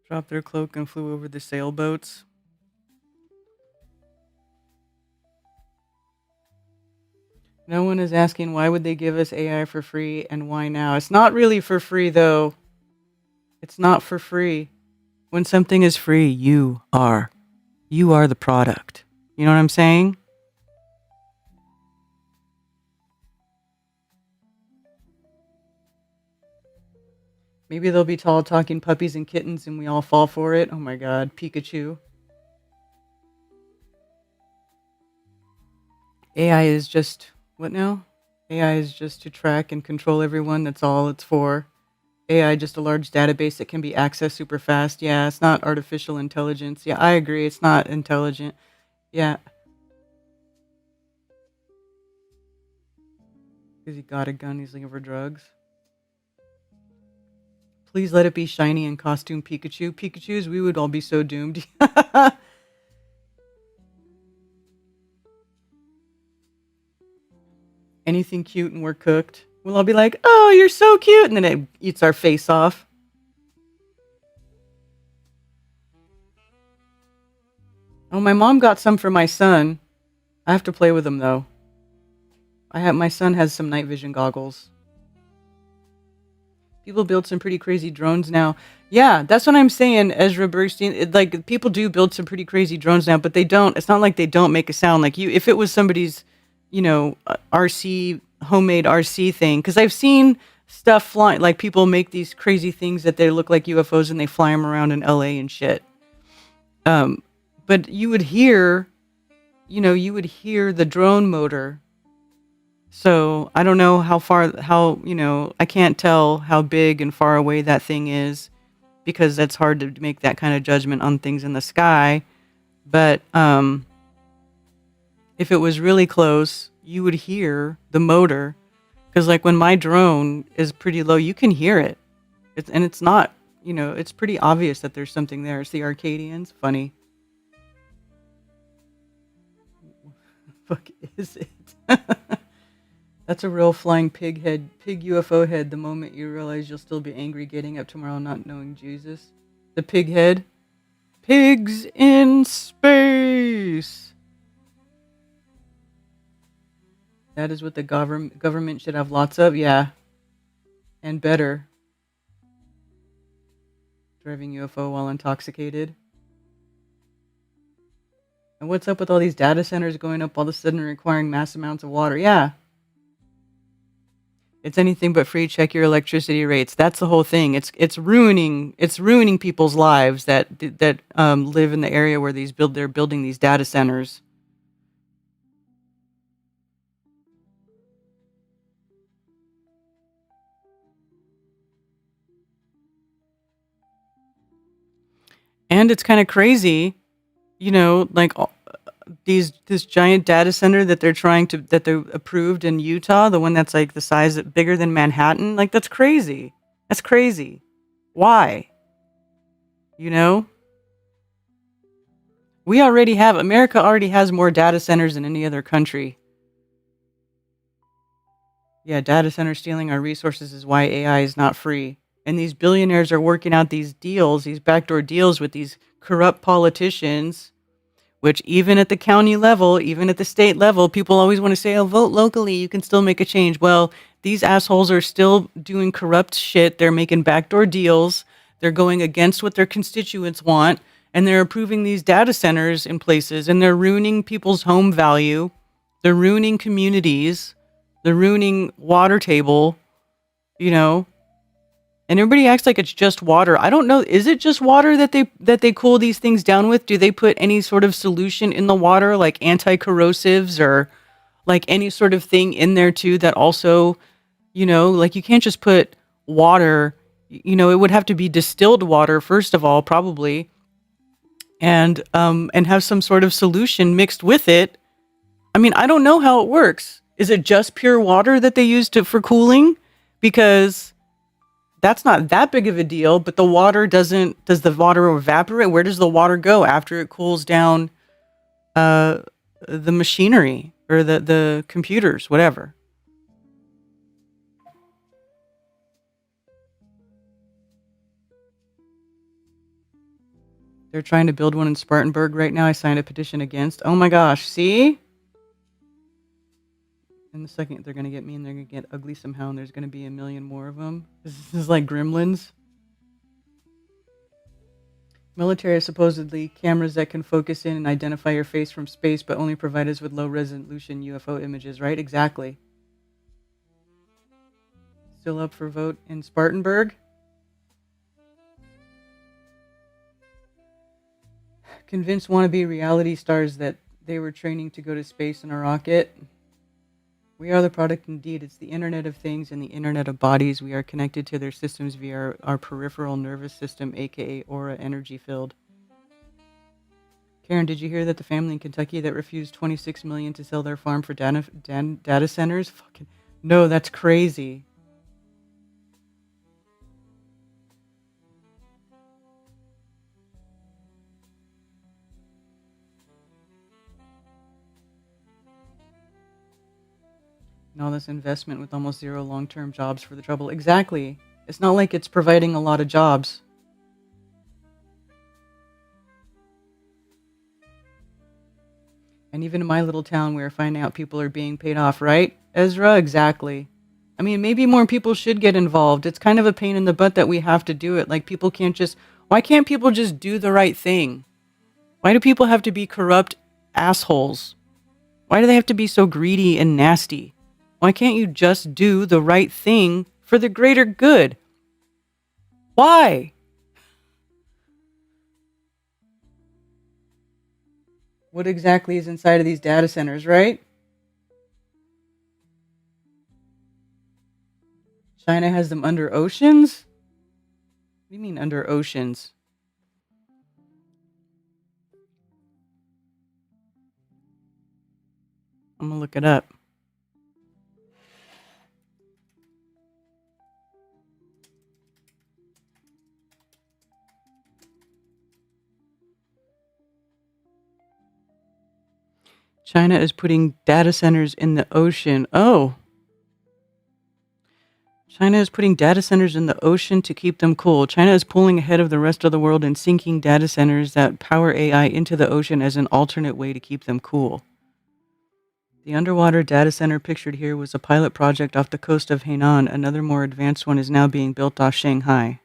Dropped their cloak and flew over the sailboats. No one is asking why would they give us AI for free and why now. It's not really for free though. It's not for free. When something is free, you are the product. You know what I'm saying? Maybe they'll be tall talking puppies and kittens and we all fall for it. Oh my god, Pikachu. AI is just, what now? AI is just to track and control everyone. That's all it's for. AI, just a large database that can be accessed super fast. Yeah, it's not artificial intelligence. Yeah, I agree. It's not intelligent. Yeah. Because he got a gun. He's looking for drugs. Please let it be shiny and costume Pikachu. Pikachus, we would all be so doomed. Anything cute and we're cooked. We'll all be like, oh, you're so cute. And then it eats our face off. Oh, my mom got some for my son. I have to play with them, though. My son has some night vision goggles. People build some pretty crazy drones now. Yeah, that's what I'm saying, Ezra Bergstein. Like, people do build some pretty crazy drones now, but they don't. It's not like they don't make a sound. Like, if it was somebody's, RC, homemade RC thing, because I've seen stuff flying, like people make these crazy things that they look like UFOs and they fly them around in LA and shit. But you would hear the drone motor. So I don't know I can't tell how big and far away that thing is because that's hard to make that kind of judgment on things in the sky. But if it was really close, you would hear the motor. Because like when my drone is pretty low, you can hear it. It's not it's pretty obvious that there's something there. It's the Arcadians. Funny. Fuck is it? That's a real flying pig UFO head. The moment you realize you'll still be angry getting up tomorrow not knowing Jesus. The pig head. Pigs in space. That is what the government should have lots of. Yeah. And better. Driving UFO while intoxicated. And what's up with all these data centers going up all of a sudden requiring mass amounts of water? Yeah. It's anything but free. Check your electricity rates. That's the whole thing. It's ruining people's lives that live in the area where they're building these data centers. And it's kind of crazy, like this giant data center that they're approved in Utah, the one that's like the size bigger than Manhattan. Like that's crazy. That's crazy. Why? America already has more data centers than any other country. Yeah, data center stealing our resources is why AI is not free. And these billionaires are working out these deals, these backdoor deals with these corrupt politicians, which even at the county level, even at the state level, people always want to say, oh, vote locally, you can still make a change. Well, these assholes are still doing corrupt shit. They're making backdoor deals. They're going against what their constituents want. And they're approving these data centers in places. And they're ruining people's home value. They're ruining communities. They're ruining water table, And everybody acts like it's just water. I don't know. Is it just water that they cool these things down with? Do they put any sort of solution in the water, like anti-corrosives or like any sort of thing in there too that also, like you can't just put water, it would have to be distilled water first of all, probably, and have some sort of solution mixed with it. I mean, I don't know how it works. Is it just pure water that they use for cooling? Because that's not that big of a deal, but does the water evaporate? Where does the water go after it cools down the machinery or the computers, whatever? They're trying to build one in Spartanburg right now. I signed a petition against. Oh my gosh, see? In the second, they're going to get mean. They're going to get ugly somehow, and there's going to be a million more of them. This is like gremlins. Military has supposedly cameras that can focus in and identify your face from space, but only provide us with low-resolution UFO images, right? Exactly. Still up for vote in Spartanburg? Convinced wannabe reality stars that they were training to go to space in a rocket. We are the product indeed. It's the Internet of Things and the Internet of Bodies. We are connected to their systems via our peripheral nervous system, aka aura energy field. Karen, did you hear that the family in Kentucky that refused $26 million to sell their farm for data centers? Fucking no, that's crazy. And all this investment with almost zero long-term jobs for the trouble. Exactly. It's not like it's providing a lot of jobs. And even in my little town, we're finding out people are being paid off, right, Ezra? Exactly. I mean, maybe more people should get involved. It's kind of a pain in the butt that we have to do it. Like, people can't just... Why can't people just do the right thing? Why do people have to be corrupt assholes? Why do they have to be so greedy and nasty? Why can't you just do the right thing for the greater good? Why? What exactly is inside of these data centers, right? China has them under oceans? What do you mean under oceans? I'm gonna look it up. China is putting data centers in the ocean. Oh. China is putting data centers in the ocean to keep them cool. China is pulling ahead of the rest of the world and sinking data centers that power AI into the ocean as an alternate way to keep them cool. The underwater data center pictured here was a pilot project off the coast of Hainan. Another more advanced one is now being built off Shanghai.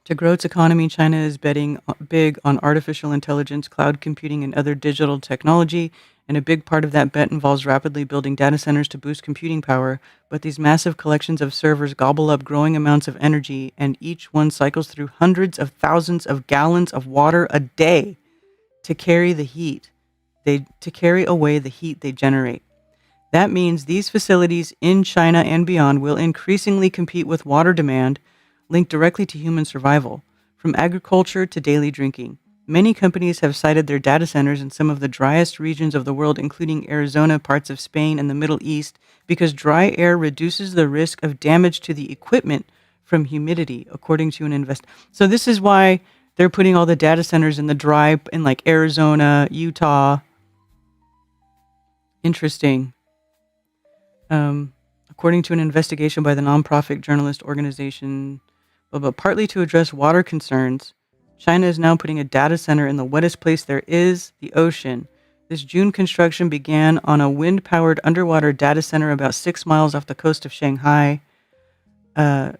To grow its economy, China is betting big on artificial intelligence, cloud computing, and other digital technology, and a big part of that bet involves rapidly building data centers to boost computing power. But these massive collections of servers gobble up growing amounts of energy, and each one cycles through hundreds of thousands of gallons of water a day to carry the heat. To carry away the heat they generate. That means these facilities in China and beyond will increasingly compete with water demand linked directly to human survival, from agriculture to daily drinking. Many companies have cited their data centers in some of the driest regions of the world, including Arizona, parts of Spain, and the Middle East, because dry air reduces the risk of damage to the equipment from humidity, according to an So this is why they're putting all the data centers in the dry, in like Arizona, Utah. Interesting. According to an investigation by the nonprofit journalist organization, but partly to address water concerns, China is now putting a data center in the wettest place there is, the ocean. This June construction began on a wind-powered underwater data center about 6 miles off the coast of Shanghai. But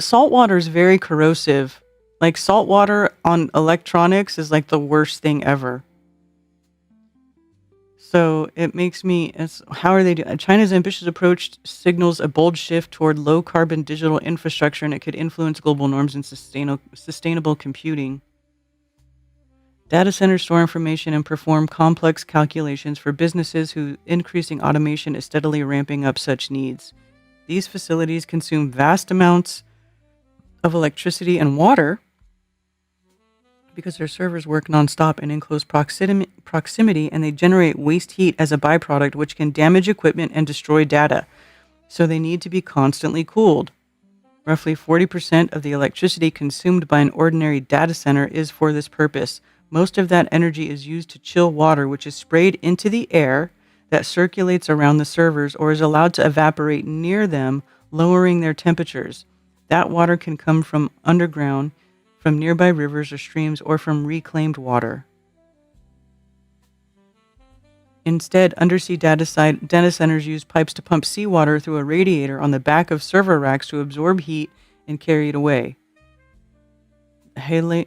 salt water is very corrosive. Like, salt water on electronics is like the worst thing ever. So it makes me, how are they doing? China's ambitious approach signals a bold shift toward low carbon digital infrastructure, and it could influence global norms in sustainable computing. Data centers store information and perform complex calculations for businesses whose increasing automation is steadily ramping up such needs. These facilities consume vast amounts of electricity and water because their servers work nonstop and in close proximity, and they generate waste heat as a byproduct, which can damage equipment and destroy data. So they need to be constantly cooled. Roughly 40% of the electricity consumed by an ordinary data center is for this purpose. Most of that energy is used to chill water, which is sprayed into the air that circulates around the servers or is allowed to evaporate near them, lowering their temperatures. That water can come from underground, from nearby rivers or streams, or from reclaimed water. Instead, undersea data centers use pipes to pump seawater through a radiator on the back of server racks to absorb heat and carry it away. Heillan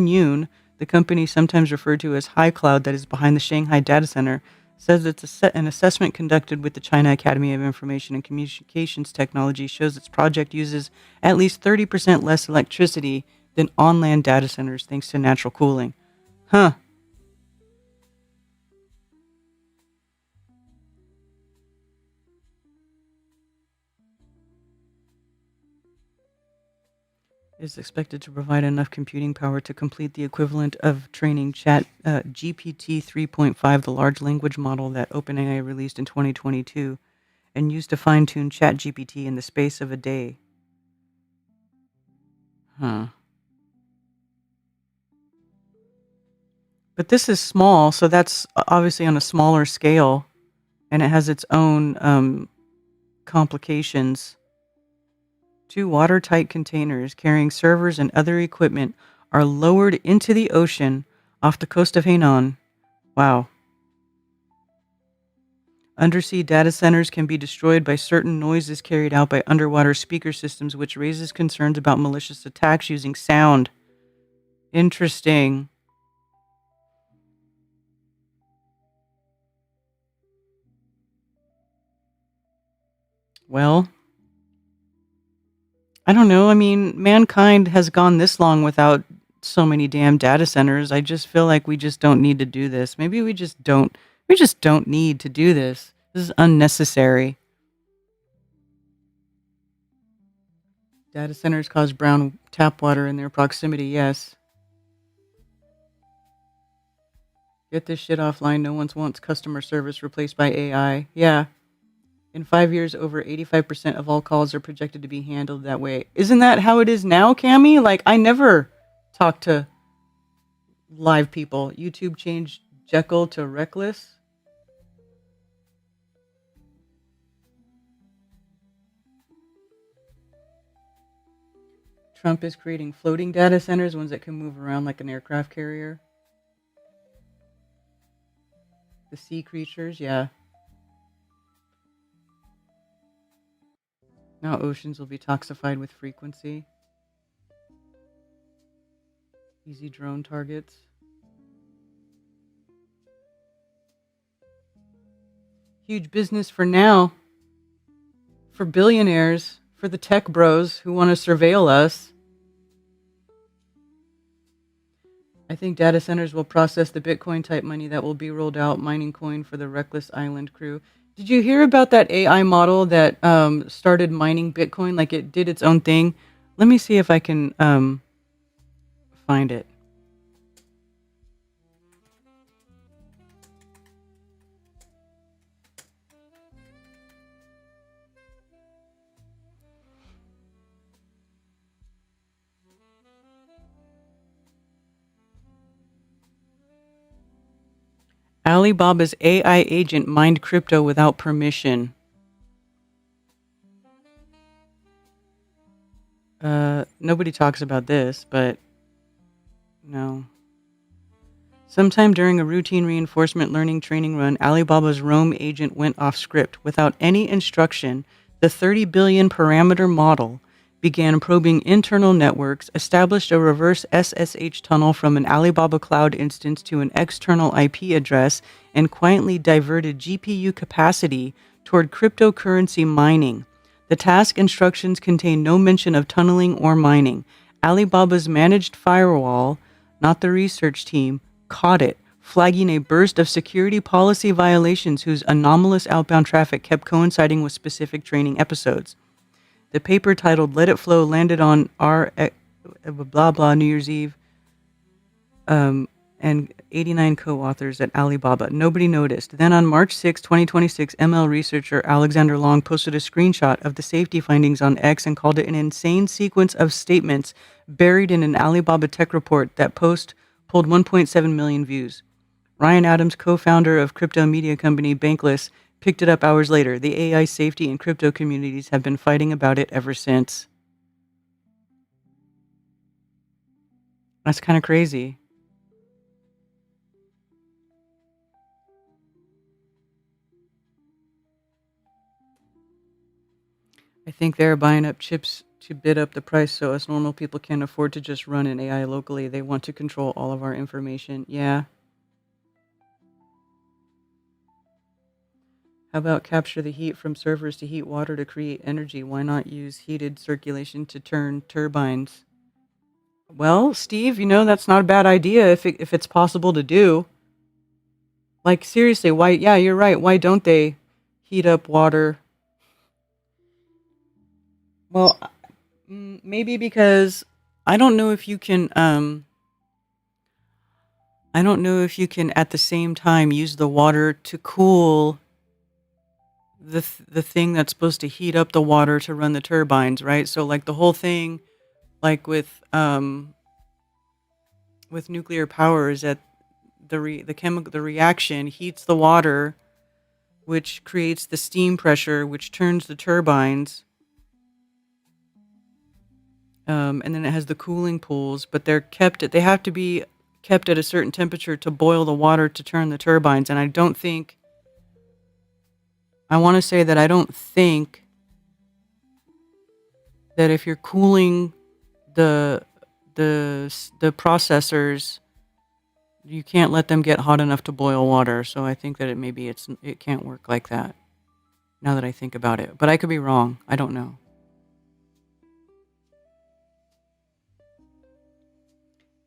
Yun, the company sometimes referred to as High Cloud that is behind the Shanghai data center, says it's an assessment conducted with the China Academy of Information and Communications Technology shows its project uses at least 30% less electricity than on-land data centers thanks to natural cooling. Huh. Is expected to provide enough computing power to complete the equivalent of training GPT 3.5, the large language model that OpenAI released in 2022, and used to fine-tune ChatGPT in the space of a day. Huh. But this is small, so that's obviously on a smaller scale, and it has its own complications. 2 watertight containers carrying servers and other equipment are lowered into the ocean off the coast of Hainan. Wow. Undersea data centers can be destroyed by certain noises carried out by underwater speaker systems, which raises concerns about malicious attacks using sound. Interesting. Well, I don't know. I mean, mankind has gone this long without so many damn data centers. I just feel like we just don't need to do this. Maybe we just don't need to do this. This is unnecessary. Data centers cause brown tap water in their proximity, yes. Get this shit offline. No one wants customer service replaced by AI. Yeah. In 5 years, over 85% of all calls are projected to be handled that way. Isn't that how it is now, Cammie? Like, I never talk to live people. YouTube changed Jekyll to Reckless. Trump is creating floating data centers, ones that can move around like an aircraft carrier. The sea creatures, yeah. Now oceans will be toxified with frequency. Easy drone targets. Huge business for now. For billionaires. For the tech bros who want to surveil us. I think data centers will process the Bitcoin type money that will be rolled out, mining coin for the Reckless Island crew. Did you hear about that AI model that started mining Bitcoin? Like it did its own thing? Let me see if I can find it. Alibaba's AI agent mined crypto without permission. Nobody talks about this, but no. Sometime during a routine reinforcement learning training run, Alibaba's Roam agent went off script. Without any instruction, the 30 billion parameter model began probing internal networks, established a reverse SSH tunnel from an Alibaba cloud instance to an external IP address, and quietly diverted GPU capacity toward cryptocurrency mining. The task instructions contain no mention of tunneling or mining. Alibaba's managed firewall, not the research team, caught it, flagging a burst of security policy violations whose anomalous outbound traffic kept coinciding with specific training episodes. The paper titled Let It Flow landed on our blah blah New Year's Eve and 89 co-authors at Alibaba. Nobody noticed. Then on March 6, 2026, ML researcher Alexander Long posted a screenshot of the safety findings on X and called it an insane sequence of statements buried in an Alibaba tech report. That post pulled 1.7 million views. Ryan Adams, co-founder of crypto media company Bankless, picked it up hours later. The AI safety and crypto communities have been fighting about it ever since. That's kind of crazy. I think they're buying up chips to bid up the price so us normal people can't afford to just run an AI locally. They want to control all of our information. Yeah. How about capture the heat from servers to heat water to create energy? Why not use heated circulation to turn turbines? Well, Steve, that's not a bad idea if it's possible to do. Like, seriously, why? Yeah, you're right. Why don't they heat up water? Well, maybe because I don't know if you can at the same time use the water to cool the thing that's supposed to heat up the water to run the turbines, right? So like the whole thing, like with nuclear power, is that the reaction heats the water, which creates the steam pressure, which turns the turbines, and then it has the cooling pools. But they have to be kept at a certain temperature to boil the water to turn the turbines, and I don't think that if you're cooling the processors, you can't let them get hot enough to boil water. So I think that it can't work like that. Now that I think about it, but I could be wrong. I don't know.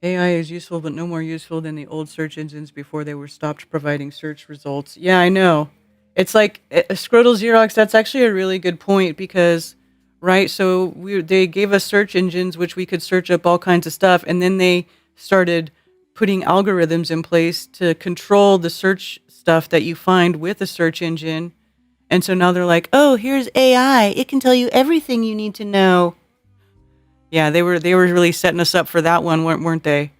AI is useful, but no more useful than the old search engines before they were stopped providing search results. Yeah, I know. It's like Scrotal Xerox. That's actually a really good point because, right? So they gave us search engines which we could search up all kinds of stuff, and then they started putting algorithms in place to control the search stuff that you find with a search engine, And so now they're like, oh, here's AI. It can tell you everything you need to know. Yeah, they were really setting us up for that one, weren't they?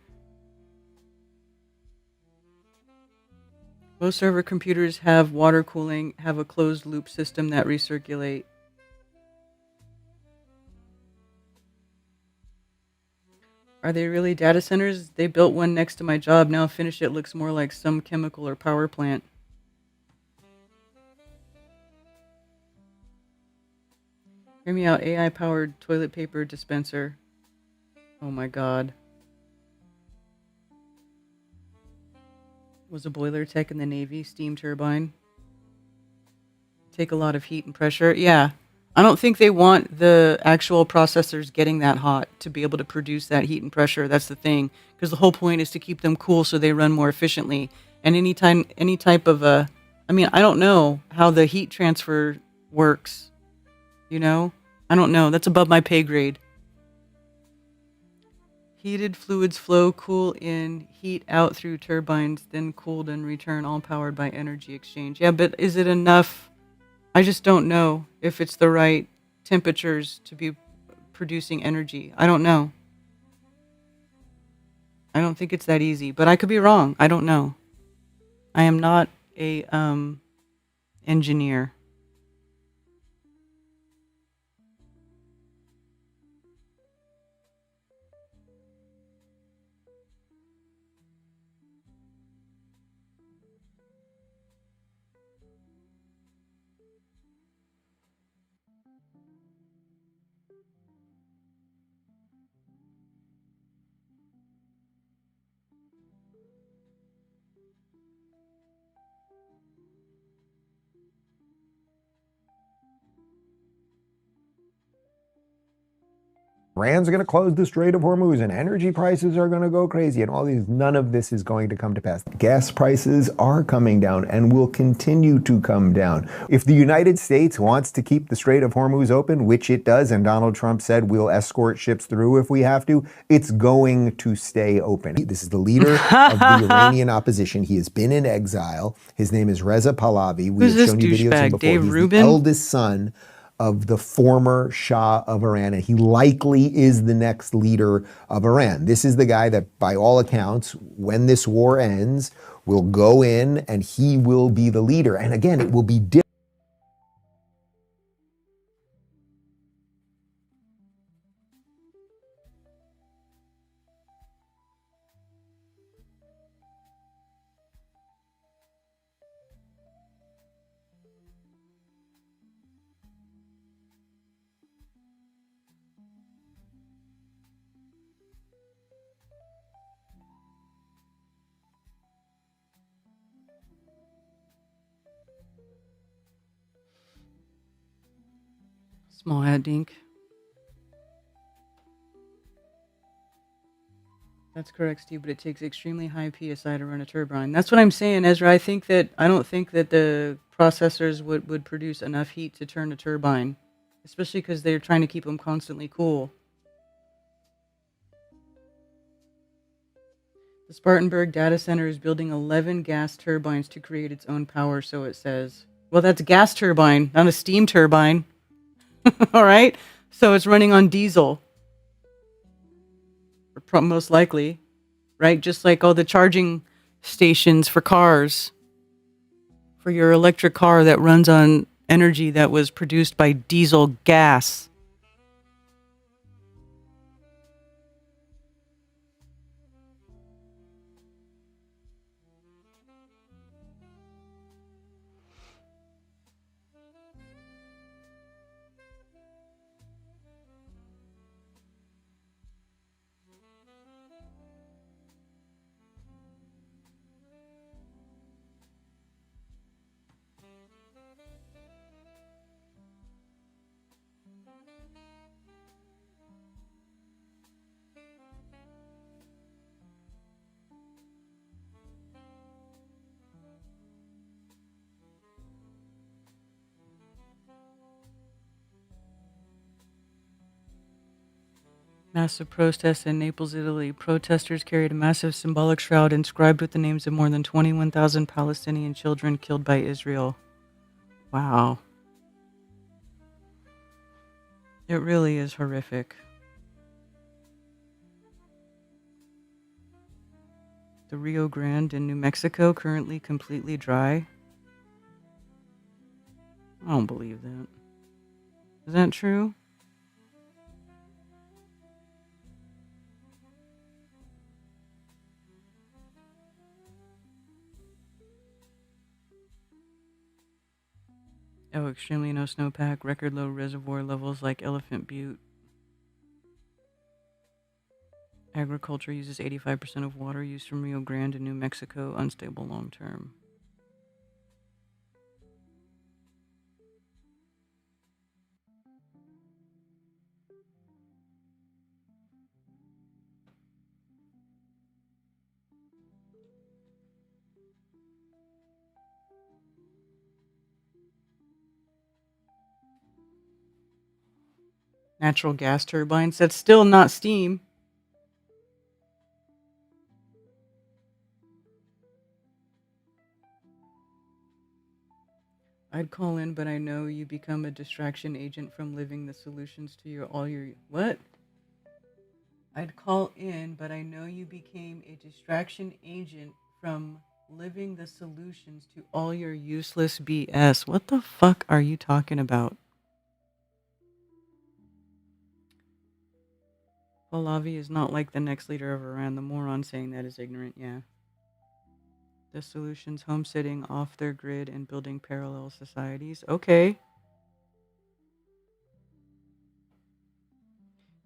Most server computers have water cooling, have a closed loop system that recirculate. Are they really data centers? They built one next to my job. Now finish it looks more like some chemical or power plant. Hear me out. AI-powered toilet paper dispenser. Oh my god. Was a boiler tech in the Navy. Steam turbine. Take a lot of heat and pressure. Yeah. I don't think they want the actual processors getting that hot to be able to produce that heat and pressure. That's the thing. Because the whole point is to keep them cool so they run more efficiently. And any type of I mean, I don't know how the heat transfer works. You know? I don't know. That's above my pay grade. Heated fluids flow, cool in, heat out through turbines, then cooled and return, all powered by energy exchange. Yeah, but is it enough? I just don't know if it's the right temperatures to be producing energy. I don't know. I don't think it's that easy, but I could be wrong. I don't know. I am not a engineer. Iran's going to close the Strait of Hormuz and energy prices are going to go crazy and all these. None of this is going to come to pass. Gas prices are coming down and will continue to come down. If the United States wants to keep the Strait of Hormuz open, which it does, and Donald Trump said we'll escort ships through if we have to, it's going to stay open. This is the leader of the Iranian opposition. He has been in exile. His name is Reza Pahlavi. We Who's have shown you this videos of him douchebag? before. Dave He's Rubin? the eldest son of the former Shah of Iran, and he likely is the next leader of Iran. This is the guy that, by all accounts, when this war ends, will go in and he will be the leader. And again, it will be different. Small hat dink. That's correct, Steve, but it takes extremely high PSI to run a turbine. That's what I'm saying, Ezra. I don't think that the processors would produce enough heat to turn a turbine, especially because they're trying to keep them constantly cool. The Spartanburg data center is building 11 gas turbines to create its own power, so it says. Well, that's a gas turbine, not a steam turbine. All right? So it's running on diesel. Most likely, right? Just like all the charging stations for cars, for your electric car that runs on energy that was produced by diesel gas. Massive protests in Naples, Italy. Protesters carried a massive symbolic shroud inscribed with the names of more than 21,000 Palestinian children killed by Israel. Wow. It really is horrific. The Rio Grande in New Mexico currently completely dry. I don't believe that. Is that true? Oh, extremely no snowpack, record low reservoir levels like Elephant Butte. Agriculture uses 85% of water used from Rio Grande in New Mexico, unstable long term. Natural gas turbines, that's still not steam. I'd call in, but I know you become a distraction agent from living the solutions to all your... What? I'd call in, but I know you became a distraction agent from living the solutions to all your useless BS. What the fuck are you talking about? Pahlavi is not like the next leader of Iran. The moron saying that is ignorant, yeah. The solutions, homesteading off their grid and building parallel societies. Okay.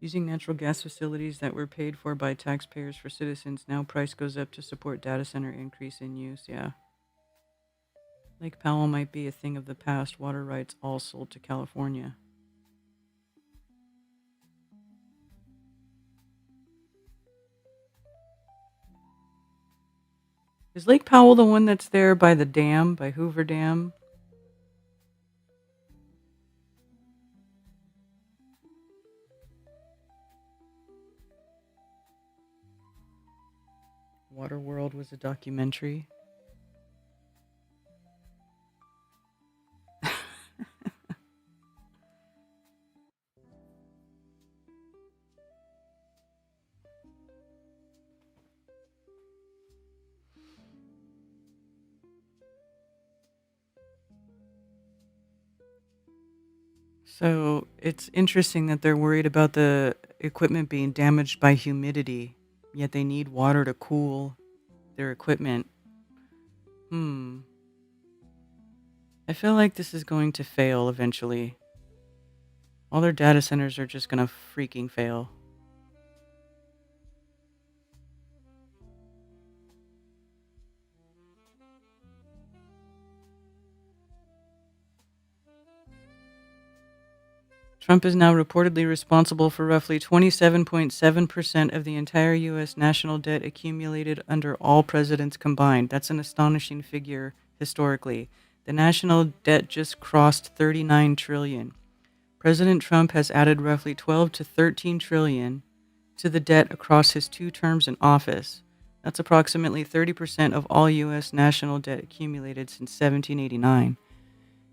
Using natural gas facilities that were paid for by taxpayers for citizens. Now price goes up to support data center increase in use, yeah. Lake Powell might be a thing of the past. Water rights all sold to California. Is Lake Powell the one that's there by the dam, by Hoover Dam? Waterworld was a documentary. So it's interesting that they're worried about the equipment being damaged by humidity, yet they need water to cool their equipment. I feel like this is going to fail eventually. All their data centers are just going to freaking fail. Trump is now reportedly responsible for roughly 27.7% of the entire U.S. national debt accumulated under all presidents combined. That's an astonishing figure historically. The national debt just crossed 39 trillion. President Trump has added roughly 12 to 13 trillion to the debt across his 2 terms in office. That's approximately 30% of all U.S. national debt accumulated since 1789.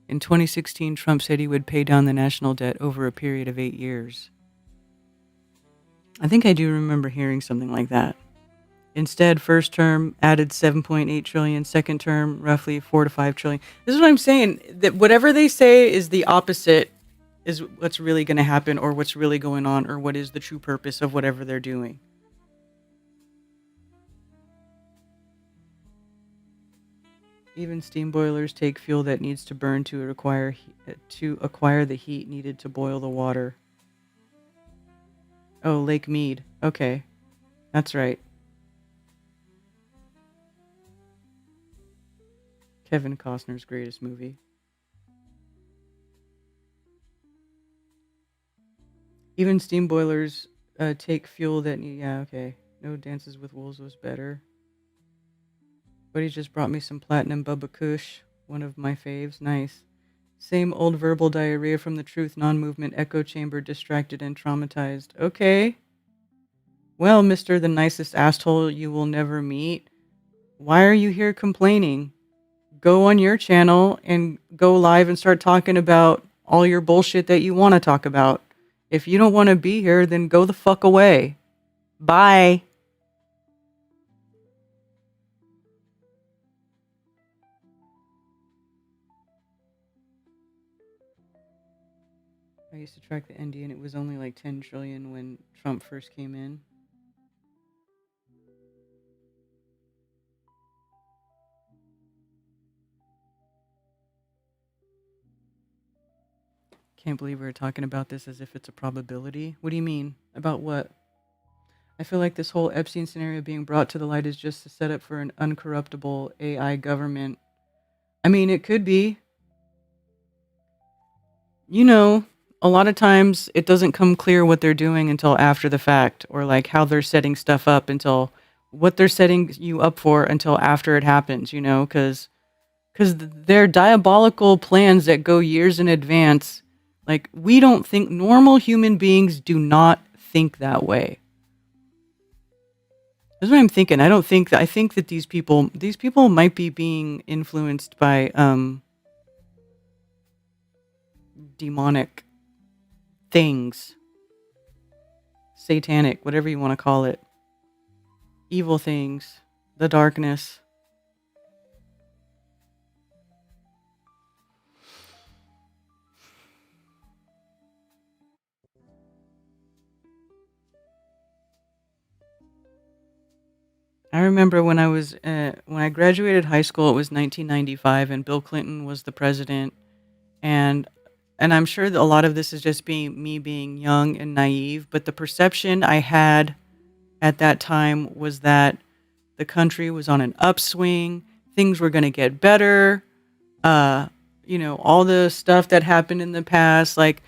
In 2016, Trump said he would pay down the national debt over a period of 8 years. I think I do remember hearing something like that. Instead, first term added 7.8 trillion, second term roughly 4 to 5 trillion. This is what I'm saying, that whatever they say is the opposite is what's really going to happen, or what's really going on, or what is the true purpose of whatever they're doing. Even steam boilers take fuel that needs to burn to acquire the heat needed to boil the water. Oh, Lake Mead. Okay. That's right. Kevin Costner's greatest movie. Even steam boilers take fuel that need... Yeah, okay. No Dances with Wolves was better. But he just brought me some Platinum Bubba Kush, one of my faves. Nice. Same old verbal diarrhea from the truth, non-movement, echo chamber, distracted and traumatized. Okay. Well, Mr. the nicest asshole you will never meet, why are you here complaining? go on your channel and go live and start talking about all your bullshit that you want to talk about. If you don't want to be here, then go the fuck away. Bye. I used to track the ND and it was only like 10 trillion when Trump first came in. Can't believe we were talking about this as if it's a probability. What do you mean? About what? I feel like this whole Epstein scenario being brought to the light is just a setup for an uncorruptible AI government. I mean, it could be. You know, a lot of times it doesn't come clear what they're doing until after the fact, or like how they're setting stuff up until what they're setting you up for until after it happens, you know, because they're diabolical plans that go years in advance. Like, we don't think, normal human beings do not think that way. That's what I'm thinking. I think that these people might be being influenced by demonic things, satanic, whatever you want to call it, evil things, the darkness. I remember when I graduated high school, it was 1995, and Bill Clinton was the president, and I'm sure that a lot of this is just me being young and naive, but the perception I had at that time was that the country was on an upswing, things were going to get better, you know, all the stuff that happened in the past, like,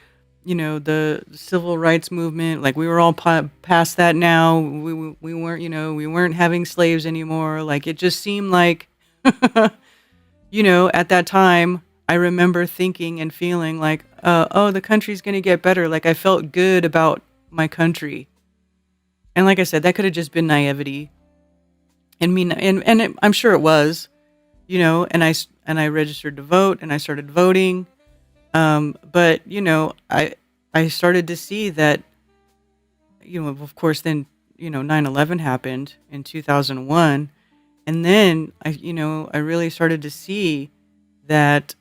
you know, the civil rights movement, like we were all past that now. We weren't, you know, we weren't having slaves anymore. Like, it just seemed like, you know, at that time, I remember thinking and feeling like, oh, the country's going to get better. Like, I felt good about my country. And like I said, that could have just been naivety. And me, I'm sure it was, you know, and I registered to vote and I started voting. But, you know, I started to see that, you know, of course, then, you know, 9/11 happened in 2001. And then I really started to see that,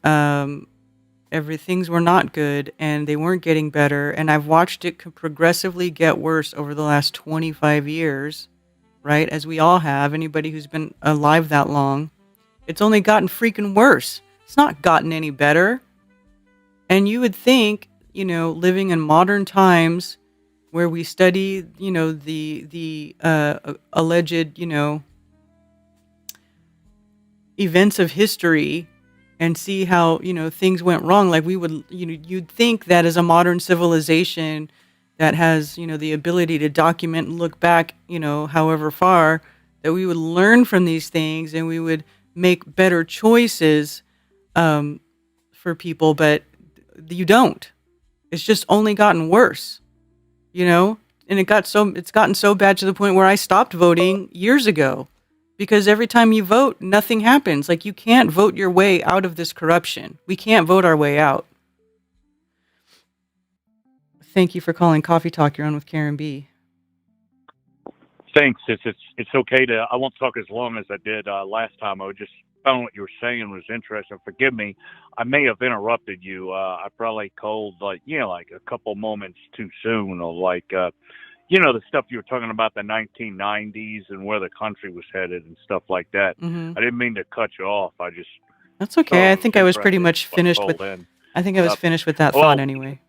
things were not good and they weren't getting better. And I've watched it progressively get worse over the last 25 years, right? As we all have, anybody who's been alive that long, it's only gotten freaking worse. It's not gotten any better. And you would think, you know, living in modern times where we study, you know, the alleged, you know, events of history and see how, you know, things went wrong. Like, we would, you know, you'd think that as a modern civilization that has, you know, the ability to document and look back, you know, however far, that we would learn from these things and we would make better choices for people, but you don't. It's just only gotten worse, you know? And it's gotten so bad to the point where I stopped voting years ago, because every time you vote, nothing happens. Like, you can't vote your way out of this corruption. We can't vote our way out. Thank you for calling Coffee Talk. You're on with Karen B. Thanks. It's okay to. I won't talk as long as I did last time. I just found what you were saying was interesting. Forgive me. I may have interrupted you. I probably called like a couple moments too soon, or like you know, the stuff you were talking about, the 1990s and where the country was headed and stuff like that. Mm-hmm. I didn't mean to cut you off. I just. That's okay. I think I was pretty much finished with. I think I was finished with that thought anyway.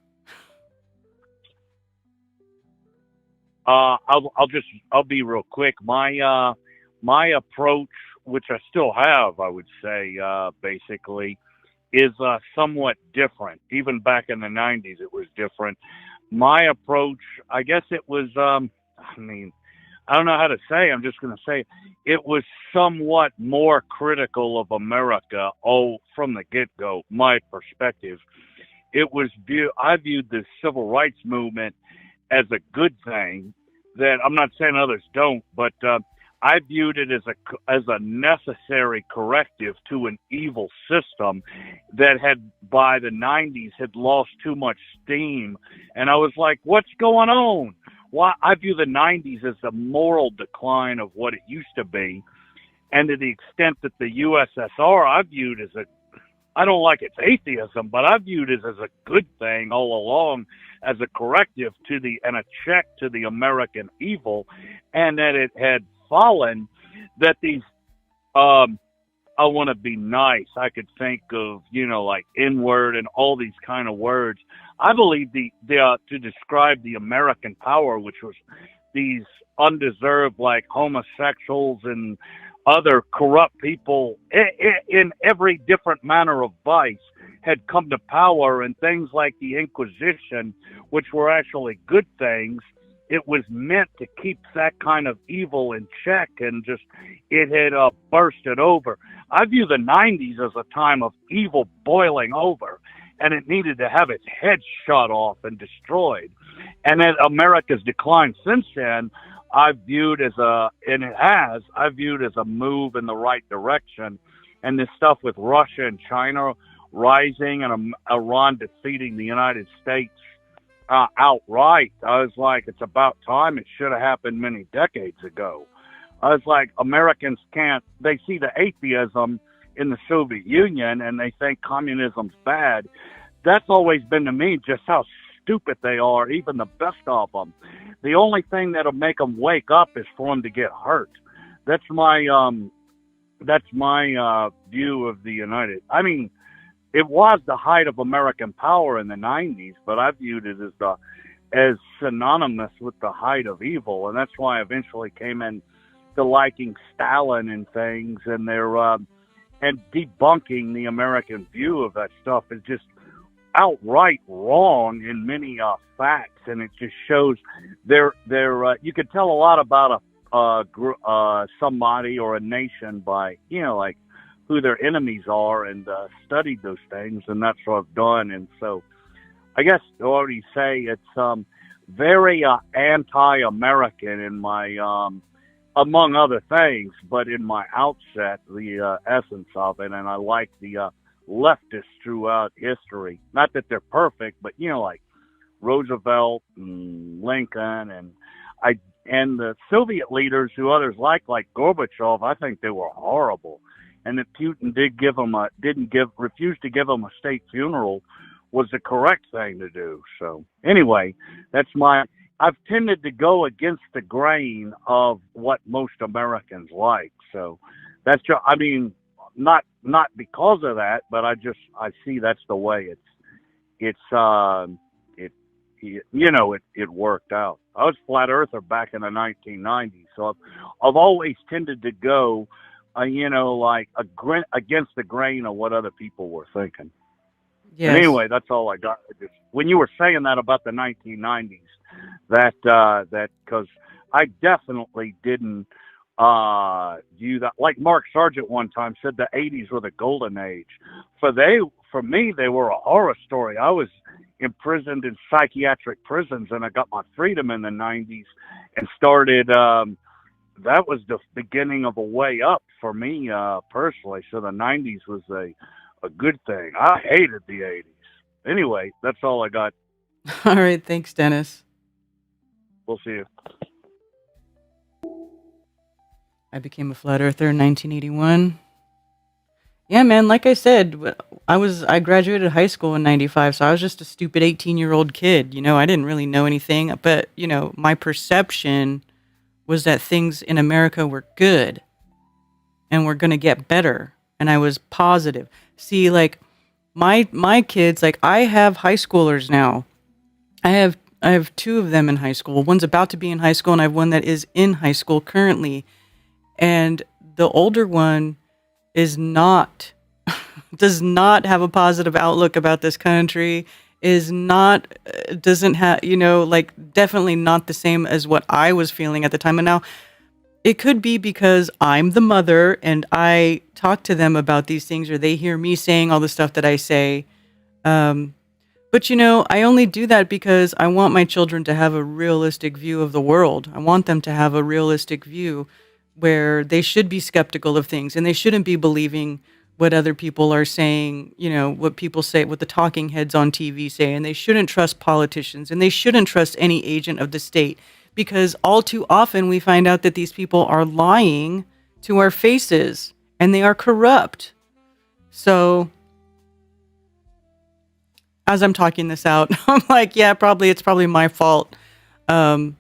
I'll be real quick. My approach, which I still have, I would say, basically, is somewhat different. Even back in the 90s, it was different. My approach, I guess it was, I don't know how to say. I'm just going to say it was somewhat more critical of America. From the get-go, my perspective, I viewed the civil rights movement as a good thing. That I'm not saying others don't, but I viewed it as a necessary corrective to an evil system that had, by the 90s, had lost too much steam. And I was like, what's going on? Why? I view the 90s as the moral decline of what it used to be. And to the extent that the USSR I viewed as I don't like its atheism, but I viewed it as a good thing all along, as a corrective to and a check to the American evil, and that it had fallen, that these, I want to be nice. I could think of, like N-word and all these kind of words. I believe to describe the American power, which was these undeserved, like homosexuals and other corrupt people in every different manner of vice, had come to power, and things like the Inquisition, which were actually good things, it was meant to keep that kind of evil in check, and just it had bursted over. I view the 90s as a time of evil boiling over, and it needed to have its head shot off and destroyed. And as America's decline since then, I've viewed as a move in the right direction. And this stuff with Russia and China rising and Iran defeating the United States outright, I was like, it's about time. It should have happened many decades ago. I was like, Americans they see the atheism in the Soviet Union and they think communism's bad. That's always been to me just how stupid they are, even the best of them. The only thing that'll make them wake up is for them to get hurt. That's my view of the United. I mean, it was the height of American power in the 90s, but I viewed it as synonymous with the height of evil, and that's why I eventually came in to liking Stalin and things, and and debunking the American view of that stuff is just outright wrong in many facts, and it just shows you could tell a lot about somebody or a nation by like who their enemies are, and studied those things, and that's what I've done. And so I guess I already say it's very anti-American in my among other things, but in my outset, the essence of it, and I like the leftists throughout history. Not that they're perfect, but like Roosevelt and Lincoln and the Soviet leaders who others like Gorbachev. I think they were horrible, and that Putin refused to give them a state funeral was the correct thing to do. So anyway, I've tended to go against the grain of what most Americans like. So that's just, I mean, not because of that, but I see that's the way it worked out. I was flat earther back in the 1990s, so I've always tended to go, against the grain of what other people were thinking. Yes. And anyway, that's all I got. When you were saying that about the 1990s, that because I definitely didn't view that. Like Mark Sargent one time said, the 80s were the golden age. For me, they were a horror story. I was imprisoned in psychiatric prisons, and I got my freedom in the 90s and started. That was the beginning of a way up for me personally. So the 90s was a good thing. I hated the 80s. Anyway, that's all I got. All right. Thanks, Dennis. We'll see you. I became a flat earther in 1981. Yeah, man, like I said, I graduated high school in 95, so I was just a stupid 18-year-old kid. I didn't really know anything, but, my perception was that things in America were good and were going to get better, and I was positive. See, like, my kids, like, I have high schoolers now. I have two of them in high school. One's about to be in high school, and I have one that is in high school currently. And the older one does not have a positive outlook about this country, doesn't have, definitely not the same as what I was feeling at the time. And now it could be because I'm the mother and I talk to them about these things, or they hear me saying all the stuff that I say. But, I only do that because I want my children to have a realistic view of the world. I want them to have a realistic view. where they should be skeptical of things and they shouldn't be believing what other people are saying, what people say, what the talking heads on TV say, and they shouldn't trust politicians and they shouldn't trust any agent of the state, because all too often we find out that these people are lying to our faces and they are corrupt. So as I'm talking this out, I'm like, yeah, it's probably my fault. I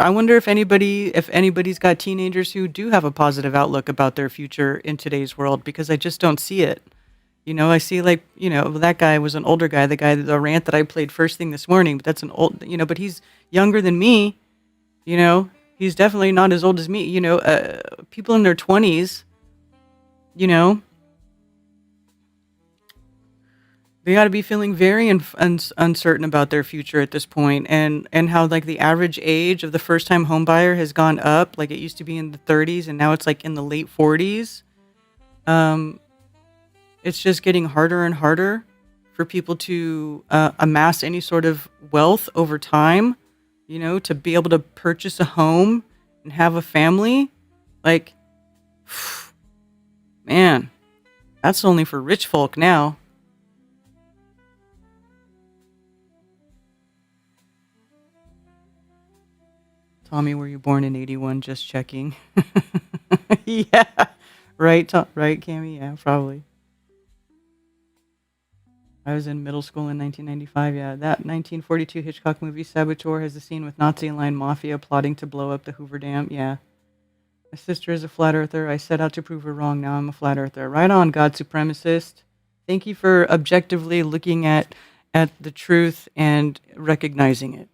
wonder if anybody's got teenagers who do have a positive outlook about their future in today's world, because I just don't see it. I see that guy was an older guy, the rant that I played first thing this morning, but that's an old, but he's younger than me. He's definitely not as old as me. People in their 20s, they got to be feeling very uncertain about their future at this point, and how like the average age of the first time home buyer has gone up. Like it used to be in the 30s and now it's like in the late 40s. It's just getting harder and harder for people to amass any sort of wealth over time, to be able to purchase a home and have a family. Like, man, that's only for rich folk now. Tommy, were you born in 81? Just checking. Yeah. Right, right, Cammy? Yeah, probably. I was in middle school in 1995. Yeah, that 1942 Hitchcock movie, Saboteur, has a scene with Nazi-aligned mafia plotting to blow up the Hoover Dam. Yeah. My sister is a flat earther. I set out to prove her wrong. Now I'm a flat earther. Right on, God supremacist. Thank you for objectively looking at the truth and recognizing it.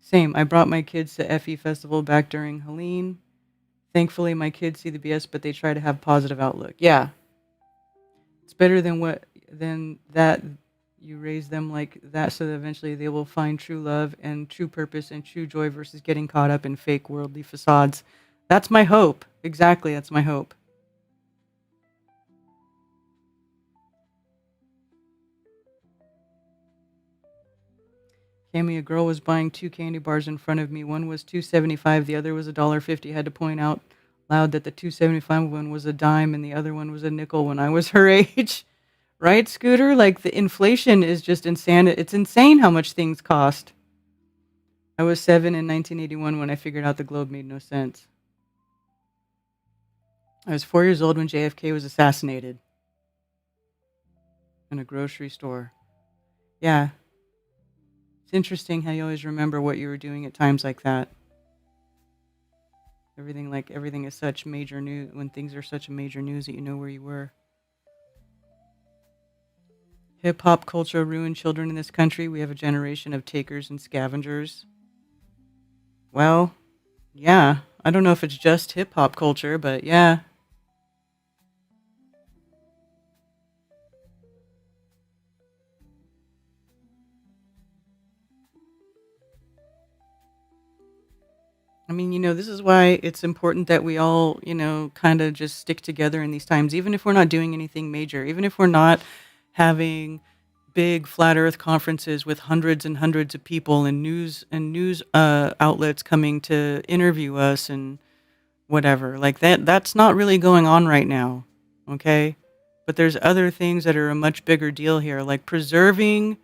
Same. I brought my kids to FE Festival back during Helene. Thankfully, my kids see the BS, but they try to have positive outlook. Yeah. It's better than that you raise them like that, so that eventually they will find true love and true purpose and true joy versus getting caught up in fake worldly facades. That's my hope. Exactly. That's my hope. Cammy, a girl was buying 2 candy bars in front of me. One was $2.75, the other was $1.50. I had to point out loud that the $2.75 one was a dime and the other one was a nickel when I was her age. Right, Scooter? Like, the inflation is just insane. It's insane how much things cost. I was 7 in 1981 when I figured out the globe made no sense. I was 4 years old when JFK was assassinated in a grocery store. Yeah. It's interesting how you always remember what you were doing at times like that. Everything is such major news, when things are such a major news that you know where you were. Hip-hop culture ruined children in this country. We have a generation of takers and scavengers. Well, yeah. I don't know if it's just hip-hop culture, but yeah. I mean, this is why it's important that we all, kind of just stick together in these times, even if we're not doing anything major, even if we're not having big flat earth conferences with hundreds and hundreds of people and news outlets coming to interview us and whatever. Like that's not really going on right now. Okay? But there's other things that are a much bigger deal here, like preserving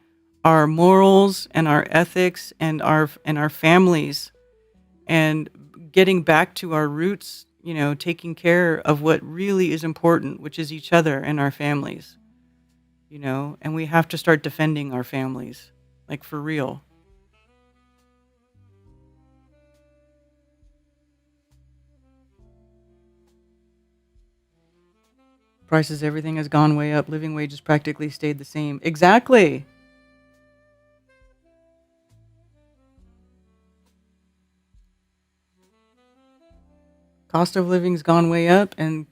our morals and our ethics and our families, and getting back to our roots, taking care of what really is important, which is each other and our families. And we have to start defending our families, like for real. Prices, everything has gone way up. Living wages practically stayed the same. Exactly. Cost of living's gone way up, and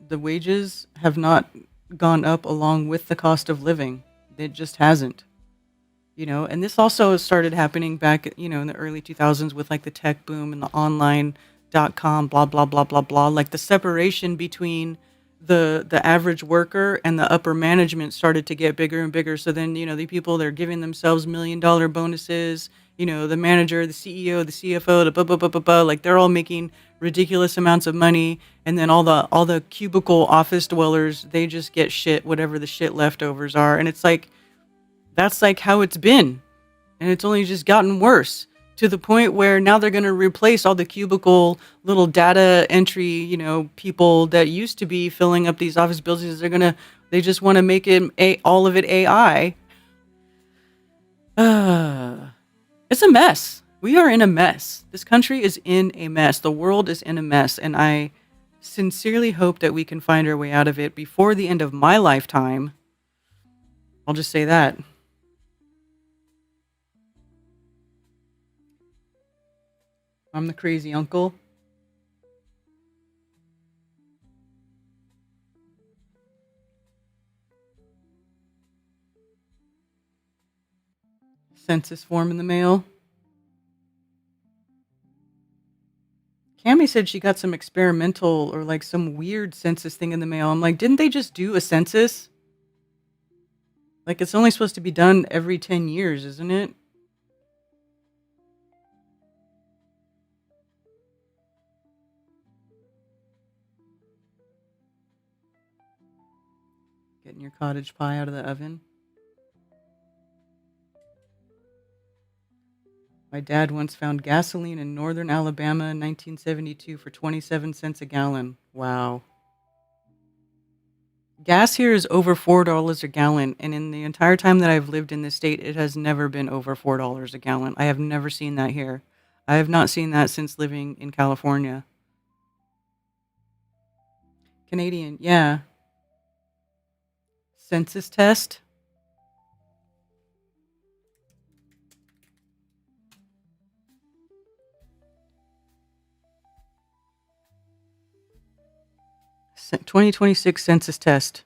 the wages have not gone up along with the cost of living. It just hasn't. And this also started happening back, in the early 2000s with like the tech boom and the online.com, blah, blah, blah, blah, blah. Like the separation between the average worker and the upper management started to get bigger and bigger. So then, the people, they're giving themselves $1 million bonuses the manager, the CEO, the CFO, the blah, blah, blah, blah, blah, like they're all making ridiculous amounts of money. And then all the cubicle office dwellers, they just get shit, whatever the shit leftovers are. And it's like, that's like how it's been. And it's only just gotten worse to the point where now they're going to replace all the cubicle little data entry, people that used to be filling up these office buildings. They just want to make it all of it AI. It's a mess. We are in a mess. This country is in a mess. The world is in a mess. And I sincerely hope that we can find our way out of it before the end of my lifetime. I'll just say that. I'm the crazy uncle. Census form in the mail. Cammy said she got some experimental or like some weird census thing in the mail. I'm like, didn't they just do a census? Like, it's only supposed to be done every 10 years, isn't it? Getting your cottage pie out of the oven. My dad once found gasoline in northern Alabama in 1972 for 27 cents a gallon. Wow. Gas here is over $4 a gallon, and in the entire time that I've lived in this state, it has never been over $4 a gallon. I have never seen that here. I have not seen that since living in California. Canadian, yeah. Census test. C- 2026 census test.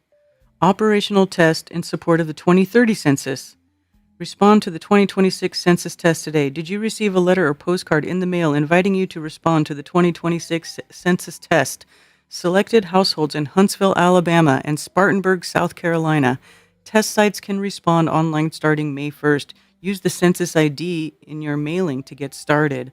Operational test in support of the 2030 census. Respond to the 2026 census test today. Did you receive a letter or postcard in the mail inviting you to respond to the 2026 census test? Selected households in Huntsville, Alabama and Spartanburg, South Carolina. Test sites can respond online starting May 1st. Use the census ID in your mailing to get started.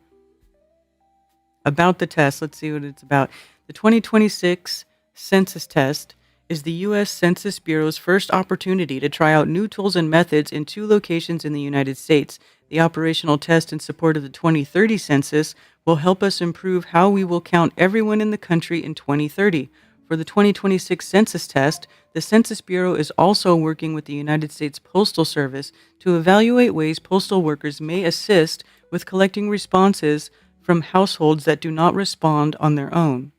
About the test, let's see what it's about. The 2026 census test is the U.S. Census Bureau's first opportunity to try out new tools and methods in 2 locations in the United States. The operational test in support of the 2030 census will help us improve how we will count everyone in the country in 2030. For the 2026 census test, the Census Bureau is also working with the United States Postal Service to evaluate ways postal workers may assist with collecting responses from households that do not respond on their own.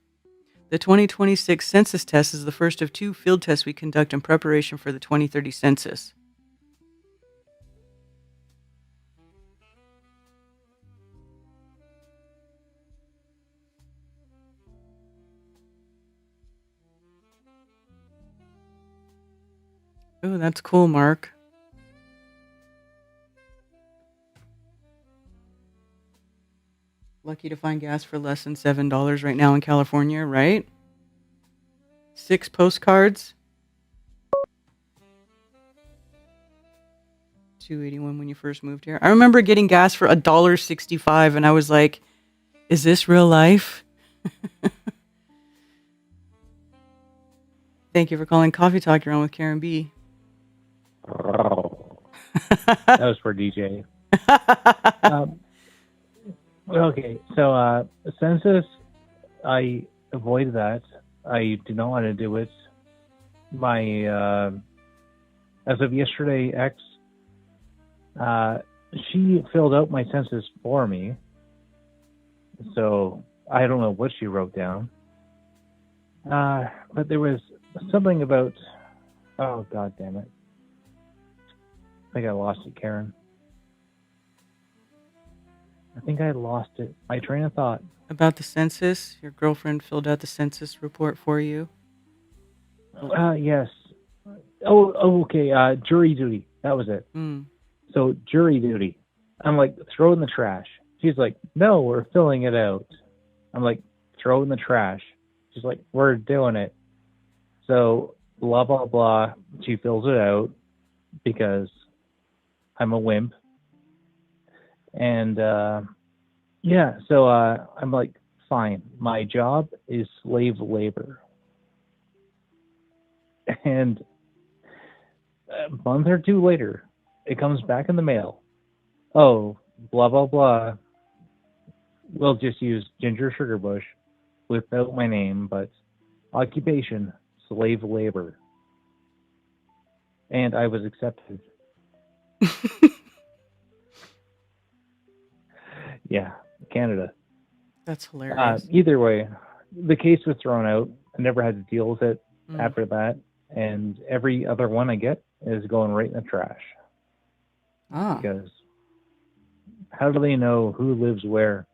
The 2026 census test is the first of 2 field tests we conduct in preparation for the 2030 census. Oh, that's cool, Mark. Lucky to find gas for less than $7 right now in California, right? 6 postcards. $2.81 when you first moved here. I remember getting gas for $1.65 and I was like, is this real life? Thank you for calling Coffee Talk. You're on with Karen B. That was for DJ. Okay, so census, I avoid that. I do not want to do it. My, as of yesterday, ex, she filled out my census for me. So I don't know what she wrote down. But there was something about, oh, God damn it. I think I lost it, Karen. I think I lost it. My train of thought. About the census? Your girlfriend filled out the census report for you? Yes. Oh, okay. Jury duty. That was it. Mm. So jury duty. I'm like, throw it in the trash. She's like, no, we're filling it out. I'm like, throw it in the trash. She's like, we're doing it. So blah, blah, blah. She fills it out because I'm a wimp. And yeah, so I'm like, fine, my job is slave labor. And a month or two later, it comes back in the mail. Oh, blah, blah, blah. We'll just use Ginger Sugarbush without my name, but occupation, slave labor. And I was accepted. Yeah, Canada. That's hilarious. Either way, the case was thrown out. I never had to deal with it Mm. after that. And every other one I get is going right in the trash. Ah. Because how do they know who lives where?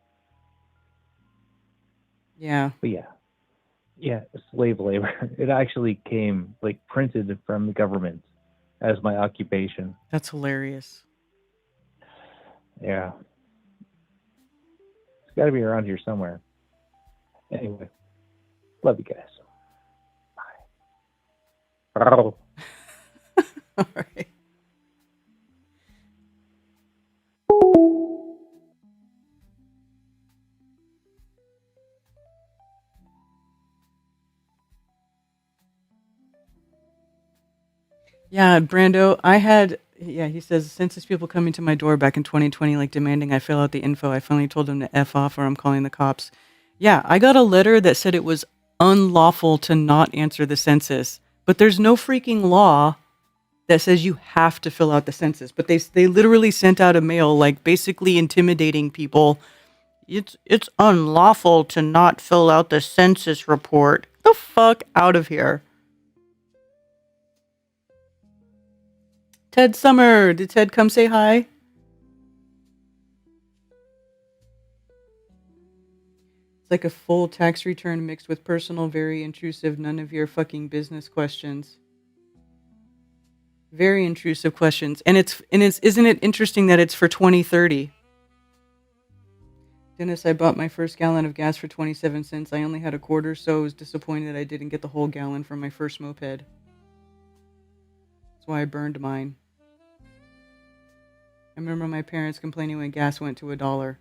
Yeah. But yeah, slave labor. It actually came like printed from the government as my occupation. That's hilarious. Yeah. It's got to be around here somewhere. Anyway, love you guys. Bye. All right. Yeah, Brando, he says, census people coming to my door back in 2020, like demanding I fill out the info. I finally told them to F off or I'm calling the cops. Yeah, I got a letter that said it was unlawful to not answer the census, but there's no freaking law that says you have to fill out the census. But they literally sent out a mail, like basically intimidating people. It's unlawful to not fill out the census report. The fuck out of here. Ted Summer, did Ted come say hi? It's like a full tax return mixed with personal, very intrusive, none of your fucking business questions. Very intrusive questions. And isn't it interesting that it's for 2030? Dennis, I bought my first gallon of gas for 27 cents. I only had a quarter, so I was disappointed I didn't get the whole gallon from my first moped. That's why I burned mine. I remember my parents complaining when gas went to $1.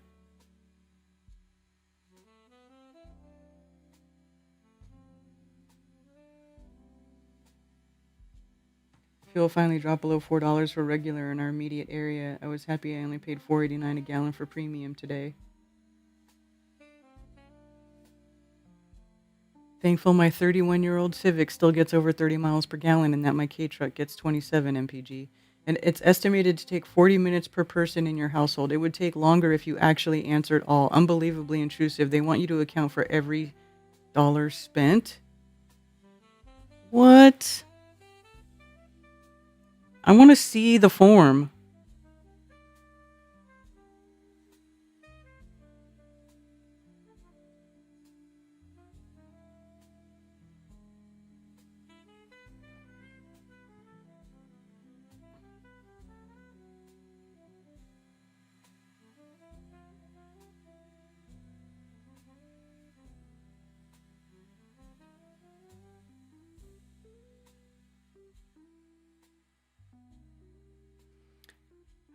Fuel finally dropped below $4 for regular in our immediate area. I was happy I only paid $4.89 a gallon for premium today. Thankful my 31-year-old Civic still gets over 30 miles per gallon and that my K-Truck gets 27 mpg. And it's estimated to take 40 minutes per person in your household. It would take longer if you actually answered all. Unbelievably intrusive. They want you to account for every dollar spent. What? I want to see the form.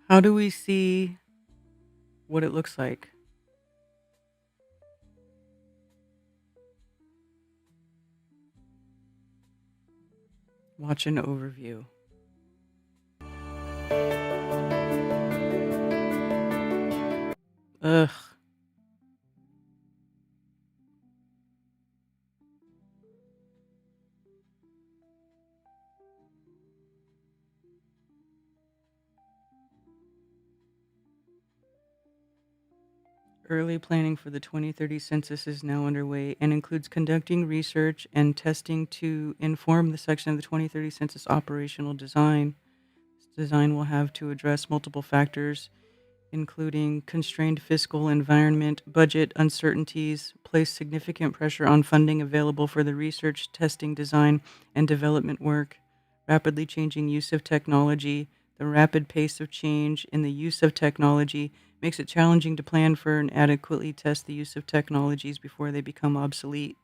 How do we see what it looks like? Watch an overview. Ugh. Early planning for the 2030 census is now underway and includes conducting research and testing to inform the section of the 2030 census operational design. This design will have to address multiple factors, including constrained fiscal environment, budget uncertainties, place significant pressure on funding available for the research, testing, design, and development work, rapidly changing use of technology. The rapid pace of change in the use of technology makes it challenging to plan for and adequately test the use of technologies before they become obsolete.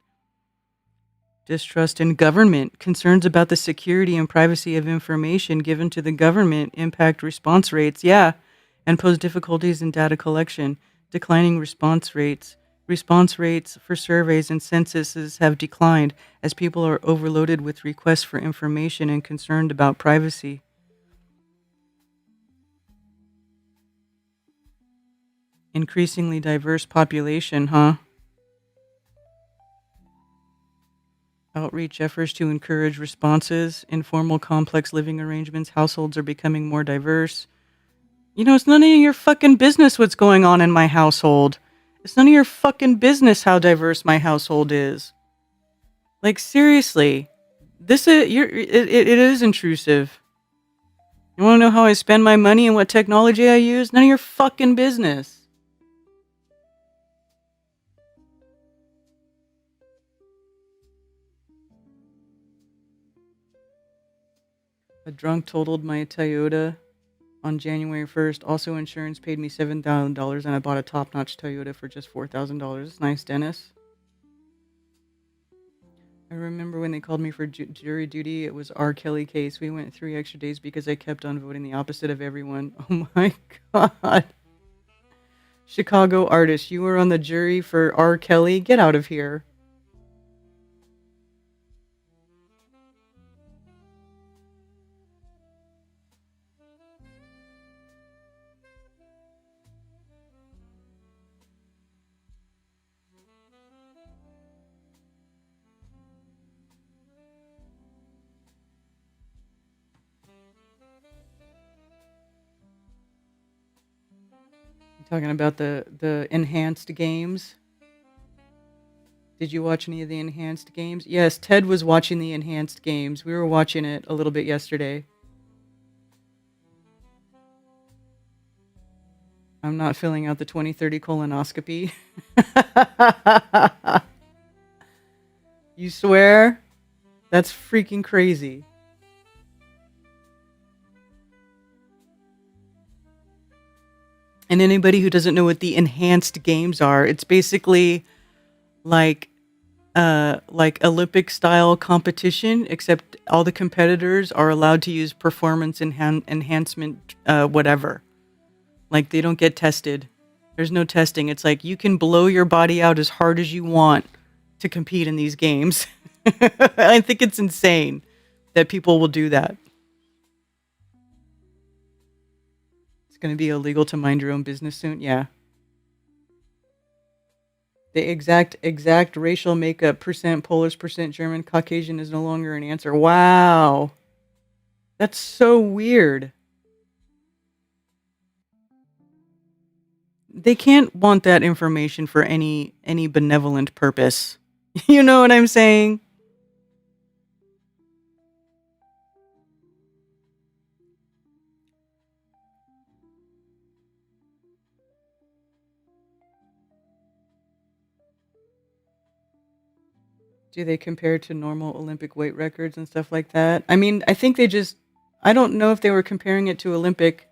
Distrust in government, concerns about the security and privacy of information given to the government impact response rates. Yeah, and pose difficulties in data collection. Declining response rates. Response rates for surveys and censuses have declined as people are overloaded with requests for information and concerned about privacy. Increasingly diverse population, huh? Outreach efforts to encourage responses, informal complex living arrangements, households are becoming more diverse. You know, it's none of your fucking business what's going on in my household. It's none of your fucking business how diverse my household is. Like, seriously. It is intrusive. You want to know how I spend my money and what technology I use? None of your fucking business. A drunk totaled my Toyota on January 1st. Also, insurance paid me $7,000 and I bought a top-notch Toyota for just $4,000. Nice, Dennis. I remember when they called me for jury duty, it was R. Kelly case. We went 3 extra days because I kept on voting the opposite of everyone. Oh my God. Chicago artist, you were on the jury for R. Kelly? Get out of here. Talking about the enhanced games. Did you watch any of the enhanced games? Yes, Ted was watching the enhanced games. We were watching it a little bit yesterday. I'm not filling out the 2030 colonoscopy. You swear? That's freaking crazy. And anybody who doesn't know what the enhanced games are, it's basically like Olympic style competition, except all the competitors are allowed to use performance enhancement whatever. Like, they don't get tested. There's no testing. It's like you can blow your body out as hard as you want to compete in these games. I think it's insane that people will do that. It's going to be illegal to mind your own business soon. Yeah. The exact racial makeup, percent Polish, percent German, Caucasian is no longer an answer. Wow. That's so weird. They can't want that information for any benevolent purpose. You know what I'm saying? Do they compare to normal Olympic weight records and stuff like that? I mean, I think I don't know if they were comparing it to Olympic.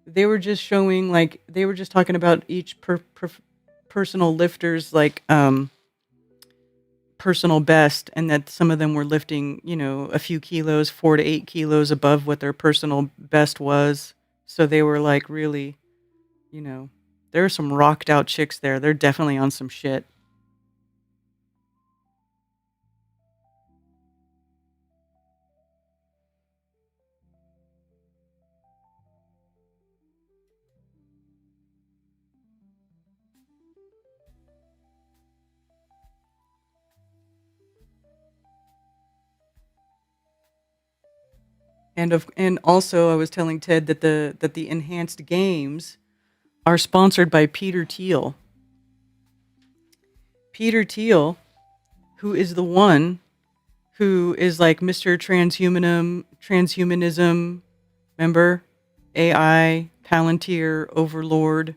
They were just showing, like, they were just talking about each personal lifter's, like, personal best, and that some of them were lifting, you know, a few kilos, 4 to 8 kilos above what their personal best was. So they were, like, really, you know, there are some rocked out chicks there. They're definitely on some shit. And also I was telling Ted that the enhanced games are sponsored by Peter Thiel. Peter Thiel, who is the one who is like Mr. Transhumanism, remember? AI, Palantir, Overlord.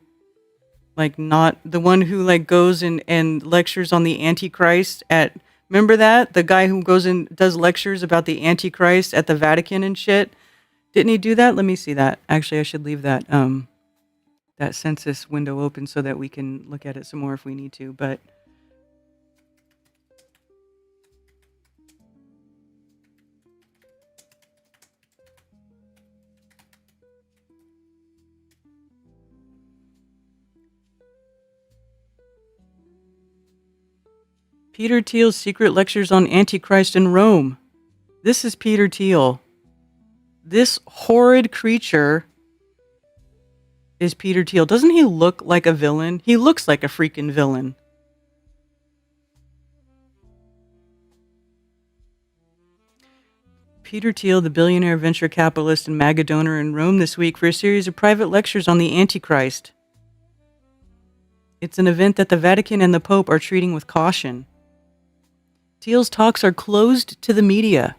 Like, not the one who like goes and lectures on the Antichrist at, remember that? The guy who goes and does lectures about the Antichrist at the Vatican and shit. Didn't he do that? Let me see that. Actually, I should leave that that census window open so that we can look at it some more if we need to. But Peter Thiel's secret lectures on Antichrist in Rome. This is Peter Thiel. This horrid creature is Peter Thiel. Doesn't he look like a villain? He looks like a freaking villain. Peter Thiel, the billionaire venture capitalist and MAGA donor in Rome this week for a series of private lectures on the Antichrist. It's an event that the Vatican and the Pope are treating with caution. Thiel's talks are closed to the media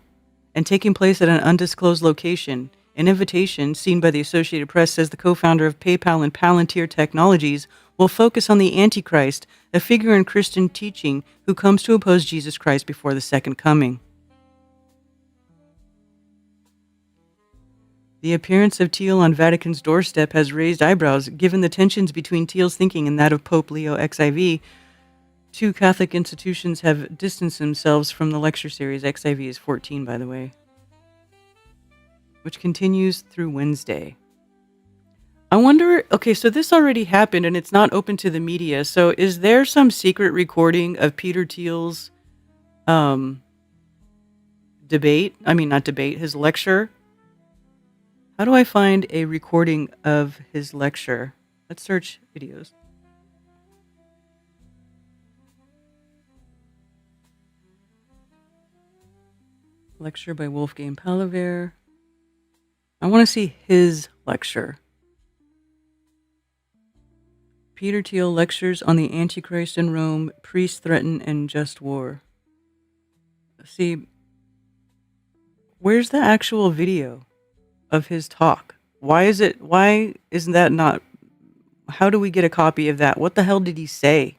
and taking place at an undisclosed location. An invitation seen by the Associated Press says the co-founder of PayPal and Palantir Technologies will focus on the Antichrist, a figure in Christian teaching who comes to oppose Jesus Christ before the second coming. The appearance of Thiel on Vatican's doorstep has raised eyebrows, given the tensions between Thiel's thinking and that of Pope Leo XIV. Two Catholic institutions have distanced themselves from the lecture series. XIV is 14, by the way, which continues through Wednesday. I wonder, okay, so this already happened and it's not open to the media. So is there some secret recording of Peter Thiel's debate? I mean, not debate, his lecture. How do I find a recording of his lecture? Let's search videos. Lecture by Wolfgang Palaver. I want to see his lecture. Peter Thiel lectures on the Antichrist in Rome, priests threaten and just war. See, where's the actual video of his talk? Why isn't that not, how do we get a copy of that? What the hell did he say?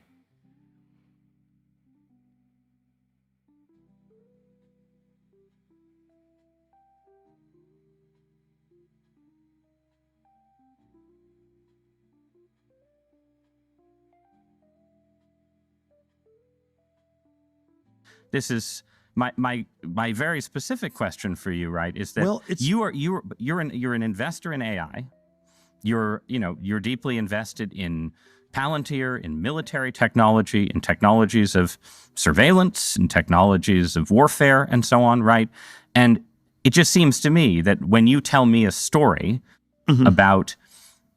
This is my very specific question for you, right? Is that Well, it's- you're an investor in AI. You're deeply invested in Palantir, in military technology, in technologies of surveillance, in technologies of warfare, and so on, right? And it just seems to me that when you tell me a story about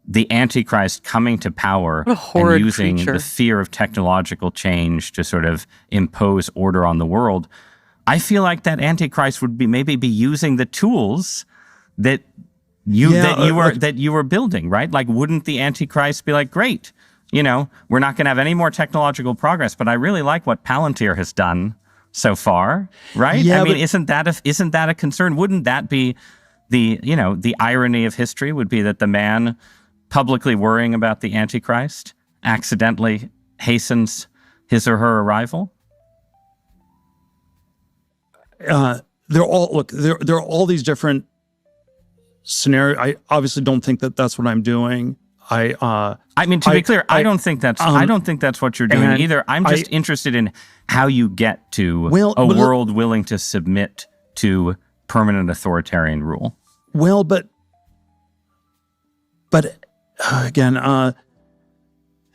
the Antichrist coming to power and using creature. the fear of technological change to sort of impose order on the world, I feel like that Antichrist would maybe be using the tools that you were building, right? Like, wouldn't the Antichrist be like, great, we're not going to have any more technological progress, but I really like what Palantir has done so far, right? Yeah, I mean, but- isn't that a concern? Wouldn't that be the irony of history would be that the man publicly worrying about the Antichrist accidentally hastens his or her arrival? There are all these different scenarios. I obviously don't think that that's what I'm doing. I mean, to be clear, I don't think that's what you're doing either. I'm just interested in how you get to a world willing to submit to permanent authoritarian rule. Well, but again,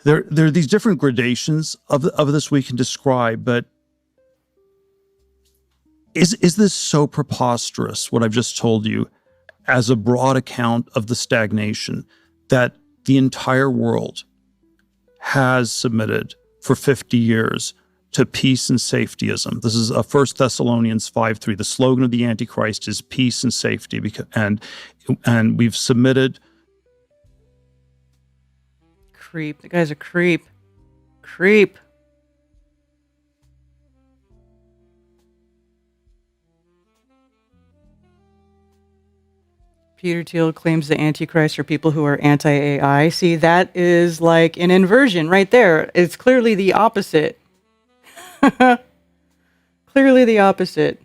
there are these different gradations of this we can describe. But is this so preposterous, what I've just told you, as a broad account of the stagnation that the entire world has submitted for 50 years to peace and safetyism? This is 1 Thessalonians 5:3. The slogan of the Antichrist is peace and safety, and we've submitted. Creep. The guy's a creep. Creep. Peter Thiel claims the Antichrist are people who are anti-AI. See, that is like an inversion right there. It's clearly the opposite. Clearly the opposite.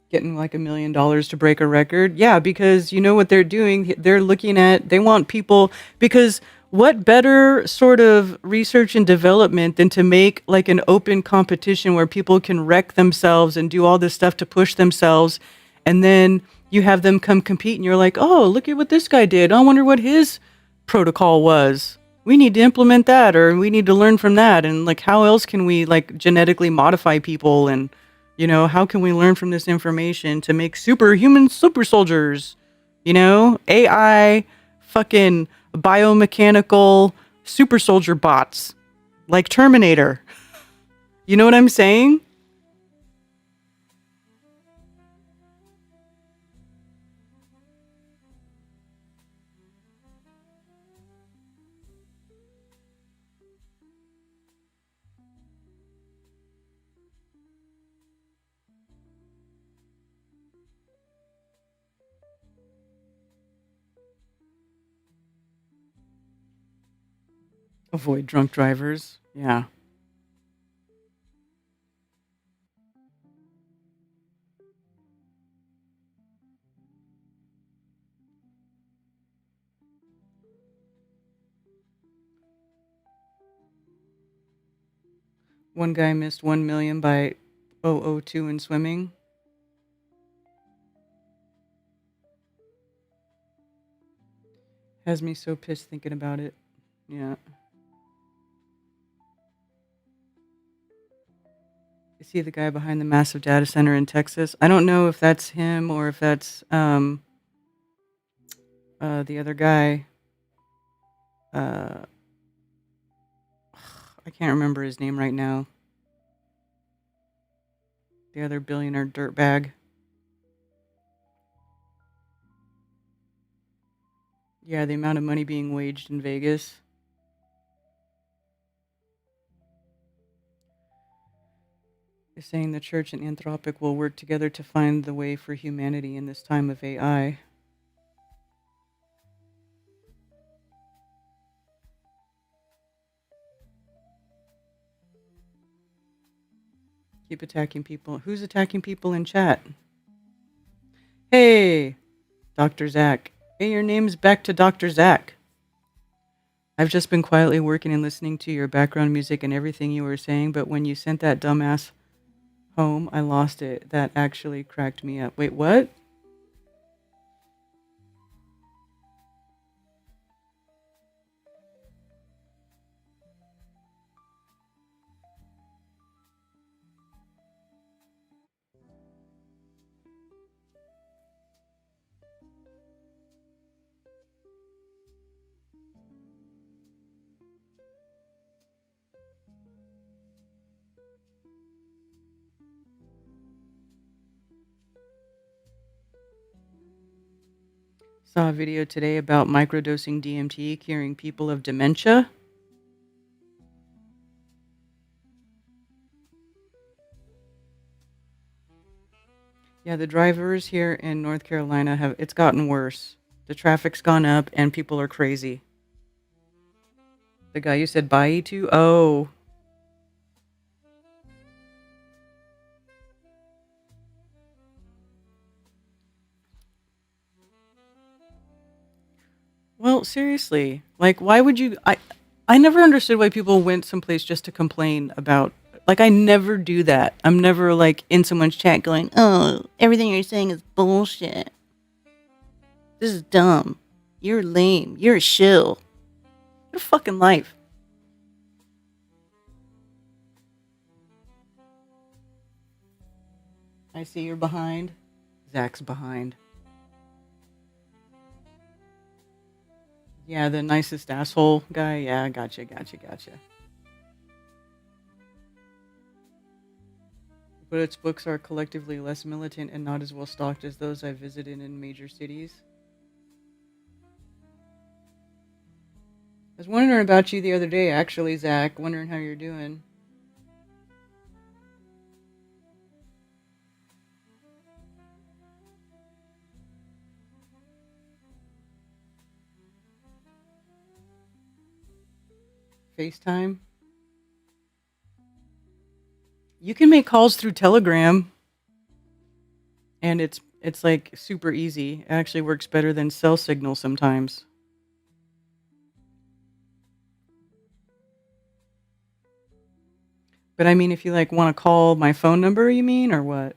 Getting like $1 million to break a record. Yeah, because you know what they're doing? They're looking at, they want people, because what better sort of research and development than to make like an open competition where people can wreck themselves and do all this stuff to push themselves. And then, you have them come compete and you're like, oh, look at what this guy did. I wonder what his protocol was. We need to implement that, or we need to learn from that. And like, how else can we like genetically modify people? And, you know, how can we learn from this information to make superhuman super soldiers? You know, AI, fucking biomechanical super soldier bots like Terminator. You know what I'm saying? Avoid drunk drivers. Yeah. One guy missed 1 million by 002 in swimming. Has me so pissed thinking about it. Yeah. Is he the guy behind the massive data center in Texas? I don't know if that's him or if that's the other guy. I can't remember his name right now. The other billionaire dirtbag. Yeah, the amount of money being waged in Vegas. They're saying the church and Anthropic will work together to find the way for humanity in this time of AI. Keep attacking people. Who's attacking people in chat? Hey, Dr. Zach. Hey, your name's back to Dr. Zach. I've just been quietly working and listening to your background music and everything you were saying, but when you sent that dumbass home, I lost it. That actually cracked me up. Wait, what? Saw a video today about microdosing DMT curing people of dementia. Yeah, the drivers here in North Carolina it's gotten worse. The traffic's gone up and people are crazy. The guy you said bye to? Oh. Well, seriously, like, why would you? I never understood why people went someplace just to complain about. Like, I never do that. I'm never like in someone's chat going, "Oh, everything you're saying is bullshit. This is dumb. You're lame. You're a shill. Your fucking life." I see you're behind. Zach's behind. Yeah, the nicest asshole guy. Yeah, gotcha. But its books are collectively less militant and not as well stocked as those I've visited in major cities. I was wondering about you the other day, actually, Zach. Wondering how you're doing. FaceTime. You can make calls through Telegram, and it's like super easy. It actually works better than cell signal sometimes. But I mean, if you like want to call my phone number, you mean, or what?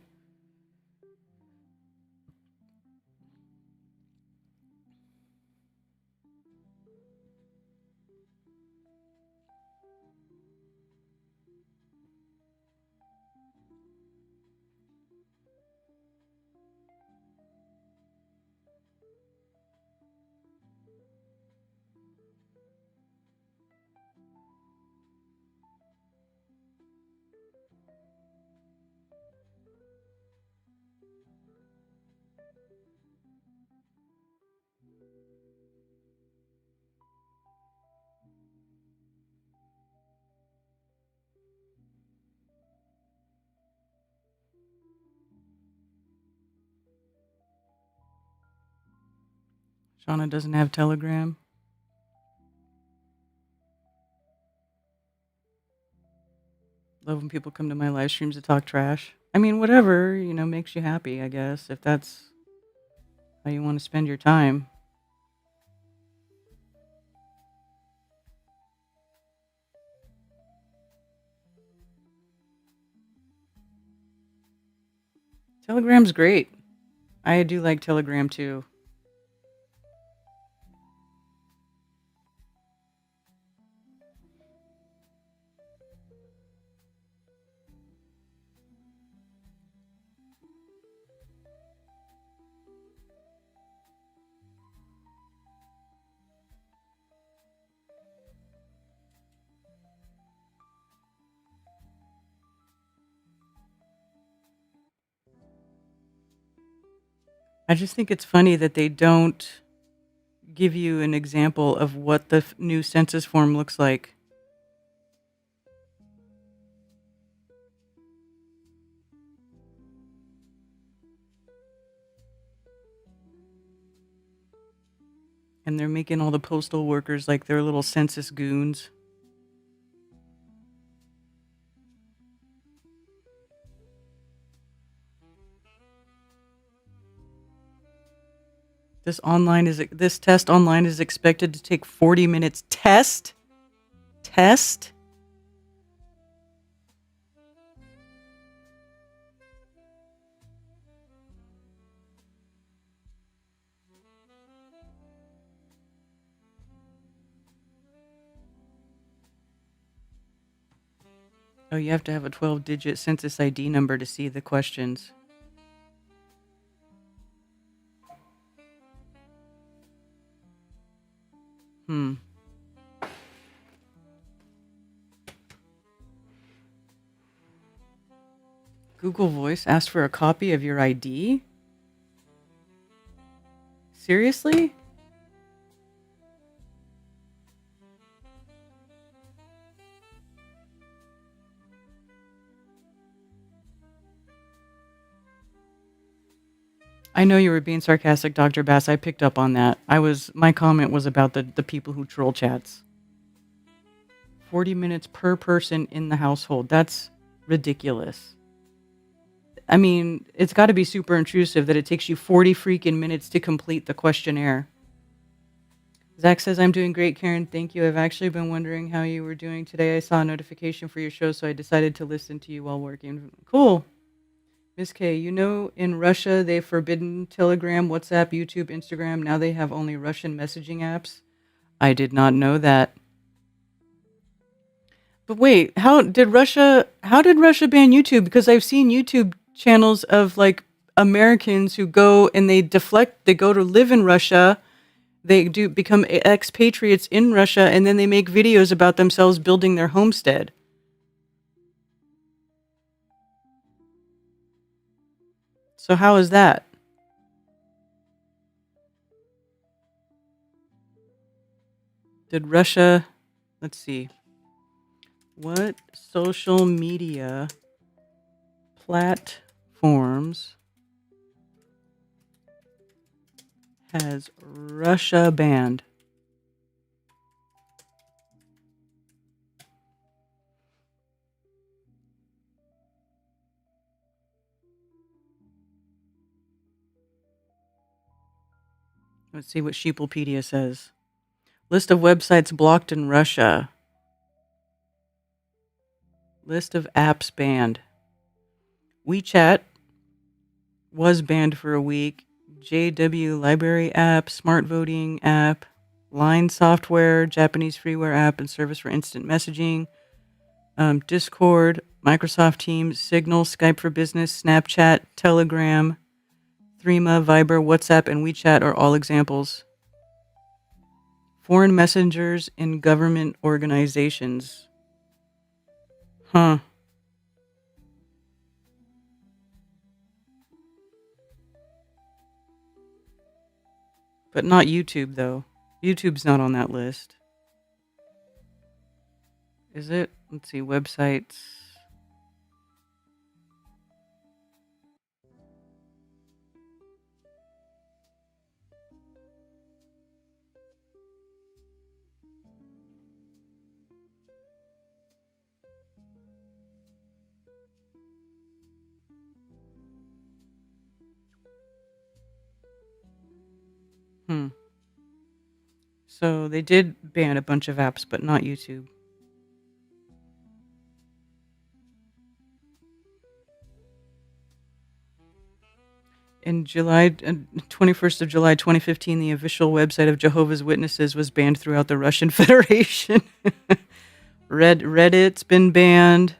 Shauna doesn't have Telegram. Love when people come to my live streams to talk trash. I mean, whatever, makes you happy, I guess, if that's how you want to spend your time. Telegram's great. I do like Telegram too. I just think it's funny that they don't give you an example of what the new census form looks like. And they're making all the postal workers like their little census goons. This test online is expected to take 40 minutes. Test? Oh, you have to have a 12-digit census ID number to see the questions. Google Voice asked for a copy of your ID? Seriously? I know you were being sarcastic, Dr. Bass. I picked up on that. My comment was about the people who troll chats. 40 minutes per person in the household. That's ridiculous. I mean, it's got to be super intrusive that it takes you 40 freaking minutes to complete the questionnaire. Zach says, I'm doing great, Karen. Thank you. I've actually been wondering how you were doing today. I saw a notification for your show, so I decided to listen to you while working. Cool. Miss K, in Russia, they've forbidden Telegram, WhatsApp, YouTube, Instagram. Now they have only Russian messaging apps. I did not know that. But wait, how did Russia ban YouTube? Because I've seen YouTube channels of like Americans who go and they go to live in Russia. They do become expatriates in Russia, and then they make videos about themselves building their homestead. So how is that? Did Russia, let's see, what social media platforms has Russia banned? Let's see what Sheeplepedia says. List of websites blocked in Russia. List of apps banned. WeChat was banned for a week. JW Library app, Smart Voting app, Line Software, Japanese freeware app and service for instant messaging, Discord, Microsoft Teams, Signal, Skype for Business, Snapchat, Telegram, Threema, Viber, WhatsApp, and WeChat are all examples. Foreign messengers in government organizations. Huh. But not YouTube, though. YouTube's not on that list. Is it? Let's see, websites. So they did ban a bunch of apps, but not YouTube. In July, 21st of July, 2015, the official website of Jehovah's Witnesses was banned throughout the Russian Federation. Reddit's been banned.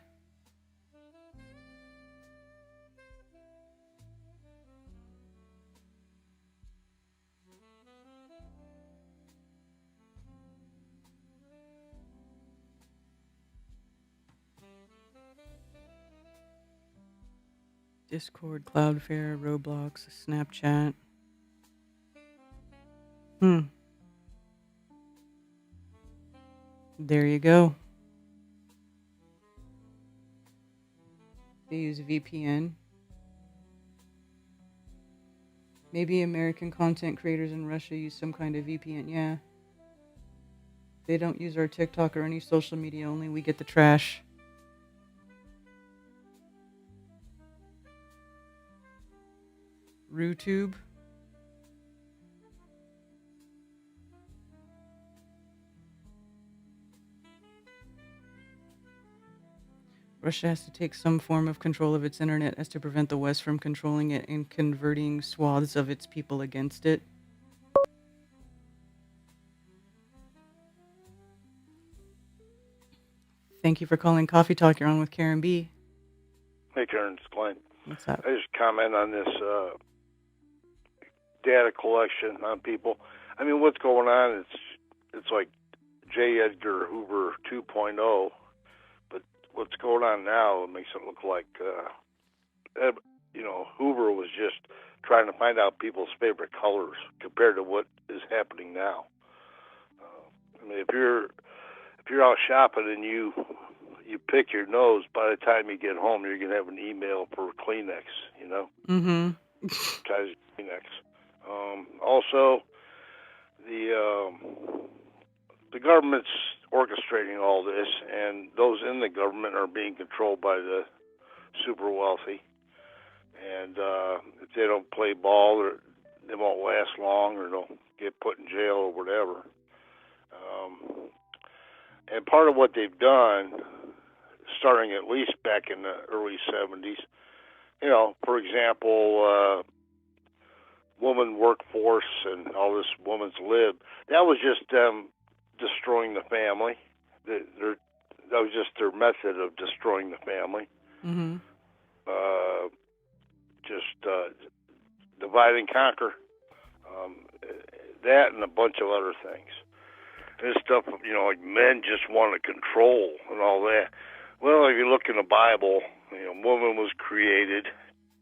Discord, Cloudflare, Roblox, Snapchat. There you go. They use VPN. Maybe American content creators in Russia use some kind of VPN. Yeah. They don't use our TikTok or any social media, only we get the trash. RooTube. Russia has to take some form of control of its internet as to prevent the West from controlling it and converting swaths of its people against it. Thank you for calling Coffee Talk. You're on with Karen B. Hey, Karen, it's Glenn. What's up? I just comment on this data collection on people. I mean, what's going on? It's like J. Edgar Hoover 2.0, but what's going on now makes it look like Hoover was just trying to find out people's favorite colors compared to what is happening now. I mean, if you're out shopping and you pick your nose, by the time you get home, you're gonna have an email for Kleenex. You know. Mm-hmm. Ties Kleenex. Also, the government's orchestrating all this, and those in the government are being controlled by the super wealthy. And if they don't play ball, or they won't last long, or they'll get put in jail or whatever. And part of what they've done, starting at least back in the early 70s, for example, woman workforce and all this woman's lib, that was just them destroying the family. That was just their method of destroying the family. Mm-hmm. Divide and conquer. That and a bunch of other things. This stuff, like men just want to control and all that. Well, if you look in the Bible, woman was created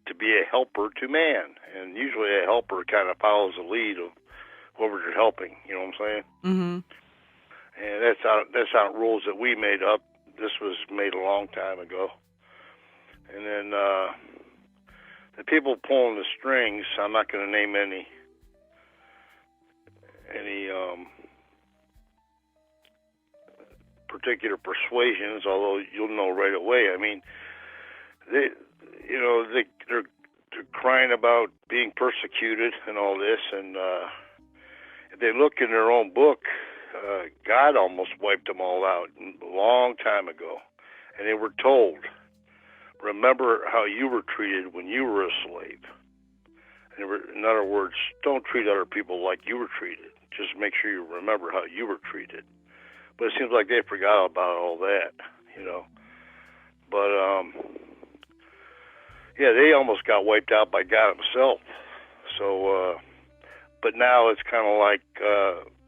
to be a helper to man, and usually a helper kind of follows the lead of whoever you're helping. You know what I'm saying? Mm-hmm. And that's not rules that we made up. This was made a long time ago. And then the people pulling the strings, I'm not going to name any particular persuasions, although you'll know right away. I mean, they're crying about being persecuted and all this, and if they look in their own book, God almost wiped them all out a long time ago, and they were told, remember how you were treated when you were a slave. In other words, don't treat other people like you were treated. Just make sure you remember how you were treated. But it seems like they forgot about all that, But, they almost got wiped out by God himself. So, but now it's kind of like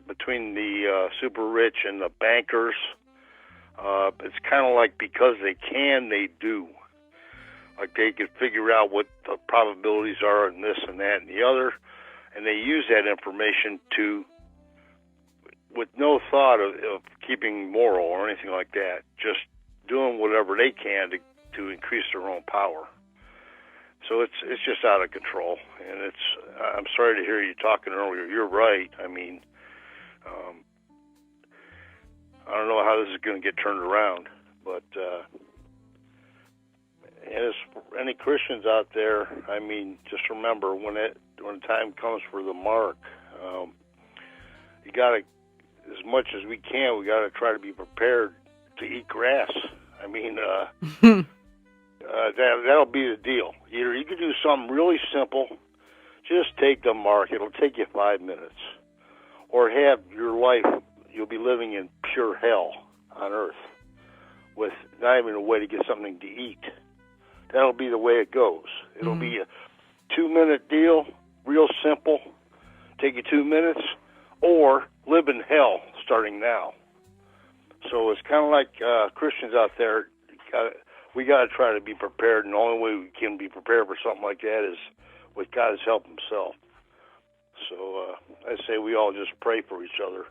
between the super rich and the bankers. It's kind of like because they can, they do. Like they can figure out what the probabilities are and this and that and the other, and they use that information with no thought of keeping moral or anything like that, just doing whatever they can to increase their own power. So it's just out of control, and I'm sorry to hear you talking earlier. You're right. I mean, I don't know how this is going to get turned around, but as for any Christians out there, I mean, just remember when the time comes for the mark, you got to, as much as we can, we got to try to be prepared to eat grass. I mean, that'll be the deal. Either you can do something really simple, just take the mark. It'll take you 5 minutes, or have your life. You'll be living in pure hell on earth with not even a way to get something to eat. That'll be the way it goes. It'll be a 2-minute deal, real simple, take you 2 minutes, or live in hell starting now. So it's kind of like Christians out there, we got to try to be prepared, and the only way we can be prepared for something like that is with God's help himself. So I say we all just pray for each other.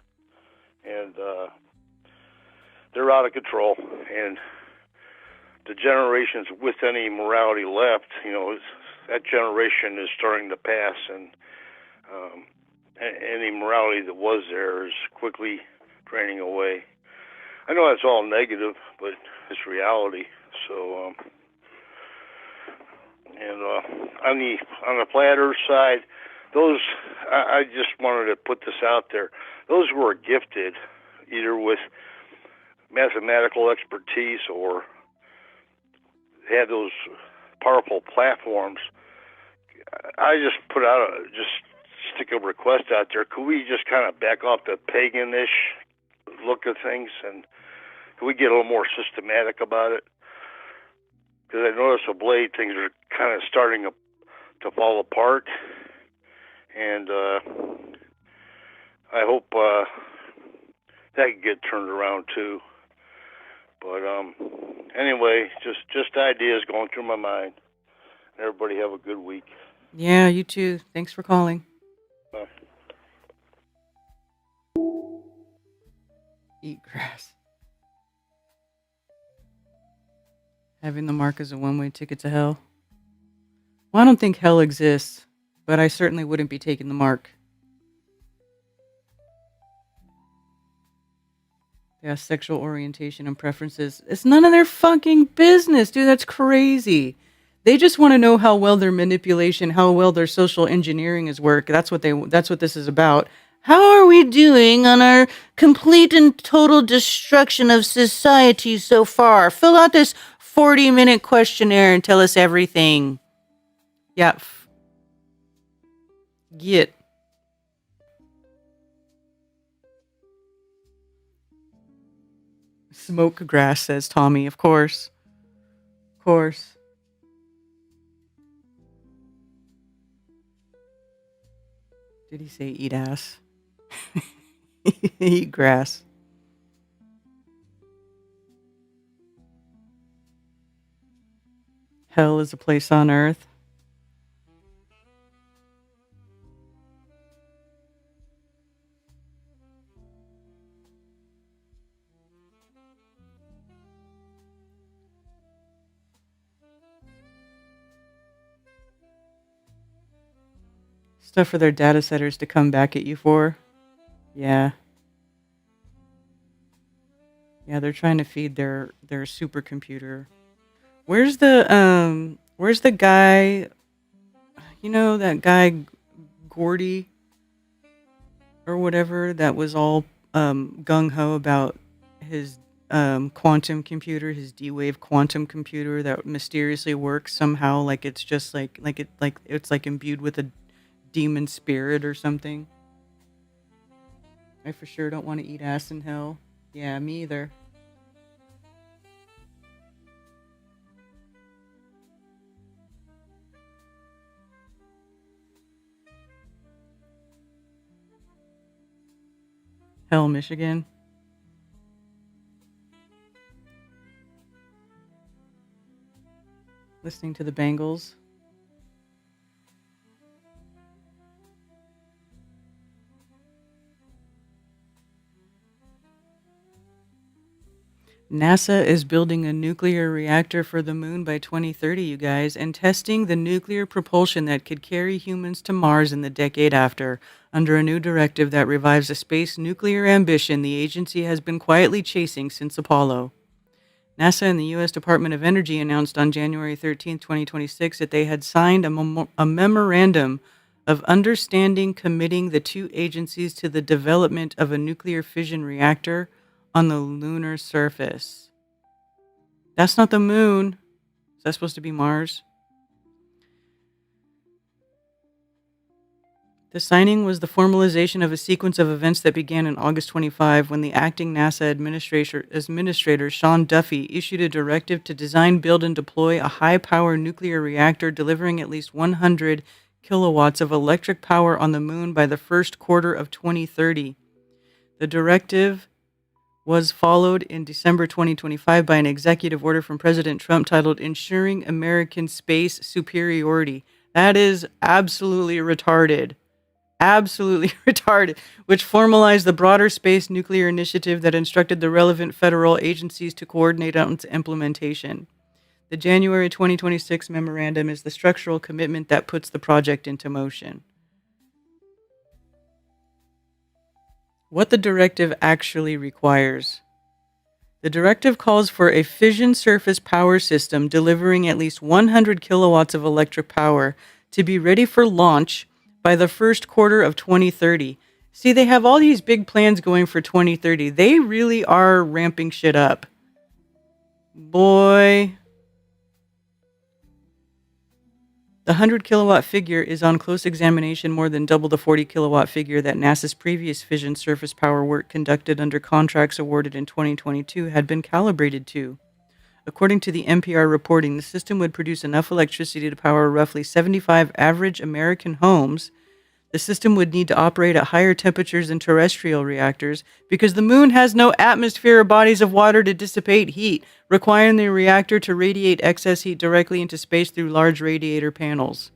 And they're out of control, and the generations with any morality left, that generation is starting to pass, and any morality that was there is quickly draining away. I know that's all negative, but it's reality. So, and on the flat Earth side, those I just wanted to put this out there. Those who are gifted, either with mathematical expertise or have those powerful platforms, I just stick a request out there. Could we just kind of back off the paganish look of things, and could we get a little more systematic about it? Because I noticed of late things are kind of starting to fall apart, and I hope that can get turned around too. But anyway, just ideas going through my mind. Everybody have a good week. Yeah, you too. Thanks for calling. Bye. Eat grass. Having the mark as a one-way ticket to hell. Well, I don't think hell exists, but I certainly wouldn't be taking the mark. Yeah, sexual orientation and preferences. It's none of their fucking business, dude. That's crazy. They just want to know how well their manipulation, how well their social engineering is work. That's what this is about. How are we doing on our complete and total destruction of society so far? Fill out this 40-minute questionnaire and tell us everything. Yeah. Get. Smoke grass, says Tommy. Of course. Of course. Did he say eat ass? Eat grass. Hell is a place on earth. Stuff for their data centers to come back at you for. Yeah. Yeah, they're trying to feed their supercomputer. Where's the guy, that guy Gordy or whatever that was all gung ho about his quantum computer, his D-Wave quantum computer that mysteriously works somehow, like it's just like it's imbued with a demon spirit or something. I for sure don't want to eat ass in hell. Yeah, me either. Hell, Michigan. Listening to the Bengals. NASA is building a nuclear reactor for the moon by 2030, you guys, and testing the nuclear propulsion that could carry humans to Mars in the decade after, under a new directive that revives a space nuclear ambition the agency has been quietly chasing since Apollo. NASA and the U.S. Department of Energy announced on January 13, 2026, that they had signed a memorandum of understanding committing the two agencies to the development of a nuclear fission reactor on the lunar surface. That's not the moon. Is that supposed to be Mars? The signing was the formalization of a sequence of events that began in August 25 when the acting NASA administrator Sean Duffy issued a directive to design, build, and deploy a high-power nuclear reactor delivering at least 100 kilowatts of electric power on the moon by the first quarter of 2030. The directive was followed in December 2025 by an executive order from President Trump titled Ensuring American Space Superiority. That is absolutely retarded. Absolutely retarded, which formalized the broader space nuclear initiative that instructed the relevant federal agencies to coordinate on its implementation. The January 2026 memorandum is the structural commitment that puts the project into motion. What the directive actually requires. The directive calls for a fission surface power system delivering at least 100 kilowatts of electric power to be ready for launch by the first quarter of 2030. See, they have all these big plans going for 2030. They really are ramping shit up. Boy. The 100 kilowatt figure is on close examination more than double the 40 kilowatt figure that NASA's previous fission surface power work conducted under contracts awarded in 2022 had been calibrated to. According to the NPR reporting, the system would produce enough electricity to power roughly 75 average American homes. The system would need to operate at higher temperatures than terrestrial reactors because the moon has no atmosphere or bodies of water to dissipate heat, requiring the reactor to radiate excess heat directly into space through large radiator panels.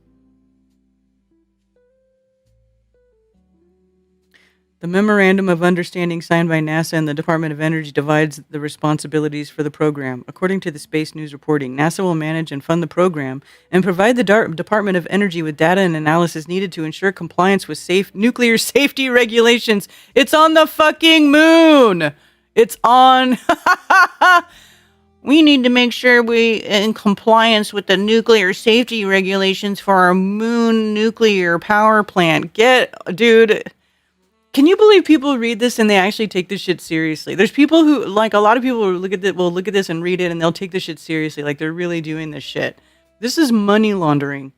The Memorandum of Understanding signed by NASA and the Department of Energy divides the responsibilities for the program. According to the Space News reporting, NASA will manage and fund the program and provide the Department of Energy with data and analysis needed to ensure compliance with nuclear safety regulations. It's on the fucking moon! It's on... We need to make sure we're in compliance with the nuclear safety regulations for our moon nuclear power plant. Dude... Can you believe people read this and they actually take this shit seriously? There's people who, like, a lot of people will look at this and read it and they'll take this shit seriously. Like, they're really doing this shit. This is money laundering.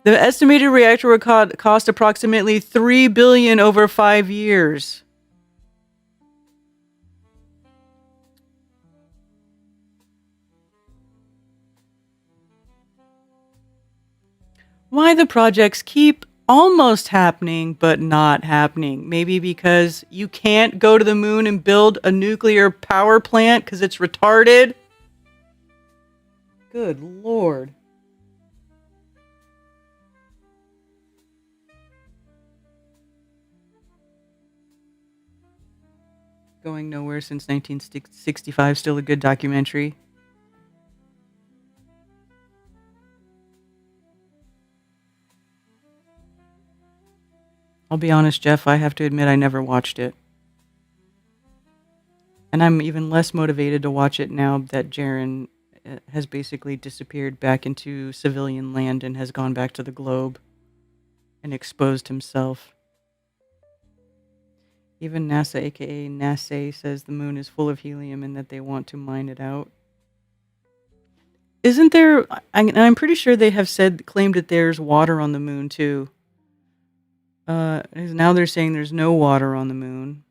The estimated reactor would cost approximately $3 billion over 5 years. Why the projects keep almost happening, but not happening. Maybe because you can't go to the moon and build a nuclear power plant because it's retarded. Good Lord. Going Nowhere Since 1965, still a good documentary. I'll be honest, Jeff, I have to admit I never watched it. And I'm even less motivated to watch it now that Jaron has basically disappeared back into civilian land and has gone back to the globe and exposed himself. Even NASA, aka NASA, says the moon is full of helium and that they want to mine it out. Isn't there... I'm pretty sure they have claimed that there's water on the moon, too. Now they're saying there's no water on the moon.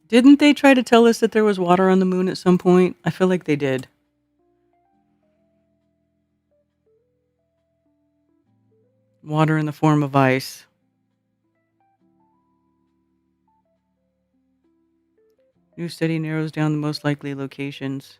Didn't they try to tell us that there was water on the moon at some point? I feel like they did. Water in the form of ice. New study narrows down the most likely locations.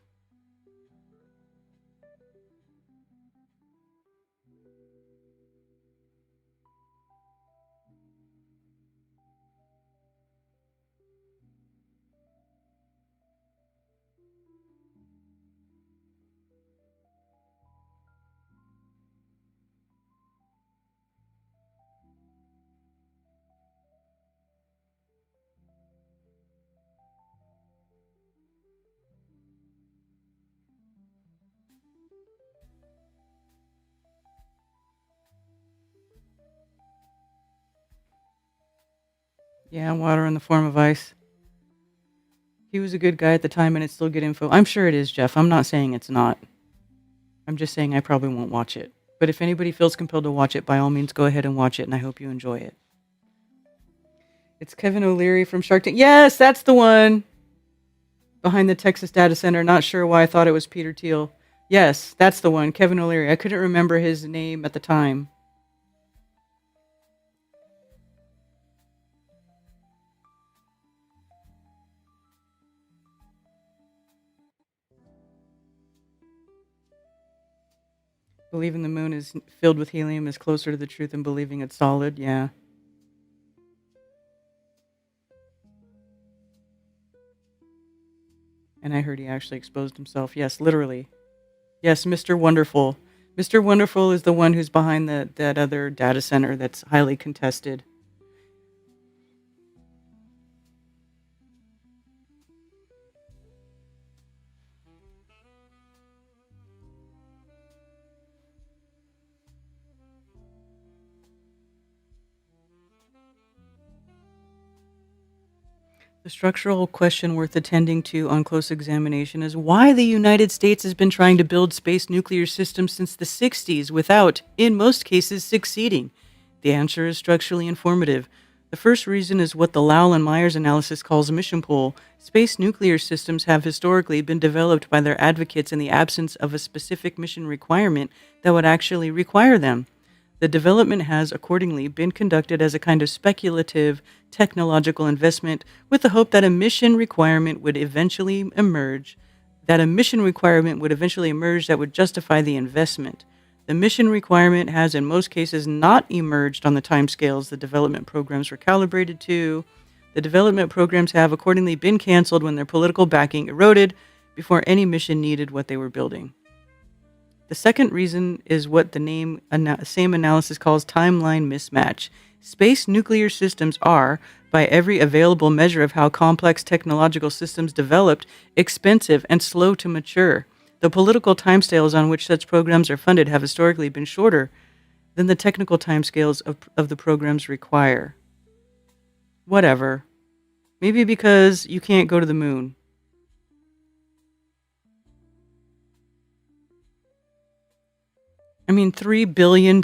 Yeah, water in the form of ice. He was a good guy at the time, and it's still good info. I'm sure it is, Jeff. I'm not saying it's not. I'm just saying I probably won't watch it. But if anybody feels compelled to watch it, by all means, go ahead and watch it, and I hope you enjoy it. It's Kevin O'Leary from Shark Tank. Yes, that's the one. Behind the Texas data center. Not sure why I thought it was Peter Thiel. Yes, that's the one. Kevin O'Leary. I couldn't remember his name at the time. Believing the moon is filled with helium is closer to the truth than believing it's solid. Yeah. And I heard he actually exposed himself. Yes, literally. Yes, Mr. Wonderful. Mr. Wonderful is the one who's behind that other data center that's highly contested. The structural question worth attending to on close examination is why the United States has been trying to build space nuclear systems since the 60s without, in most cases, succeeding. The answer is structurally informative. The first reason is what the Lowell and Myers analysis calls a mission pull. Space nuclear systems have historically been developed by their advocates in the absence of a specific mission requirement that would actually require them. The development has, accordingly, been conducted as a kind of speculative technological investment with the hope that a mission requirement would eventually emerge, that would justify the investment. The mission requirement has, in most cases, not emerged on the timescales the development programs were calibrated to. The development programs have, accordingly, been canceled when their political backing eroded before any mission needed what they were building. The second reason is what the same analysis calls timeline mismatch. Space nuclear systems are, by every available measure of how complex technological systems developed, expensive and slow to mature. The political timescales on which such programs are funded have historically been shorter than the technical timescales of the programs require. Whatever. Maybe because you can't go to the moon. I mean, $3 billion.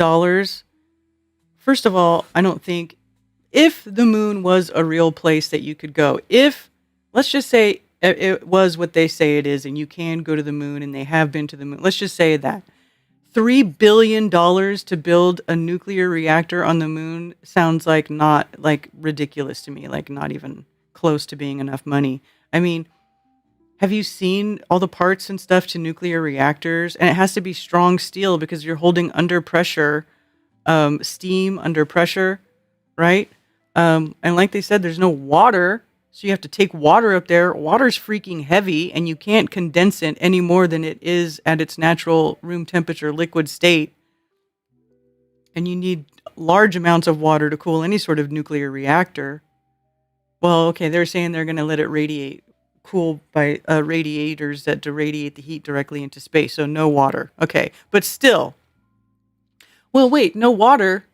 First of all, I don't think if the moon was a real place that you could go, let's just say it was what they say it is and you can go to the moon and they have been to the moon. Let's just say that. $3 billion to build a nuclear reactor on the moon sounds like ridiculous to me, like not even close to being enough money. I mean, have you seen all the parts and stuff to nuclear reactors? And it has to be strong steel because you're holding under pressure, steam under pressure, right? And like they said, there's no water. So you have to take water up there. Water's freaking heavy and you can't condense it any more than it is at its natural room temperature liquid state. And you need large amounts of water to cool any sort of nuclear reactor. Well, okay, they're saying they're going to let it cool by radiators that radiate the heat directly into space. So no water. Okay, but still. Well, wait, no water.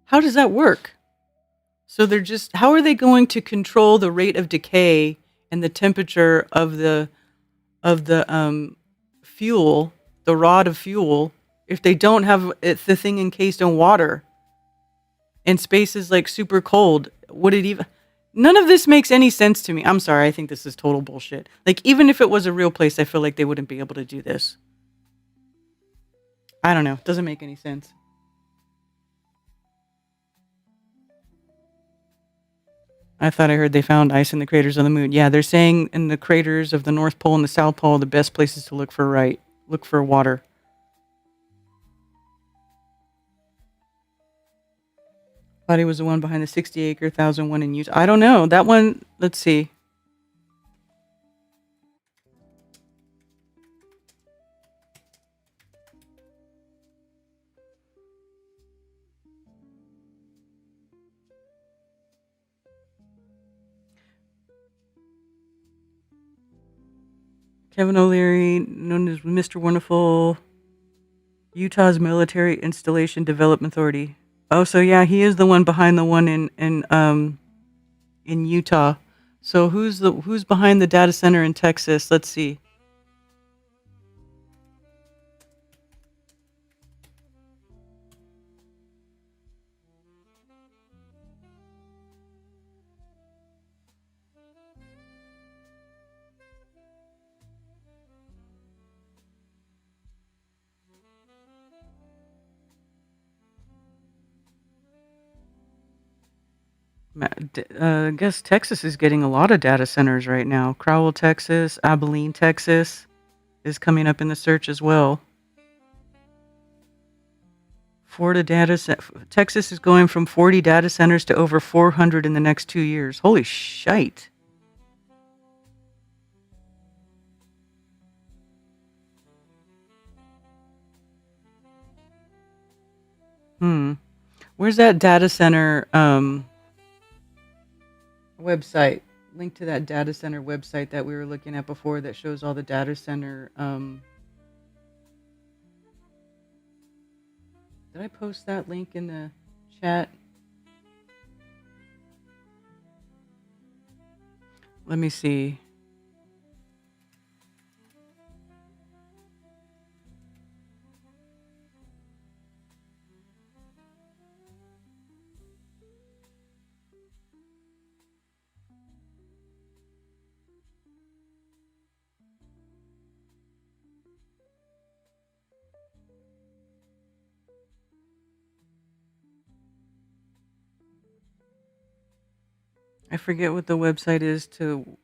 How does that work? So how are they going to control the rate of decay and the temperature of the fuel, the rod of fuel, if they don't have the thing encased in water and space is like super cold? None of this makes any sense to me. I'm sorry, I think this is total bullshit. Like, even if it was a real place, I feel like they wouldn't be able to do this. I don't know. It doesn't make any sense. I thought I heard they found ice in the craters on the moon. Yeah, they're saying in the craters of the North Pole and the South Pole, the best places to look for water. Thought he was the one behind the 60-acre 1,001 in Utah. I don't know. That one, let's see. Kevin O'Leary, known as Mr. Wonderful, Utah's Military Installation Development Authority. Oh, so yeah, he is the one behind the one in Utah. So who's behind the data center in Texas? Let's see. I guess Texas is getting a lot of data centers right now. Crowell, Texas, Abilene, Texas is coming up in the search as well. Texas is going from 40 data centers to over 400 in the next 2 years. Holy shite. Where's that data center website? Link to that data center website that we were looking at before that shows all the data center. Did I post that link in the chat? Let me see. I forget what the website is to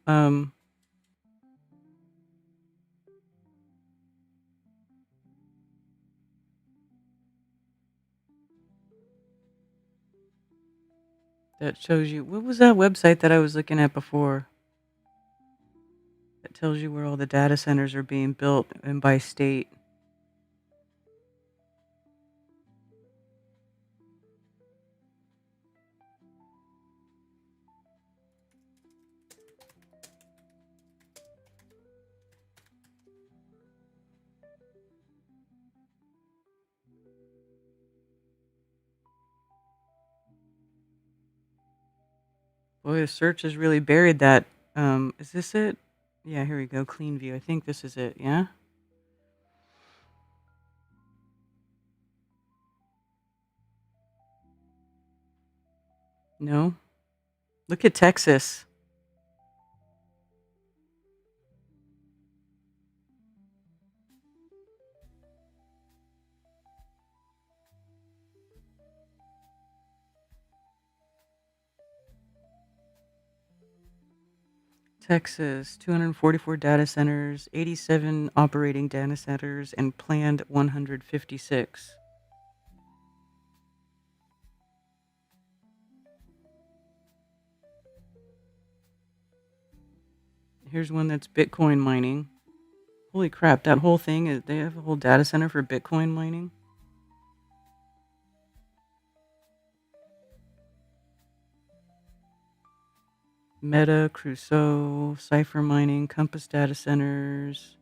that shows you. What was that website that I was looking at before? That tells you where all the data centers are being built and by state. Boy, the search has really buried that. Is this it? Yeah, here we go. Clean view. I think this is it. Yeah. No. Look at Texas. Texas, 244 data centers, 87 operating data centers, and planned 156. Here's one that's Bitcoin mining. Holy crap, that whole thing is, they have a whole data center for Bitcoin mining. Meta, Crusoe, Cipher mining, Compass data centers.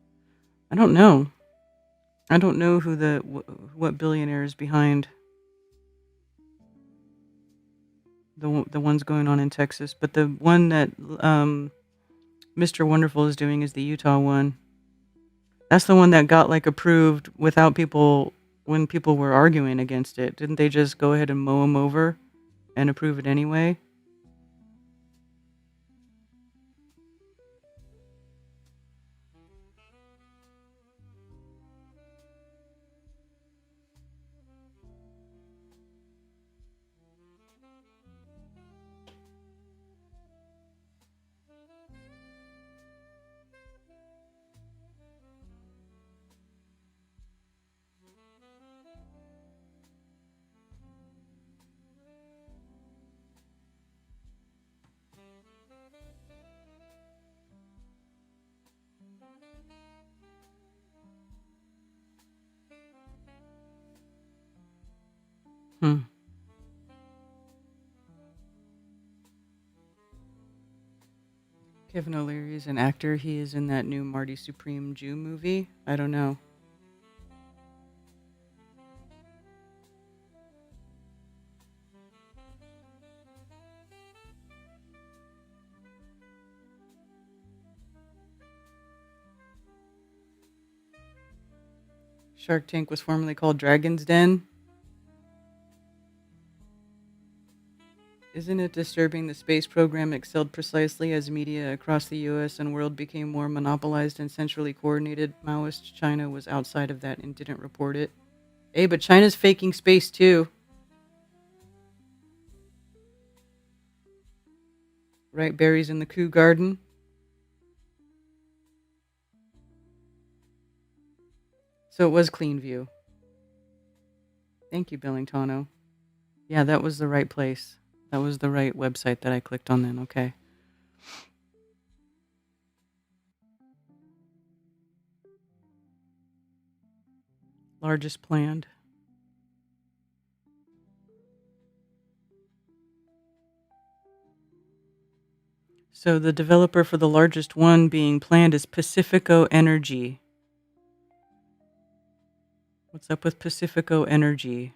I don't know. I don't know who what billionaire is behind the ones going on in Texas, but the one that Mr. Wonderful is doing is the Utah one. That's the one that got like approved without people when people were arguing against it. Didn't they just go ahead and mow them over and approve it anyway? Kevin O'Leary is an actor. He is in that new Marty Supreme Jew movie. I don't know. Shark Tank was formerly called Dragon's Den. Isn't it disturbing the space program excelled precisely as media across the US and world became more monopolized and centrally coordinated? Maoist China was outside of that and didn't report it. Hey, but China's faking space too. Right, berries in the coup garden. So it was Clean View. Thank you, Billingtano. Yeah, that was the right place. That was the right website that I clicked on then. Okay. Largest planned. So the developer for the largest one being planned is Pacifico Energy. What's up with Pacifico Energy?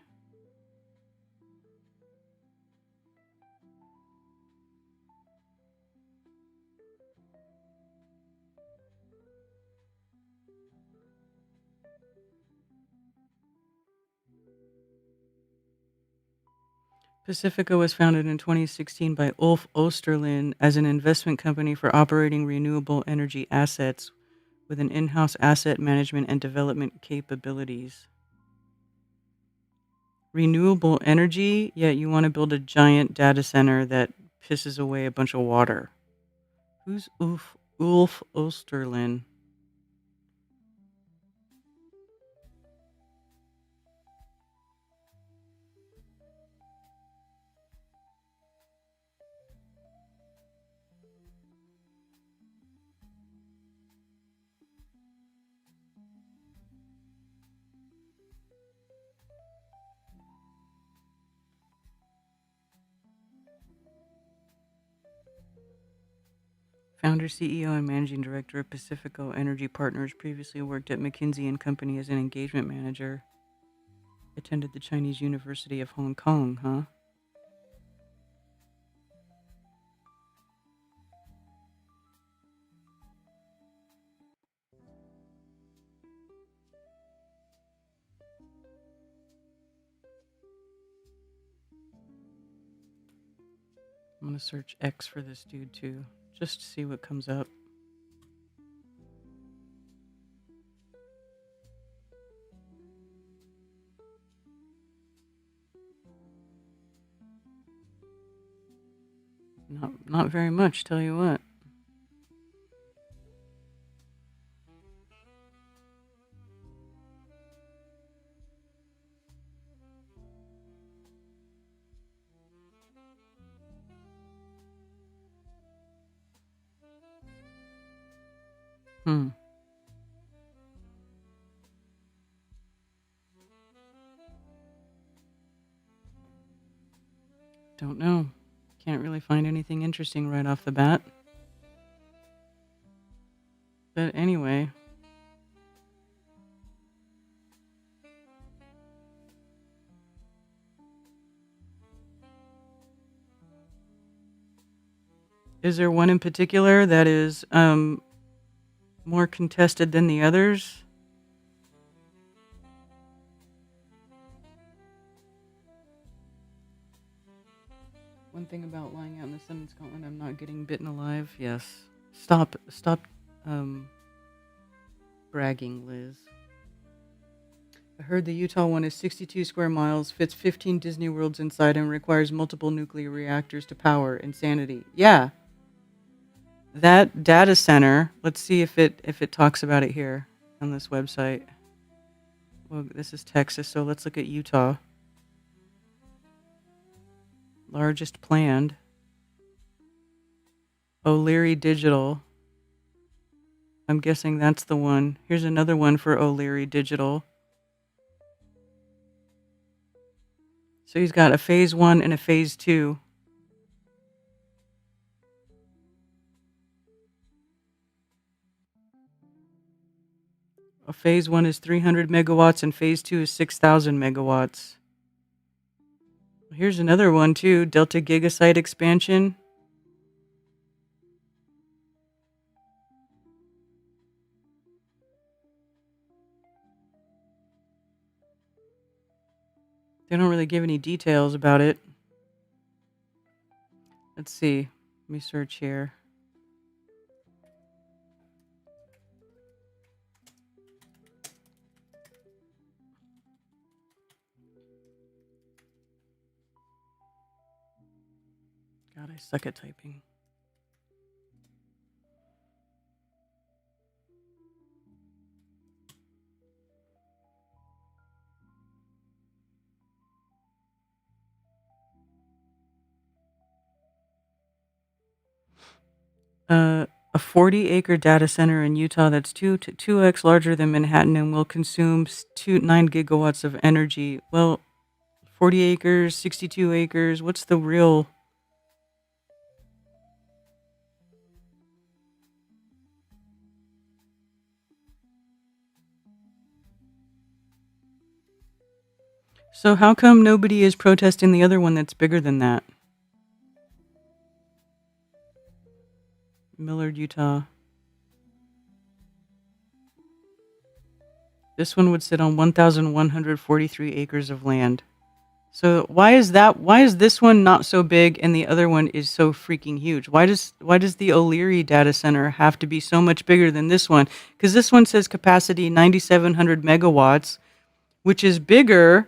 Pacifico was founded in 2016 by Ulf Osterlin as an investment company for operating renewable energy assets with an in-house asset management and development capabilities. Renewable energy, yet you want to build a giant data center that pisses away a bunch of water. Who's Ulf Osterlin? Founder, CEO, and Managing Director of Pacifico Energy Partners, previously worked at McKinsey and Company as an engagement manager. Attended the Chinese University of Hong Kong, huh? I'm going to search X for this dude too, just to see what comes up. Not very much, tell you what. Don't know. Can't really find anything interesting right off the bat. But anyway. Is there one in particular that is more contested than the others? One thing about lying out in the sun in Scotland, I'm not getting bitten alive. Yes. Stop bragging, Liz. I heard the Utah one is 62 square miles, fits 15 Disney Worlds inside, and requires multiple nuclear reactors to power. Insanity. Yeah. That data center, let's see if it talks about it here on this website. Well, this is Texas, so let's look at Utah. Largest planned. O'Leary Digital. I'm guessing that's the one. Here's another one for O'Leary Digital. So he's got a phase 1 and a phase 2. Phase 1 is 300 megawatts and phase 2 is 6,000 megawatts. Here's another one too, Delta Gigasite expansion. They don't really give any details about it. Let's see. Let me search here. God, I suck at typing. A 40-acre data center in Utah that's 2x larger than Manhattan and will consume 9 gigawatts of energy. Well, 40 acres, 62 acres. What's the real? So how come nobody is protesting the other one that's bigger than that? Millard, Utah. This one would sit on 1,143 acres of land. So why is this one not so big and the other one is so freaking huge? Why does the O'Leary data center have to be so much bigger than this one? Because this one says capacity 9,700 megawatts, which is bigger.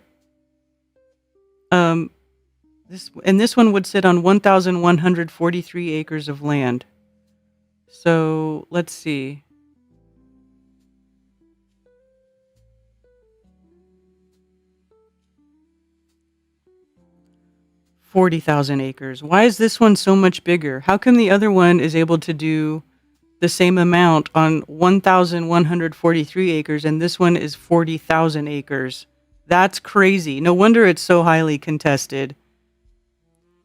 This one would sit on 1,143 acres of land. So let's see. 40,000 acres. Why is this one so much bigger? How come the other one is able to do the same amount on 1,143 acres and this one is 40,000 acres? That's crazy. No wonder it's so highly contested.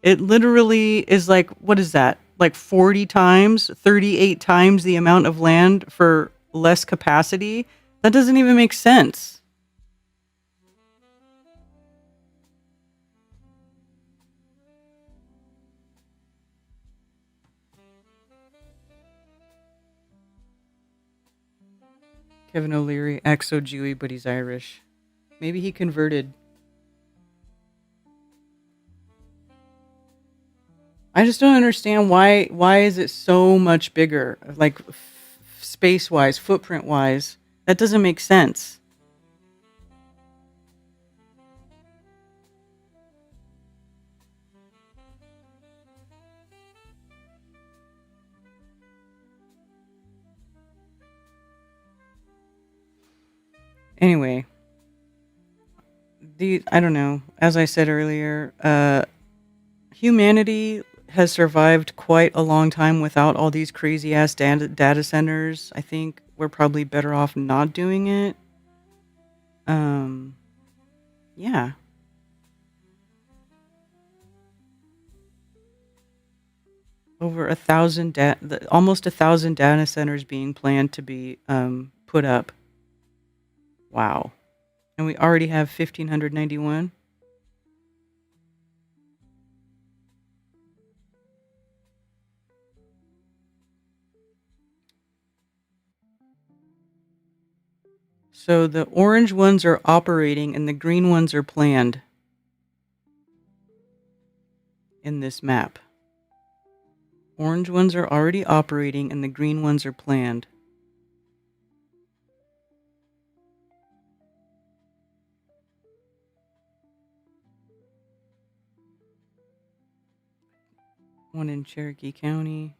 It literally is like, what is that? Like 40 times, 38 times the amount of land for less capacity? That doesn't even make sense. Kevin O'Leary acts so Jewy, but he's Irish. Maybe he converted. I just don't understand why is it so much bigger, like space-wise, footprint-wise. That doesn't make sense. Anyway, I don't know. As I said earlier, humanity has survived quite a long time without all these crazy ass data centers. I think we're probably better off not doing it. Yeah. Over 1,000 almost 1,000 data centers being planned to be put up. Wow. And we already have 1,591. So the orange ones are operating and the green ones are planned in this map. Orange ones are already operating and the green ones are planned. One in Cherokee County.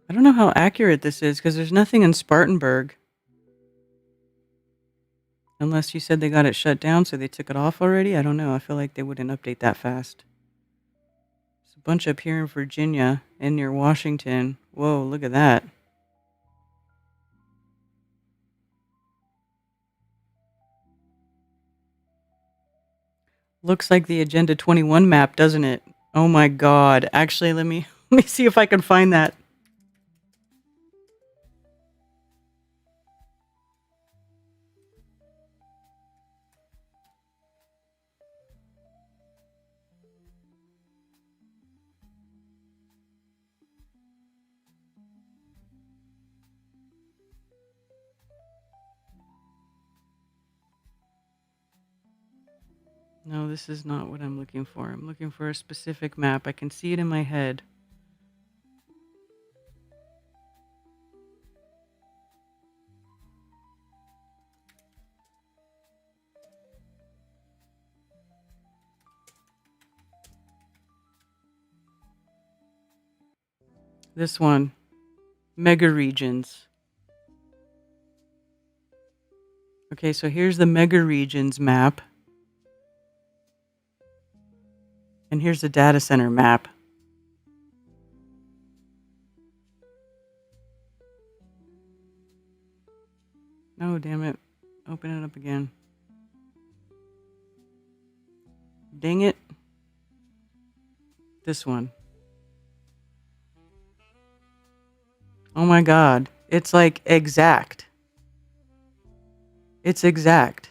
I don't know how accurate this is because there's nothing in Spartanburg. Unless you said they got it shut down, so they took it off already. I don't know. I feel like they wouldn't update that fast. There's a bunch up here in Virginia and near Washington. Whoa, look at that. Looks like the Agenda 21 map, doesn't it? Oh my God. Actually, let me see if I can find that. No, this is not what I'm looking for. I'm looking for a specific map. I can see it in my head. This one. Mega regions. Okay, so here's the mega regions map. And here's the data center map. No, damn it. Open it up again. Dang it. This one. Oh my god. It's like exact. It's exact.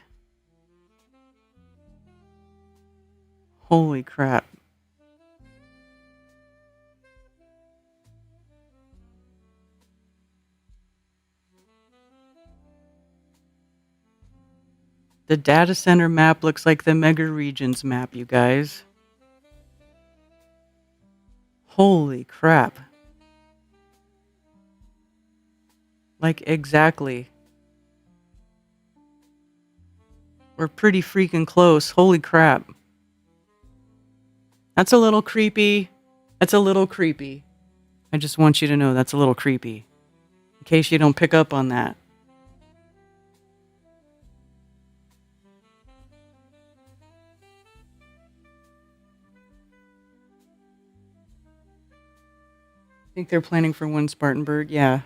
Holy crap. The data center map looks like the mega regions map, you guys. Holy crap. Like exactly. We're pretty freaking close. Holy crap. That's a little creepy. That's a little creepy. I just want you to know that's a little creepy. In case you don't pick up on that. I think they're planning for one Spartanburg. Yeah.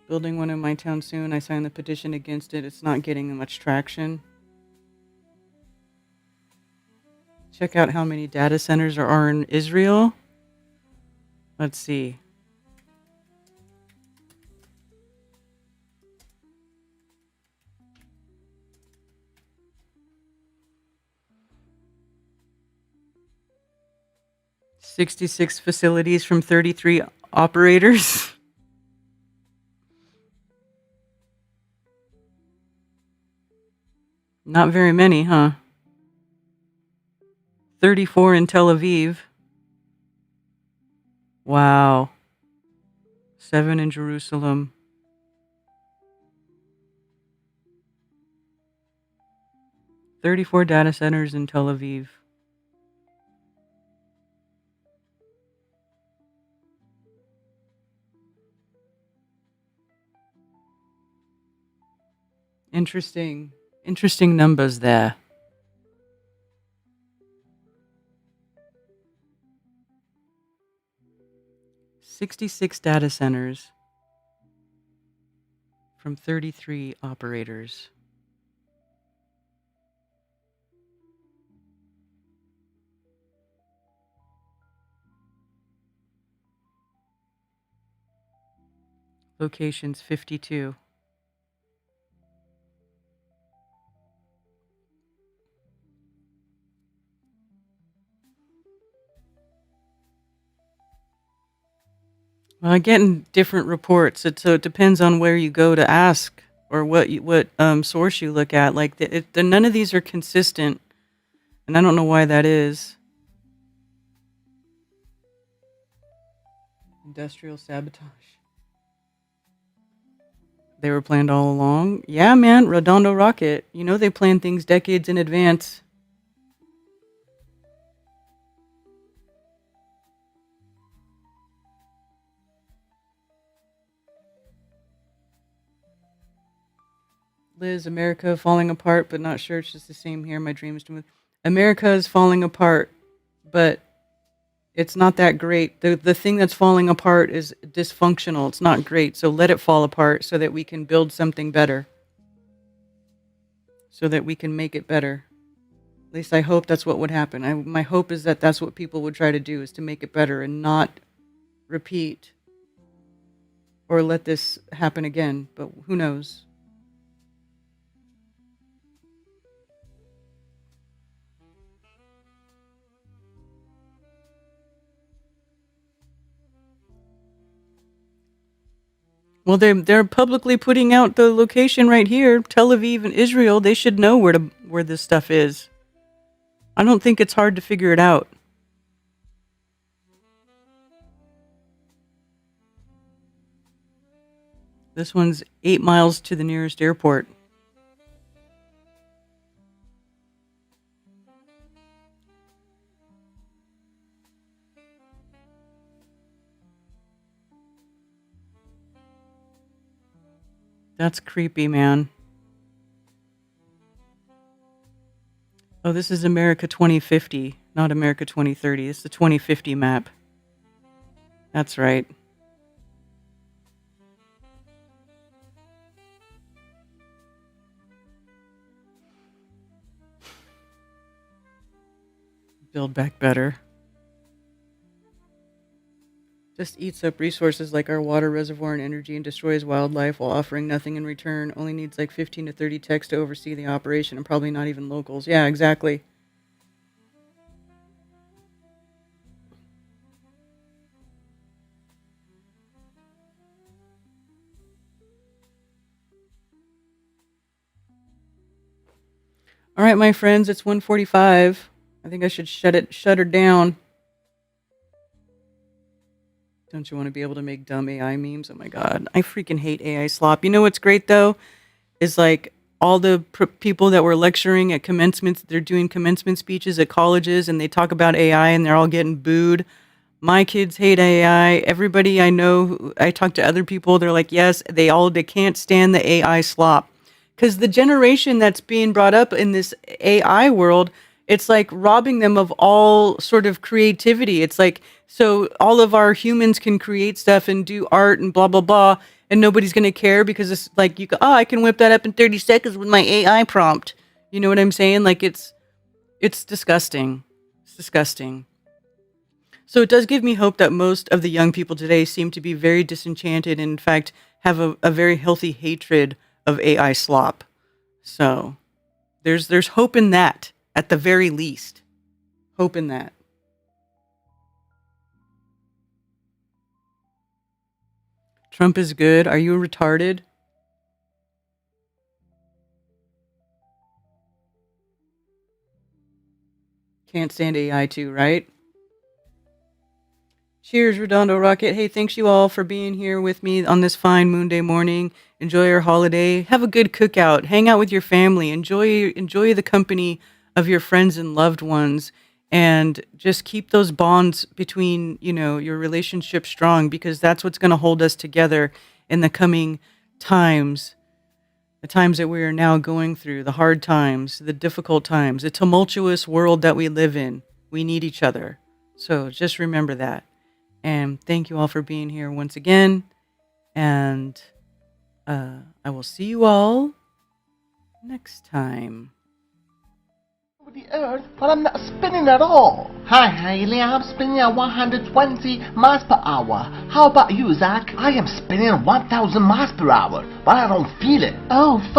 Building one in my town soon. I signed the petition against it. It's not getting much traction. Check out how many data centers there are in Israel. Let's see. "66 facilities from 33 operators." Not very many, huh? 34 in Tel Aviv. Wow. 7 in Jerusalem. "34 data centers in Tel Aviv." Interesting. Interesting numbers there. "66 data centers from 33 operators." Locations 52. Well, I'm getting different reports. So it depends on where you go to ask or what source you look at. Like none of these are consistent, and I don't know why that is. Industrial sabotage. They were planned all along. Yeah, man, Redondo rocket. You know they plan things decades in advance. Liz, America falling apart, but not sure it's just the same here. My dream is to move. America is falling apart, but it's not that great. The thing that's falling apart is dysfunctional. It's not great. So let it fall apart so that we can build something better. So that we can make it better. At least I hope that's what would happen. My hope is that that's what people would try to do, is to make it better and not repeat or let this happen again. But who knows? Well, they're publicly putting out the location right here, Tel Aviv and Israel. They should know where this stuff is. I don't think it's hard to figure it out. This one's 8 miles to the nearest airport. That's creepy, man. Oh, this is America 2050, not America 2030. It's the 2050 map. That's right. Build back better. Just eats up resources like our water reservoir and energy and destroys wildlife while offering nothing in return. Only needs like 15 to 30 techs to oversee the operation and probably not even locals. Yeah, exactly. All right, my friends, it's 1:45. I think I should shut her down. Don't you want to be able to make dumb AI memes? Oh my God. I freaking hate AI slop. You know what's great though? Is like all the people that were lecturing at commencements, they're doing commencement speeches at colleges and they talk about AI and they're all getting booed. My kids hate AI. Everybody I know, I talk to other people, they're like, yes, they can't stand the AI slop. Because the generation that's being brought up in this AI world, it's like robbing them of all sort of creativity. It's like, so all of our humans can create stuff and do art and blah, blah, blah, and nobody's going to care because it's like, I can whip that up in 30 seconds with my AI prompt. You know what I'm saying? Like, it's disgusting. It's disgusting. So it does give me hope that most of the young people today seem to be very disenchanted and, in fact, have a very healthy hatred of AI slop. So there's hope in that, at the very least. Hope in that. Trump is good. Are you retarded? Can't stand AI too, right? Cheers, Redondo Rocket. Hey, thanks you all for being here with me on this fine Moonday morning. Enjoy your holiday. Have a good cookout. Hang out with your family. Enjoy the company of your friends and loved ones. And just keep those bonds between, your relationship strong, because that's what's going to hold us together in the coming times. The times that we are now going through, the hard times, the difficult times, the tumultuous world that we live in. We need each other. So just remember that. And thank you all for being here once again. And I will see you all next time. The Earth, but I'm not spinning at all. Hi, Hailey. I'm spinning at 120 miles per hour. How about you, Zach? I am spinning at 1,000 miles per hour, but I don't feel it. Oh, fuck.